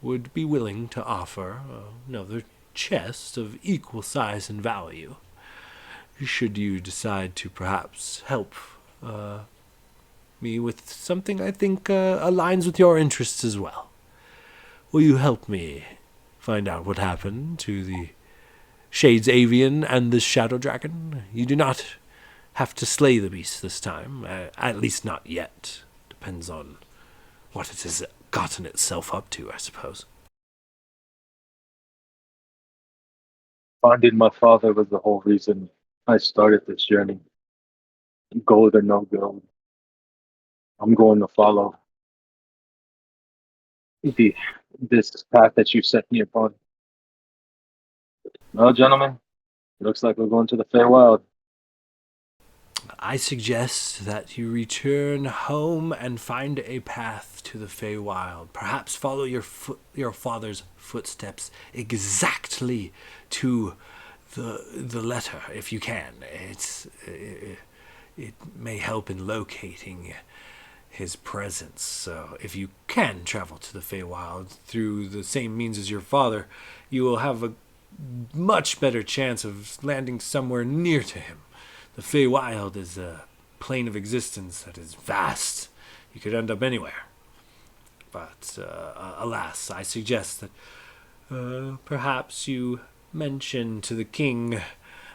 would be willing to offer another chest of equal size and value, should you decide to perhaps help me with something I think aligns with your interests as well. Will you help me find out what happened to the Shades Avian and the Shadow Dragon? You do not have to slay the beast this time, at least not yet. Depends on what it has gotten itself up to, I suppose. Finding my father was the whole reason I started this journey. Gold or no gold, I'm going to follow this path that you set me upon. Well, gentlemen, looks like we're going to the Feywild. I suggest that you return home and find a path to the Feywild. Perhaps follow your father's footsteps exactly to the letter, if you can. It may help in locating his presence. So if you can travel to the Feywild through the same means as your father, you will have a much better chance of landing somewhere near to him. The Feywild is a plane of existence that is vast. You could end up anywhere. But alas, I suggest that perhaps you mention to the king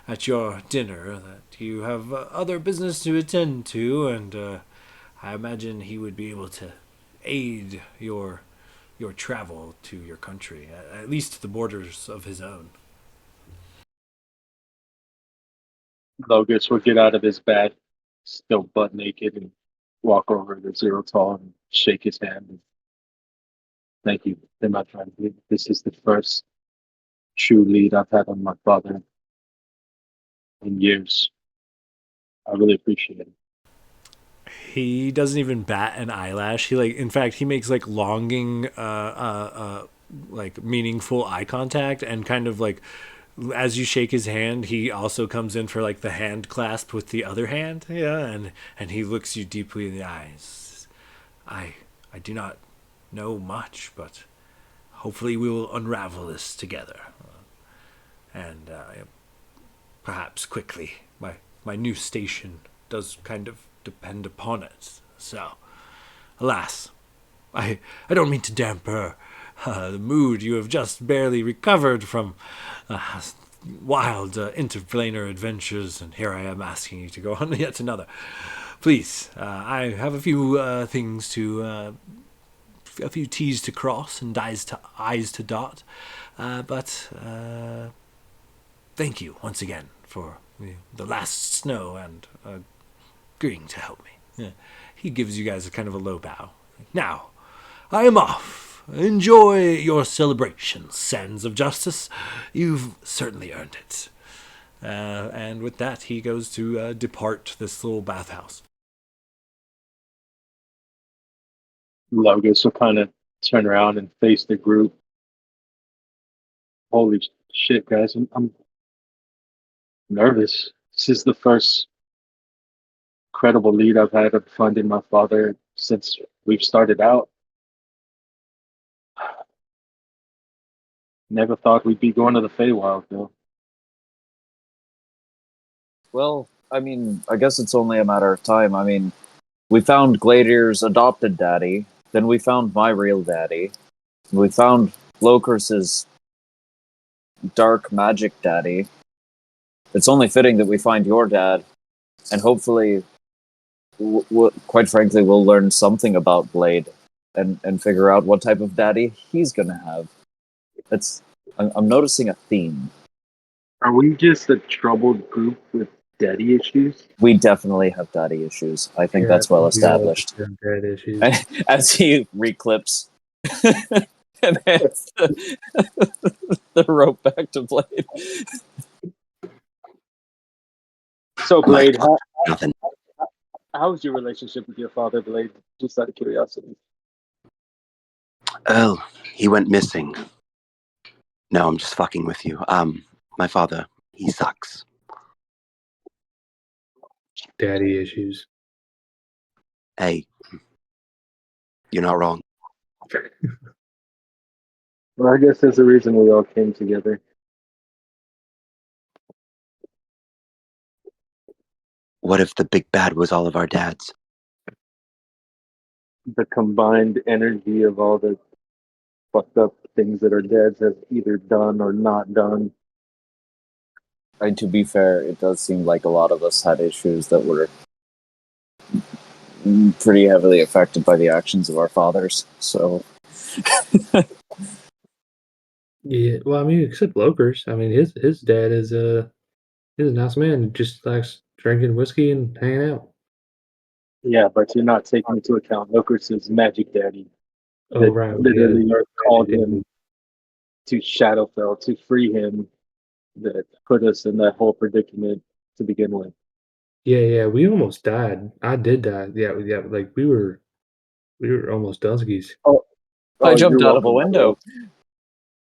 at your dinner that you have other business to attend to, and I imagine he would be able to aid your your travel to your country, at least to the borders of his own. Logus will get out of his bed, still butt naked, and walk over to Zero Tall and shake his hand. And, thank you, my friend. This is the first true lead I've had on my father in years. I really appreciate it. He doesn't even bat an eyelash. In fact, he makes like longing, like meaningful eye contact, and kind of like as you shake his hand, he also comes in for like the hand clasp with the other hand. Yeah, and he looks you deeply in the eyes. I do not know much, but hopefully we will unravel this together, and perhaps quickly. My new station does kind of depend upon it. So, alas, I don't mean to damper the mood. You have just barely recovered from wild interplanar adventures, and here I am asking you to go on yet another. Please, I have a few things to, a few T's to cross and I's to dot, but thank you once again for the last snow and agreeing to help me. Yeah. He gives you guys a kind of a low bow. Now, I am off. Enjoy your celebrations, Sands of Justice. You've certainly earned it. And with that, he goes to depart this little bathhouse. Logus will kind of turn around and face the group. Holy shit, guys. I'm nervous. This is the first credible lead I've had of finding my father since we've started out. Never thought we'd be going to the Feywild, though. Well, I mean, I guess it's only a matter of time. I mean, we found Gladier's adopted daddy, then we found my real daddy, we found Locurs's dark magic daddy. It's only fitting that we find your dad, and hopefully, quite frankly, we'll learn something about Blade and figure out what type of daddy he's gonna have. I'm noticing a theme. Are we just a troubled group with daddy issues? We definitely have daddy issues. I think that's well established. Dad issues. As he reclips and hands the rope back to Blade. So, Blade, Nothing. how's your relationship with your father, Blade? Just out of curiosity. Oh, he went missing. No, I'm just fucking with you. My father, he sucks. Daddy issues. Hey, you're not wrong. Well, I guess there's a reason we all came together. What if the big bad was all of our dads? The combined energy of all the fucked up things that our dads have either done or not done. And to be fair, it does seem like a lot of us had issues that were pretty heavily affected by the actions of our fathers. So, Yeah, well, I mean, except Lokers. I mean, his dad is he's a nice man. Just likes drinking whiskey and hanging out. Yeah, but you're not taking into account Locurs's magic daddy Oh, that right. literally Yeah. called him to Shadowfell to free him, that put us in that whole predicament to begin with. Yeah. We almost died. I did die. Yeah. Like we were almost Duskies. I jumped you're out of a welcome. window.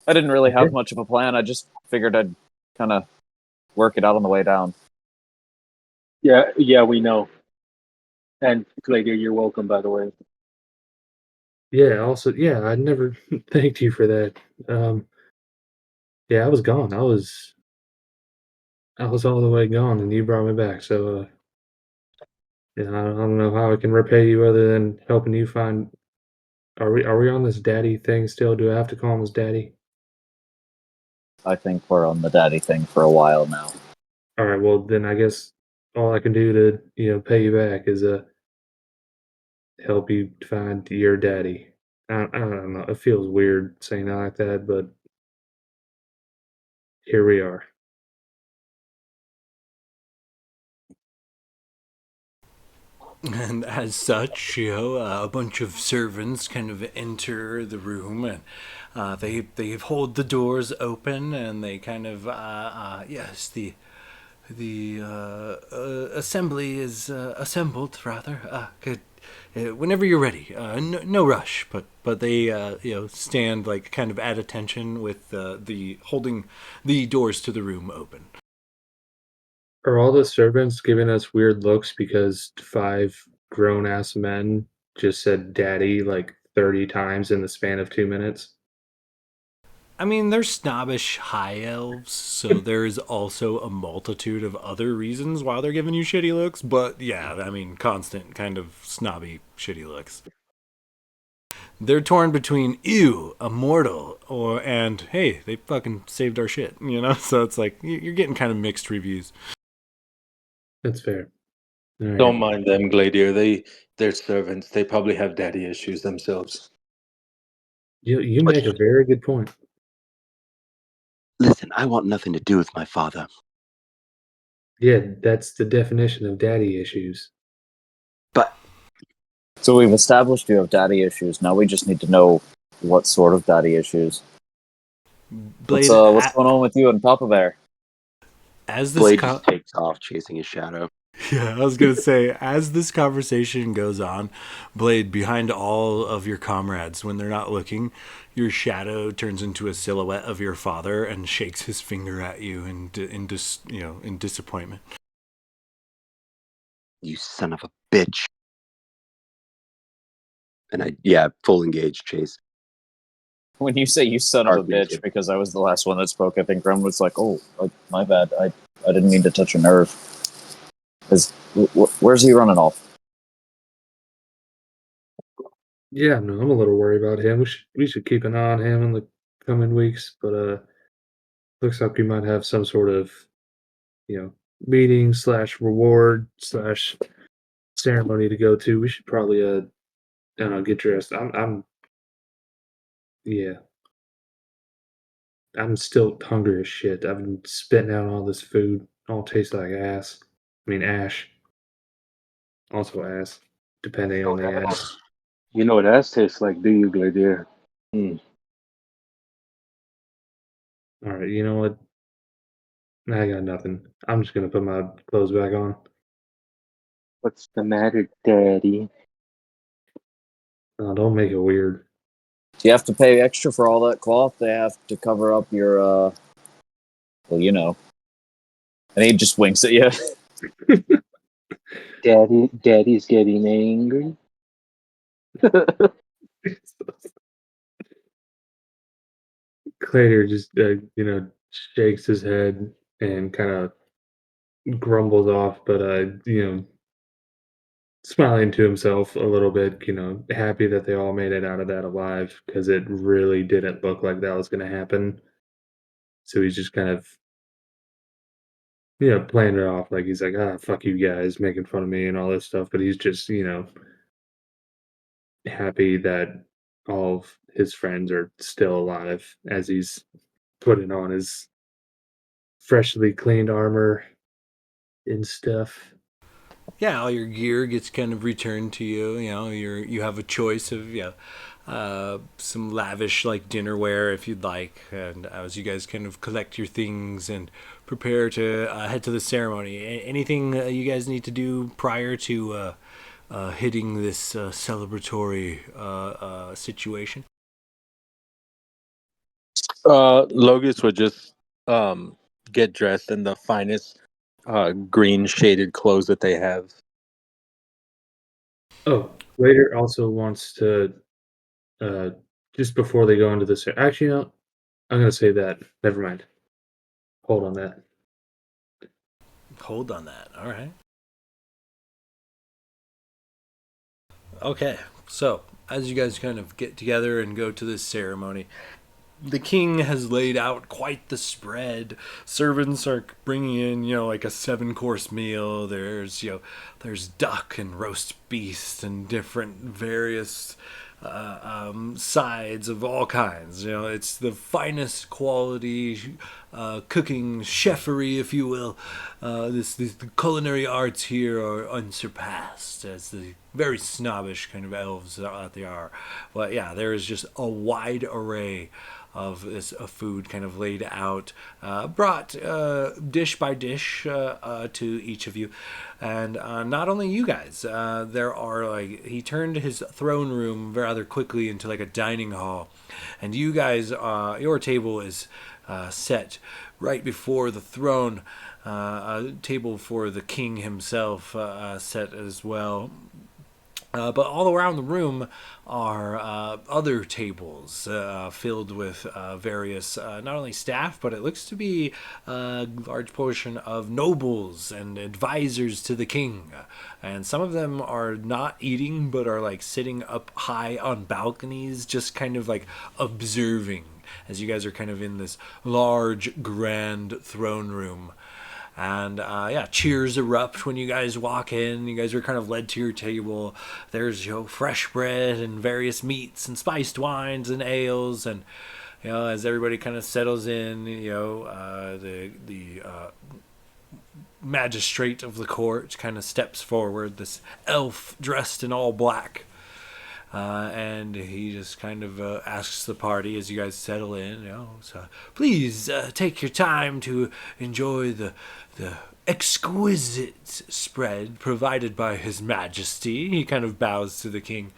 I didn't really have much of a plan. I just figured I'd kind of work it out on the way down. Yeah, we know. And Gladiator, you're welcome, by the way. Yeah. Also, yeah. I never thanked you for that. Yeah, I was gone. I was all the way gone, and you brought me back. So, yeah, I don't know how I can repay you other than helping you find. Are we on this daddy thing still? Do I have to call him his daddy? I think we're on the daddy thing for a while now. All right. Well, then I guess all I can do to pay you back is help you find your daddy. I don't know. It feels weird saying it like that, but here we are. And as such, a bunch of servants kind of enter the room, and they hold the doors open, and they kind of yes, the assembly is assembled. Rather, good. Whenever you're ready, no rush. But they stand like kind of at attention with the holding the doors to the room open. Are all the servants giving us weird looks because 5 grown ass men just said daddy like 30 times in the span of 2 minutes? I mean, they're snobbish high elves, so there is also a multitude of other reasons why they're giving you shitty looks. But yeah, I mean, constant kind of snobby shitty looks. They're torn between ew, immortal, and hey, they fucking saved our shit, you know. So it's like you're getting kind of mixed reviews. That's fair. All right. Don't mind them, Gladier. They're servants. They probably have daddy issues themselves. You make a very good point. Listen, I want nothing to do with my father. Yeah, that's the definition of daddy issues. But So we've established you have daddy issues. Now we just need to know what sort of daddy issues. Blade, What's going on with you and Papa Bear? as this Blade just takes off chasing his shadow. Yeah, I was going to say, as this conversation goes on, Blade, behind all of your comrades, when they're not looking, your shadow turns into a silhouette of your father and shakes his finger at you in disappointment. You son of a bitch. And full engaged chase. When you say you son of a Hardly bitch, did. because I was the last one that spoke, I think Grum was like, "Oh, my bad. I didn't mean to touch a nerve." Where's he running off? Yeah, no, I'm a little worried about him. We should keep an eye on him in the coming weeks, but looks like we might have some sort of, meeting slash reward slash ceremony to go to. We should probably I don't know, get dressed. Yeah, I'm still hungry as shit. I've been spitting out all this food. All tastes like ass. I mean ash. Also ass, depending on the ass. You know what ass tastes like, do you, Gladier? All right, you know what? I got nothing. I'm just gonna put my clothes back on. What's the matter, Daddy? Oh, don't make it weird. Do you have to pay extra for all that cloth? They have to cover up your, well, you know. And he just winks at you. Daddy's getting angry. Clater just, shakes his head and kind of grumbles off, but, smiling to himself a little bit, happy that they all made it out of that alive because it really didn't look like that was going to happen. So he's just kind of, playing it off like he's like, fuck you guys, making fun of me and all this stuff. But he's just, happy that all of his friends are still alive as he's putting on his freshly cleaned armor and stuff. Yeah, all your gear gets kind of returned to you. You have a choice of some lavish like dinnerware if you'd like, and as you guys kind of collect your things and prepare to head to the ceremony. Anything you guys need to do prior to hitting this celebratory situation? Logus would just get dressed in the finest green shaded clothes that they have. Oh, later also wants to uh just before they go into the actually, no, I'm gonna say that. Never mind. Hold on that. Hold on that. All right. Okay, so as you guys kind of get together and go to this ceremony, the king has laid out quite the spread. Servants are bringing in, like a 7-course meal. There's duck and roast beast and different various sides of all kinds. You know, it's the finest quality cooking chefery, if you will. The culinary arts here are unsurpassed, as the very snobbish kind of elves that they are. But yeah, there is just a wide array of this food kind of laid out, brought dish by dish to each of you. And not only you guys, there are like, he turned his throne room rather quickly into like a dining hall. And you guys, your table is set right before the throne, a table for the king himself set as well. But all around the room are other tables filled with various, not only staff, but it looks to be a large portion of nobles and advisors to the king. And some of them are not eating, but are like sitting up high on balconies, just kind of like observing as you guys are kind of in this large, grand throne room. And yeah, cheers erupt when you guys walk in. You guys are kind of led to your table. There's, you know, fresh bread and various meats and spiced wines and ales. And, you know, as everybody kind of settles in, you know, the magistrate of the court kind of steps forward, this elf dressed in all black. And he just kind of asks the party as you guys settle in, you know, so please take your time to enjoy the exquisite spread provided by His Majesty. He kind of bows to the king.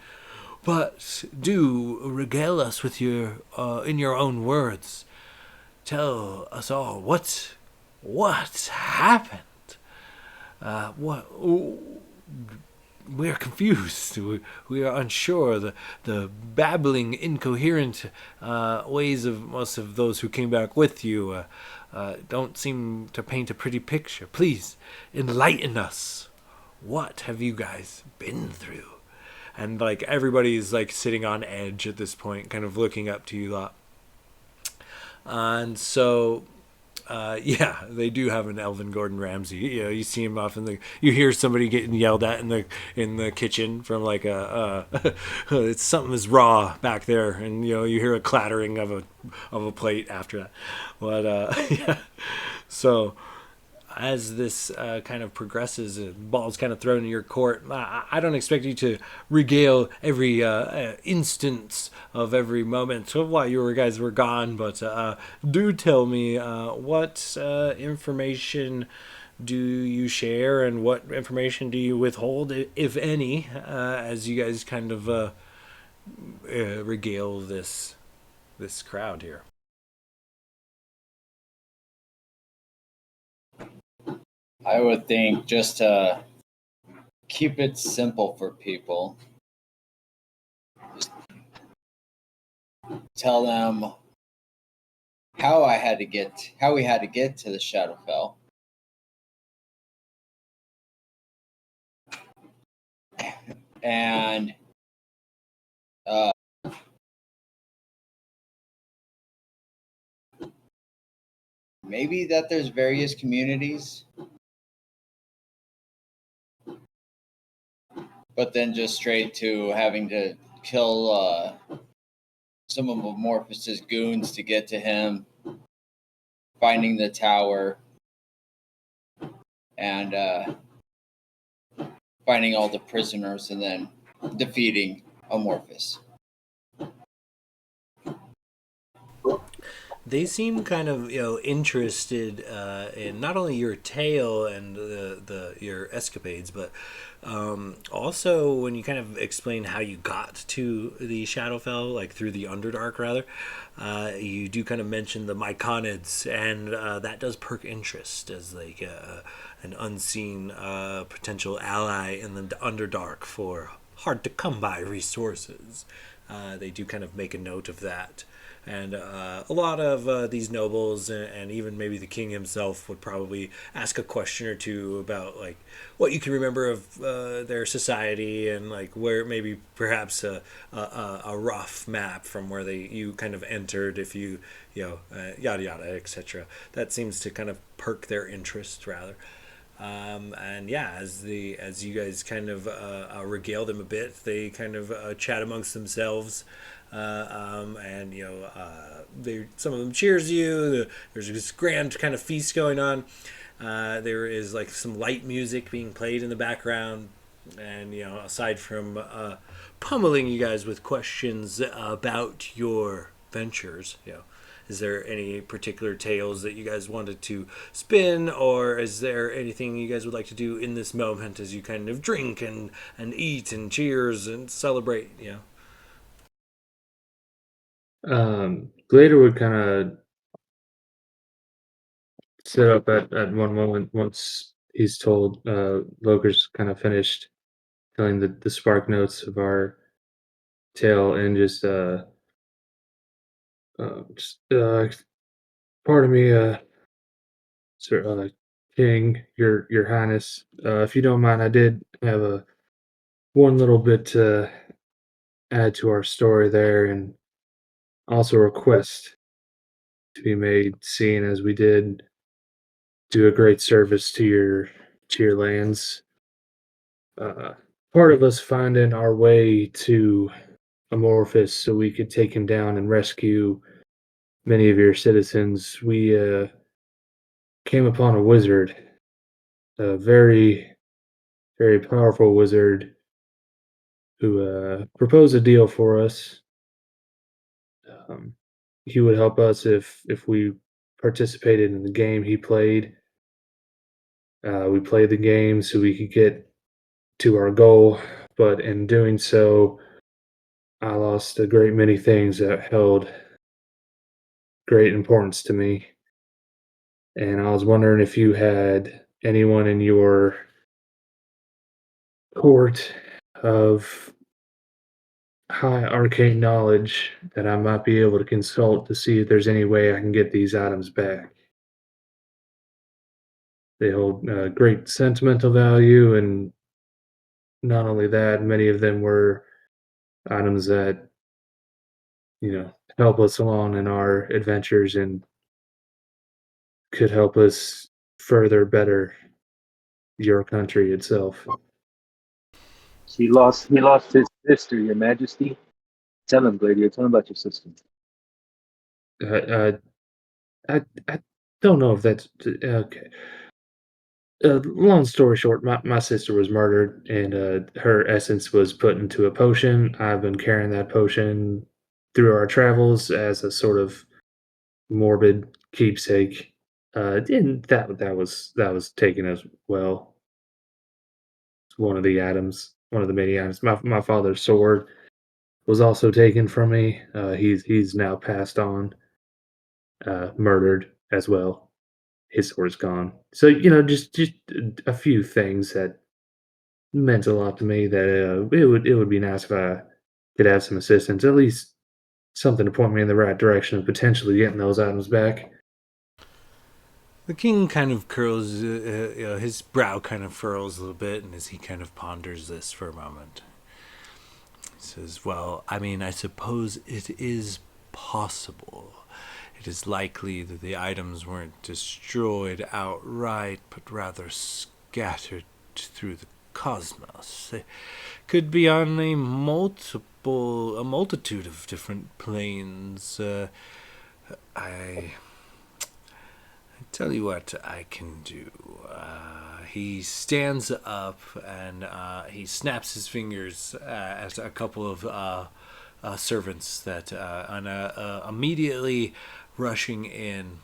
But do regale us with your, in your own words. Tell us all what happened. What? We're confused. We are unsure. The babbling, incoherent ways of most of those who came back with you don't seem to paint a pretty picture. Please, enlighten us. What have you guys been through? And like everybody's like sitting on edge at this point, kind of looking up to you lot. And so yeah, they do have an Elvin Gordon Ramsay. You know, you see him off in the. You hear somebody getting yelled at in the kitchen from like it's something is raw back there, and you know you hear a clattering of a plate after that. But yeah, so as this kind of progresses, balls kind of thrown in your court. I don't expect you to regale every instance of every moment of while you guys were gone, but do tell me what information do you share and what information do you withhold, if any, as you guys kind of regale this crowd here. I would think just to keep it simple for people, just tell them how we had to get to the Shadowfell, and maybe that there's various communities, but then just straight to having to kill some of Amorphous' goons to get to him, finding the tower, and finding all the prisoners, and then defeating Amorphous. They seem kind of, you know, interested in not only your tale and your escapades, but also when you kind of explain how you got to the Shadowfell, like through the Underdark rather. You do kind of mention the Myconids, and that does perk interest as like an unseen potential ally in the Underdark for hard to come by resources. They do kind of make a note of that. And a lot of these nobles and even maybe the king himself would probably ask a question or two about like what you can remember of their society and like where maybe perhaps a rough map from where you kind of entered, if you know, yada yada, etc. That seems to kind of perk their interest rather. And yeah, as you guys kind of regale them a bit, they kind of chat amongst themselves, and some of them cheers you. There's this grand kind of feast going on. There is like some light music being played in the background, and aside from pummeling you guys with questions about your ventures, is there any particular tales that you guys wanted to spin, or is there anything you guys would like to do in this moment as you kind of drink and eat and cheers and celebrate? Glader would kind of sit up at one moment once he's told Loker's kind of finished telling the spark notes of our tale, and just pardon me, sir, King, your Highness, if you don't mind, I did have a one little bit to add to our story there, and also request to be made, seeing as we did do a great service to your lands. Uh, Part of us finding our way to Amorphous so we could take him down and rescue many of your citizens. We came upon a wizard, a very, very powerful wizard who proposed a deal for us. Um, he would help us if we participated in the game he played. We played the game so we could get to our goal, but in doing so, I lost a great many things that held great importance to me. And I was wondering if you had anyone in your court of high arcane knowledge that I might be able to consult to see if there's any way I can get these items back. They hold great sentimental value, and not only that, many of them were items that help us along in our adventures and could help us further better your country itself. He lost his sister, Your Majesty. Tell him, Gladiator. Tell him about your sister. Uh, uh, I don't know if that's okay. Long story short, my sister was murdered, and her essence was put into a potion. I've been carrying that potion through our travels as a sort of morbid keepsake. And that was taken as well. It's one of the items, one of the many items. My father's sword was also taken from me. He's now passed on, murdered as well. His sword's gone. So just a few things that meant a lot to me. That it would be nice if I could have some assistance, at least something to point me in the right direction of potentially getting those items back. The king kind of curls, his brow kind of furrows a little bit, and as he kind of ponders this for a moment, he says, well, I mean, I suppose it is possible. It is likely that the items weren't destroyed outright, but rather scattered through the cosmos. They could be on a multitude of different planes. I tell you what I can do. He stands up and he snaps his fingers at a couple of servants that immediately rushing in.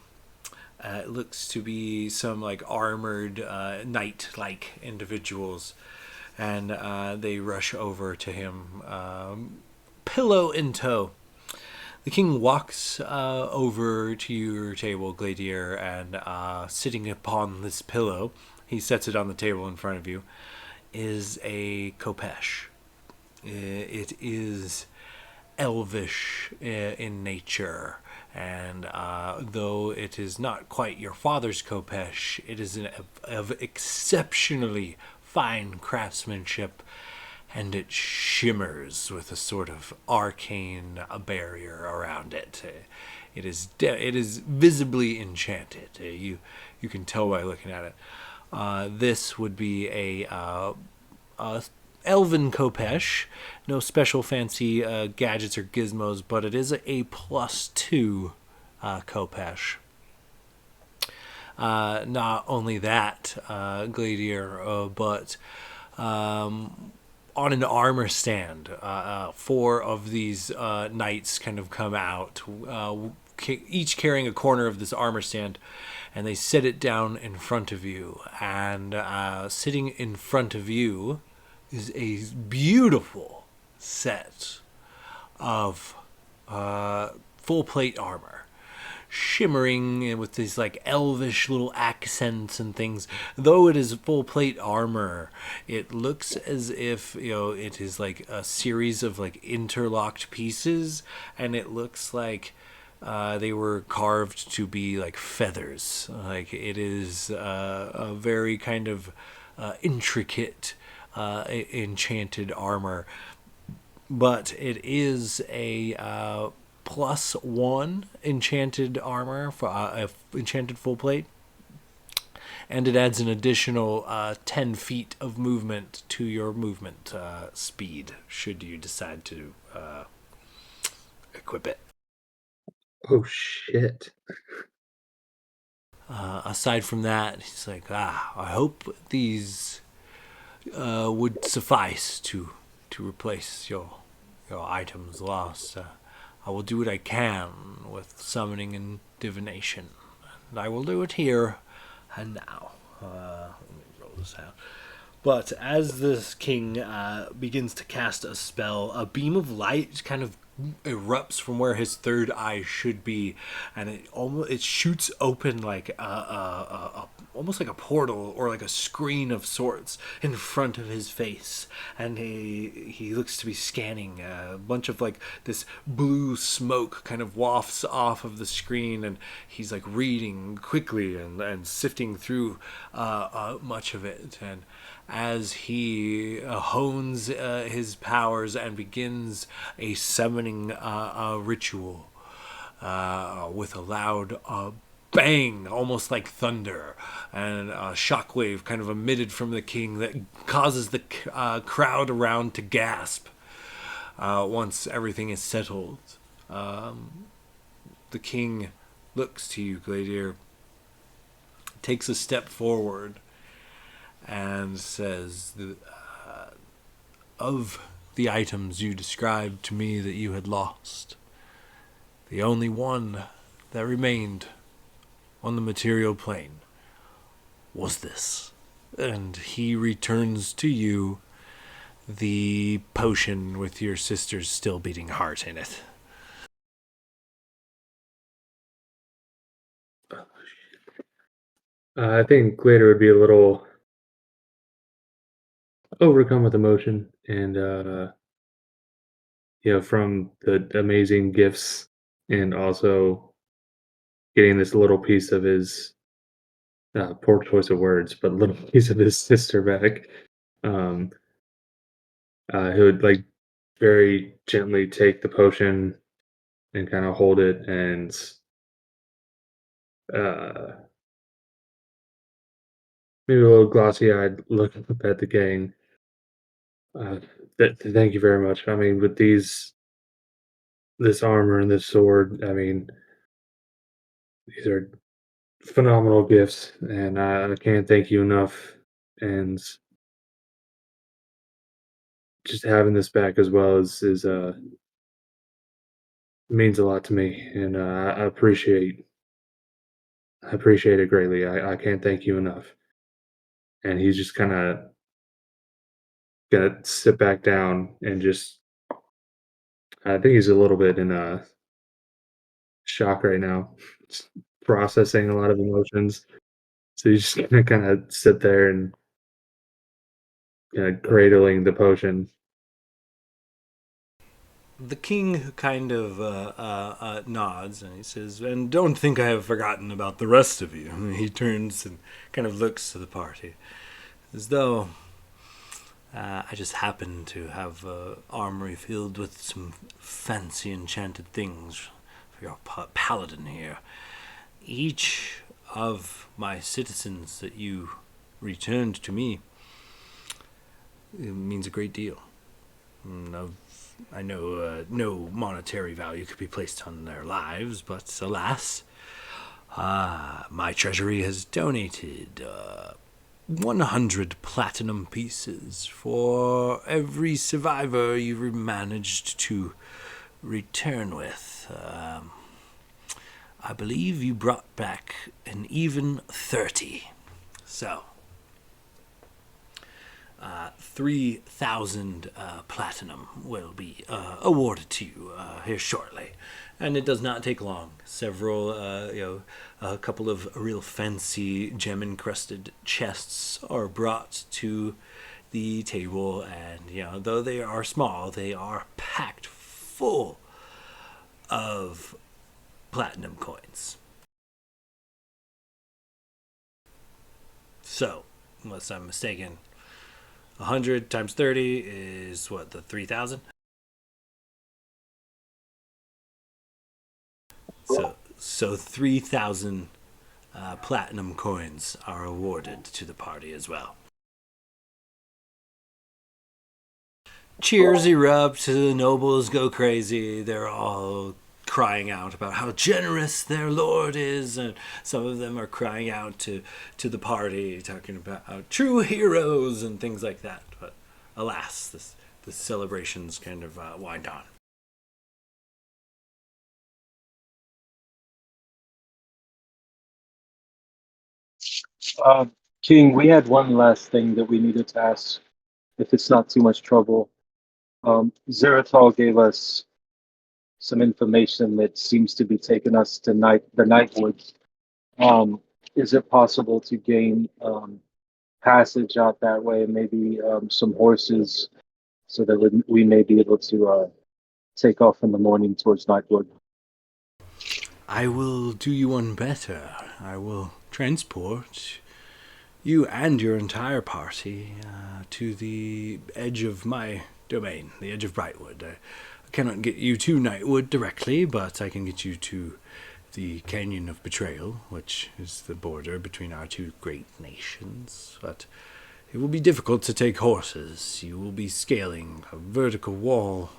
It looks to be some like armored knight-like individuals, and they rush over to him, pillow in tow. The king walks over to your table, Gladier, and sitting upon this pillow, he sets it on the table in front of you, is a khopesh. It is elvish in nature, and though it is not quite your father's khopesh, it is of exceptionally fine craftsmanship, and it shimmers with a sort of arcane barrier around it. It is visibly enchanted. You can tell by looking at it. This would be a elven Kopesh. No special fancy gadgets or gizmos, but it is a +2 Kopesh. Not only that, Gladiator, but on an armor stand, 4 of these knights kind of come out, each carrying a corner of this armor stand, and they set it down in front of you. And sitting in front of you is a beautiful set of full plate armor, shimmering with these like elvish little accents and things. Though it is full plate armor, it looks as if, it is like a series of like interlocked pieces, and it looks like they were carved to be like feathers. Like it is a very kind of intricate enchanted armor, but it is a +1 enchanted armor for enchanted full plate, and it adds an additional 10 feet of movement to your movement speed should you decide to equip it. Oh shit. Aside from that, he's like, I hope these would suffice to replace your items lost. I will do what I can with summoning and divination, and I will do it here and now. Let me roll this out. But as this king begins to cast a spell, a beam of light kind of erupts from where his third eye should be, and it shoots open like almost like a portal or like a screen of sorts in front of his face, and he looks to be scanning. A bunch of like this blue smoke kind of wafts off of the screen, and he's like reading quickly and sifting through much of it. And as he hones his powers and begins a summoning ritual with a loud bang, almost like thunder, and a shockwave kind of emitted from the king that causes the crowd around to gasp. Once everything is settled, the king looks to you, Gladiator, takes a step forward, and says, of the items you described to me that you had lost, the only one that remained on the material plane was this. And he returns to you the potion with your sister's still beating heart in it. I think Glader would be a little overcome with emotion, and from the amazing gifts, and also getting this little piece of his poor choice of words, but little piece of his sister back. Um, he would like very gently take the potion and kind of hold it, and uh, maybe a little glossy eyed look up at the gang. Uh, Thank you very much. I mean, with this armor and this sword, I mean, these are phenomenal gifts, and I can't thank you enough. And just having this back as well is means a lot to me, and I appreciate it greatly. I can't thank you enough. And he's just kind of gonna sit back down and just. I think he's a little bit in a shock right now, just processing a lot of emotions. So he's just gonna kind of sit there and cradling the potion. The king kind of nods, and he says, and don't think I have forgotten about the rest of you. And he turns and kind of looks to the party, as though I just happen to have an armory filled with some fancy enchanted things for your paladin here. Each of my citizens that you returned to me, it means a great deal. I know no monetary value could be placed on their lives, but alas, my treasury has donated 100 platinum pieces for every survivor you've managed to return with. I believe you brought back an even 30. So, 3,000 platinum will be awarded to you here shortly. And it does not take long. A couple of real fancy gem-encrusted chests are brought to the table, and though they are small, they are packed full of platinum coins. So, unless I'm mistaken, 100 times 30 is what, the 3,000? So 3,000 platinum coins are awarded to the party as well. Cheers erupt, the nobles go crazy, they're all crying out about how generous their lord is, and some of them are crying out to the party, talking about how true heroes and things like that. But alas, the celebrations kind of wind on. King, we had one last thing that we needed to ask, if it's not too much trouble. Zeratal gave us some information that seems to be taking us to the Nightwoods. Is it possible to gain passage out that way, maybe some horses, so that we may be able to take off in the morning towards Nightwood? I will do you one better. I will transport you and your entire party to the edge of my domain, the edge of Brightwood. I cannot get you to Nightwood directly, but I can get you to the Canyon of Betrayal, which is the border between our two great nations. But it will be difficult to take horses. You will be scaling a vertical wall.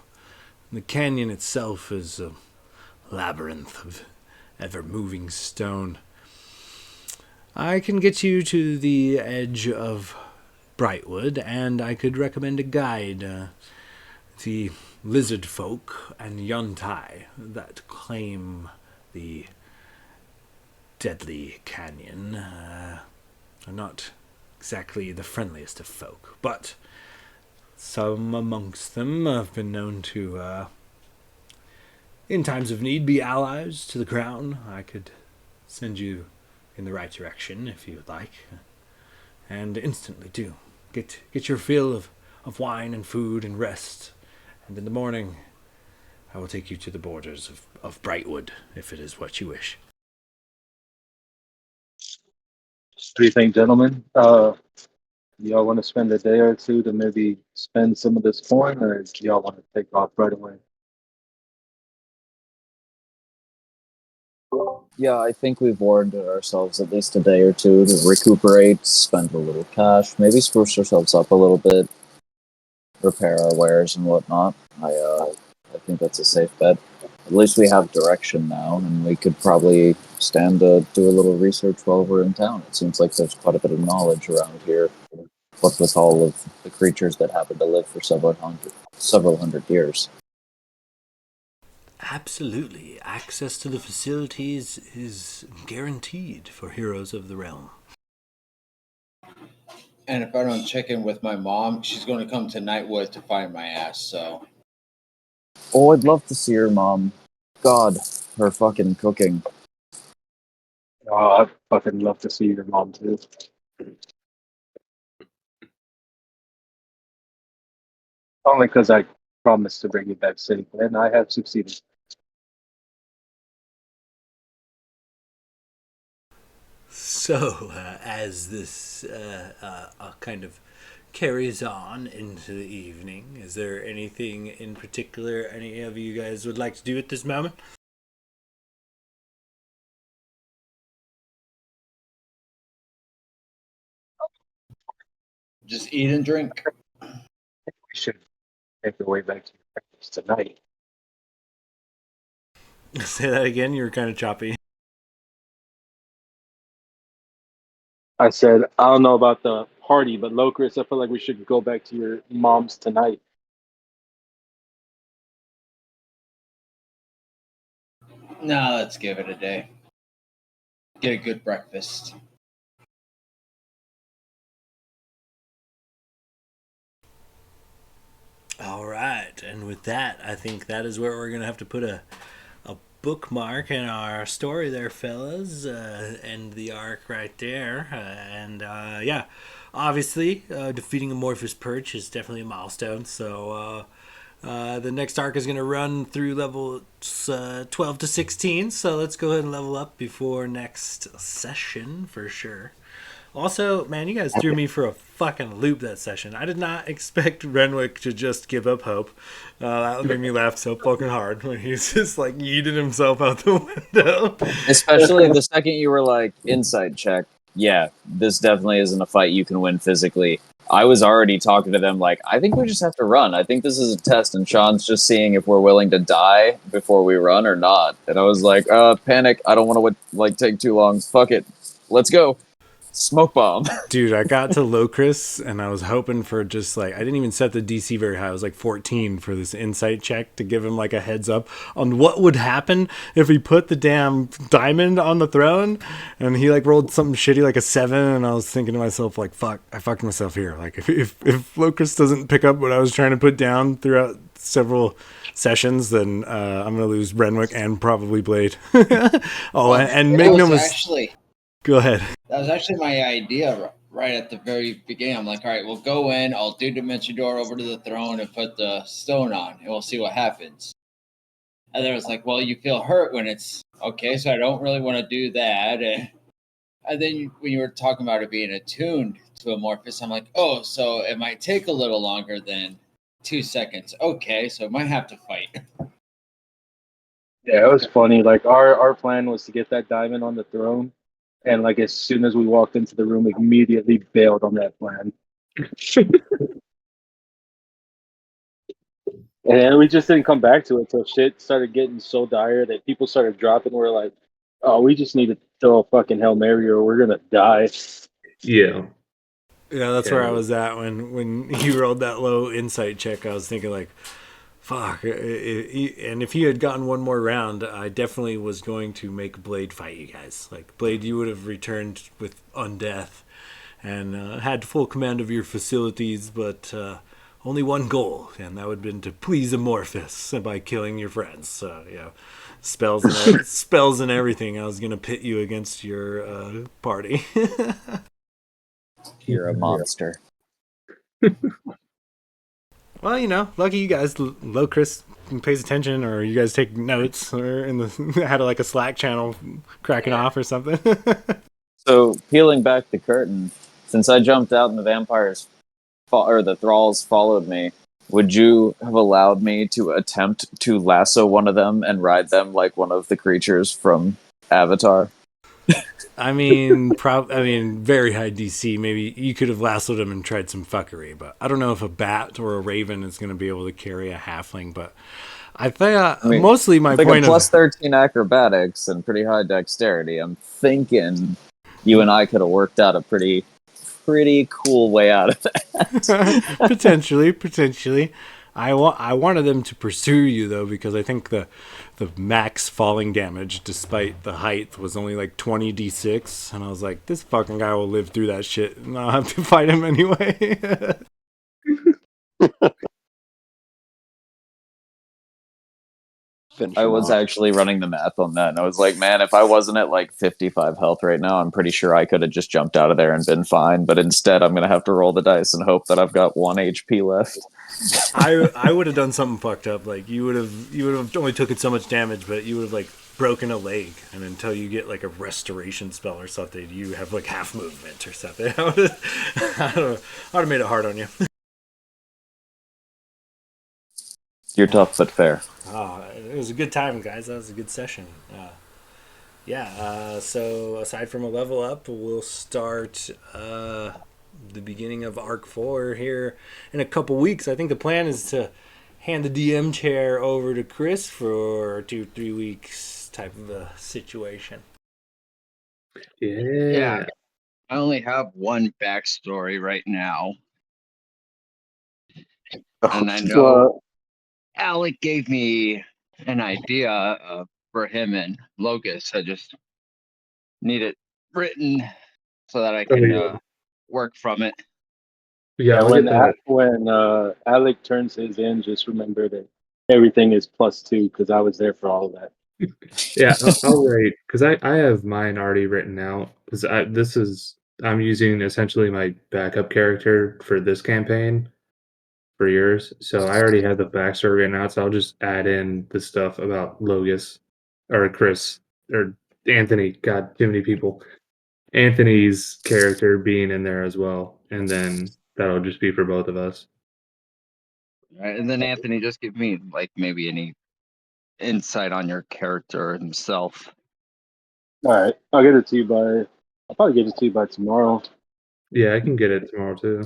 The canyon itself is a labyrinth of ever-moving stone. I can get you to the edge of Brightwood, and I could recommend a guide. The lizard folk and Yuntai that claim the deadly canyon are not exactly the friendliest of folk, but some amongst them have been known to, in times of need, be allies to the crown. I could send you in the right direction if you would like, and instantly do. Get your fill of wine and food and rest, and in the morning I will take you to the borders of Brightwood, if it is what you wish. What do you think, gentlemen? Y'all want to spend a day or two to maybe spend some of this coin, or do y'all want to take off right away? Yeah, I think we've warranted ourselves at least a day or two to recuperate, spend a little cash, maybe spruce ourselves up a little bit, repair our wares and whatnot. I think that's a safe bet. At least we have direction now, and we could probably stand to do a little research while we're in town. It seems like there's quite a bit of knowledge around here, what with all of the creatures that happen to live for several hundred years. Absolutely. Access to the facilities is guaranteed for heroes of the realm. And if I don't check in with my mom, she's going to come to Nightwood to find my ass, so. Oh, I'd love to see her mom. God, her fucking cooking. Oh, I'd fucking love to see your mom too. Only because I promised to bring you back safe, and I have succeeded. So, as this kind of carries on into the evening, is there anything in particular any of you guys would like to do at this moment? Just eat and drink. We should make our way back to your breakfast tonight. Say that again. You were kind of choppy. I said, I don't know about the party, but Locris, I feel like we should go back to your mom's tonight. No, let's give it a day. Get a good breakfast. All right, and with that, I think that is where we're gonna have to put a bookmark in our story there, fellas. End the arc right there, and yeah, obviously, defeating Amorphous Perch is definitely a milestone. So the next arc is gonna run through levels 12 to 16. So let's go ahead and level up before next session for sure. Also, man, you guys threw me for a fucking loop that session. I did not expect Renwick to just give up hope. That made me laugh so fucking hard when he's just like yeeted himself out the window. Especially the second you were like, insight check. Yeah, this definitely isn't a fight you can win physically. I was already talking to them like, I think we just have to run. I think this is a test, and Sean's just seeing if we're willing to die before we run or not. And I was like, panic. I don't want to like take too long. Fuck it. Let's go. Smoke bomb. Dude, I got to Locris and I was hoping for just like, I didn't even set the DC very high. I was like 14 for this insight check to give him like a heads up on what would happen if he put the damn diamond on the throne. And he like rolled something shitty like a 7. And I was thinking to myself, like, fuck, I fucked myself here. Like, if Locris doesn't pick up what I was trying to put down throughout several sessions, then I'm going to lose Renwick and probably Blade. And make no mistake. Actually, go ahead. that was actually my idea right at the very beginning. I'm like, all right, we'll go in. I'll do Dimension Door over to the throne and put the stone on, and we'll see what happens. And then it was like, well, you feel hurt when it's okay, so I don't really want to do that. And then when you were talking about it being attuned to Amorphous, I'm like, oh, so it might take a little longer than 2 seconds. Okay, so I might have to fight. Yeah, it was funny. Like our plan was to get that diamond on the throne, and like as soon as we walked into the room, immediately bailed on that plan. And we just didn't come back to it until shit started getting so dire that people started dropping. We're like, oh, we just need to throw a fucking Hail Mary or we're gonna die. Yeah. Yeah, that's where I was at when you rolled that low insight check. I was thinking like, fuck. And if you had gotten one more round, I definitely was going to make Blade fight you guys. Like, Blade, you would have returned with undeath and had full command of your facilities, but only one goal, and that would have been to please Amorphous by killing your friends. So, yeah, spells and everything. I was going to pit you against your party. You're a monster. Well, you know, lucky you guys. Locris pays attention, or you guys take notes, or had like a Slack channel cracking off or something. So, peeling back the curtain, since I jumped out and the vampires or the thralls followed me, would you have allowed me to attempt to lasso one of them and ride them like one of the creatures from Avatar? I mean, very high DC. Maybe you could have lassoed him and tried some fuckery, but I don't know if a bat or a raven is going to be able to carry a halfling. But I think mostly my point of plus 13 acrobatics and pretty high dexterity. I'm thinking you and I could have worked out a pretty cool way out of that. potentially. I wanted them to pursue you though, because I think the max falling damage, despite the height, was only like 20 d6, and I was like, this fucking guy will live through that shit, and I'll have to fight him anyway. I was actually running the math on that, and I was like, man, if I wasn't at like 55 health right now, I'm pretty sure I could have just jumped out of there and been fine. But instead, I'm going to have to roll the dice and hope that I've got 1 HP left. I would have done something fucked up. Like, you would have only taken so much damage, but you would have like broken a leg, and until you get like a restoration spell or something, you have like half movement or something. I would have made it hard on you. You're tough but fair. It was a good time, guys. That was a good session. So aside from a level up, we'll start the beginning of Arc 4 here in a couple weeks. I think the plan is to hand the DM chair over to Chris for 2-3 weeks type of a situation. Yeah. I only have one backstory right now. And I know Well, Alec gave me an idea for him and Locust. I just need it written so that I can work from it. Yeah, yeah, I'll get that. when Alec turns his in, just remember that everything is +2 because I was there for all of that. Yeah, I'll write because I have mine already written out because I'm using essentially my backup character for this campaign for yours. So I already have the backstory written out. So I'll just add in the stuff about Logus or Chris or Anthony. God, too many people. Anthony's character being in there as well, and then that'll just be for both of us. All right, and then Anthony, just give me like maybe any insight on your character himself. All right, I'll probably get it to you by tomorrow. Yeah, I can get it tomorrow too.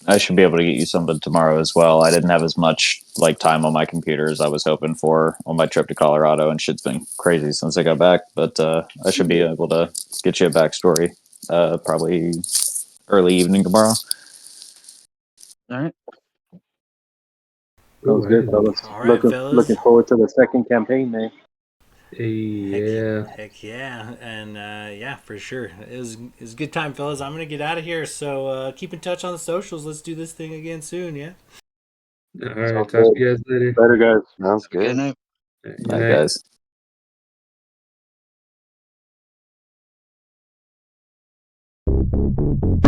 I should be able to get you something tomorrow as well. I didn't have as much like time on my computer as I was hoping for on my trip to Colorado, and shit's been crazy since I got back. But I should be able to get you a backstory probably early evening tomorrow. All right. Sounds Ooh, good, fellas. All right, fellas. Looking forward to the second campaign, man. Yeah. Heck yeah. And yeah, for sure. It was a good time, fellas. I'm going to get out of here. So keep in touch on the socials. Let's do this thing again soon, yeah? All right. Sounds Talk to good. you guys later. Later, guys. Sounds Good good. night. Good Night, night. guys.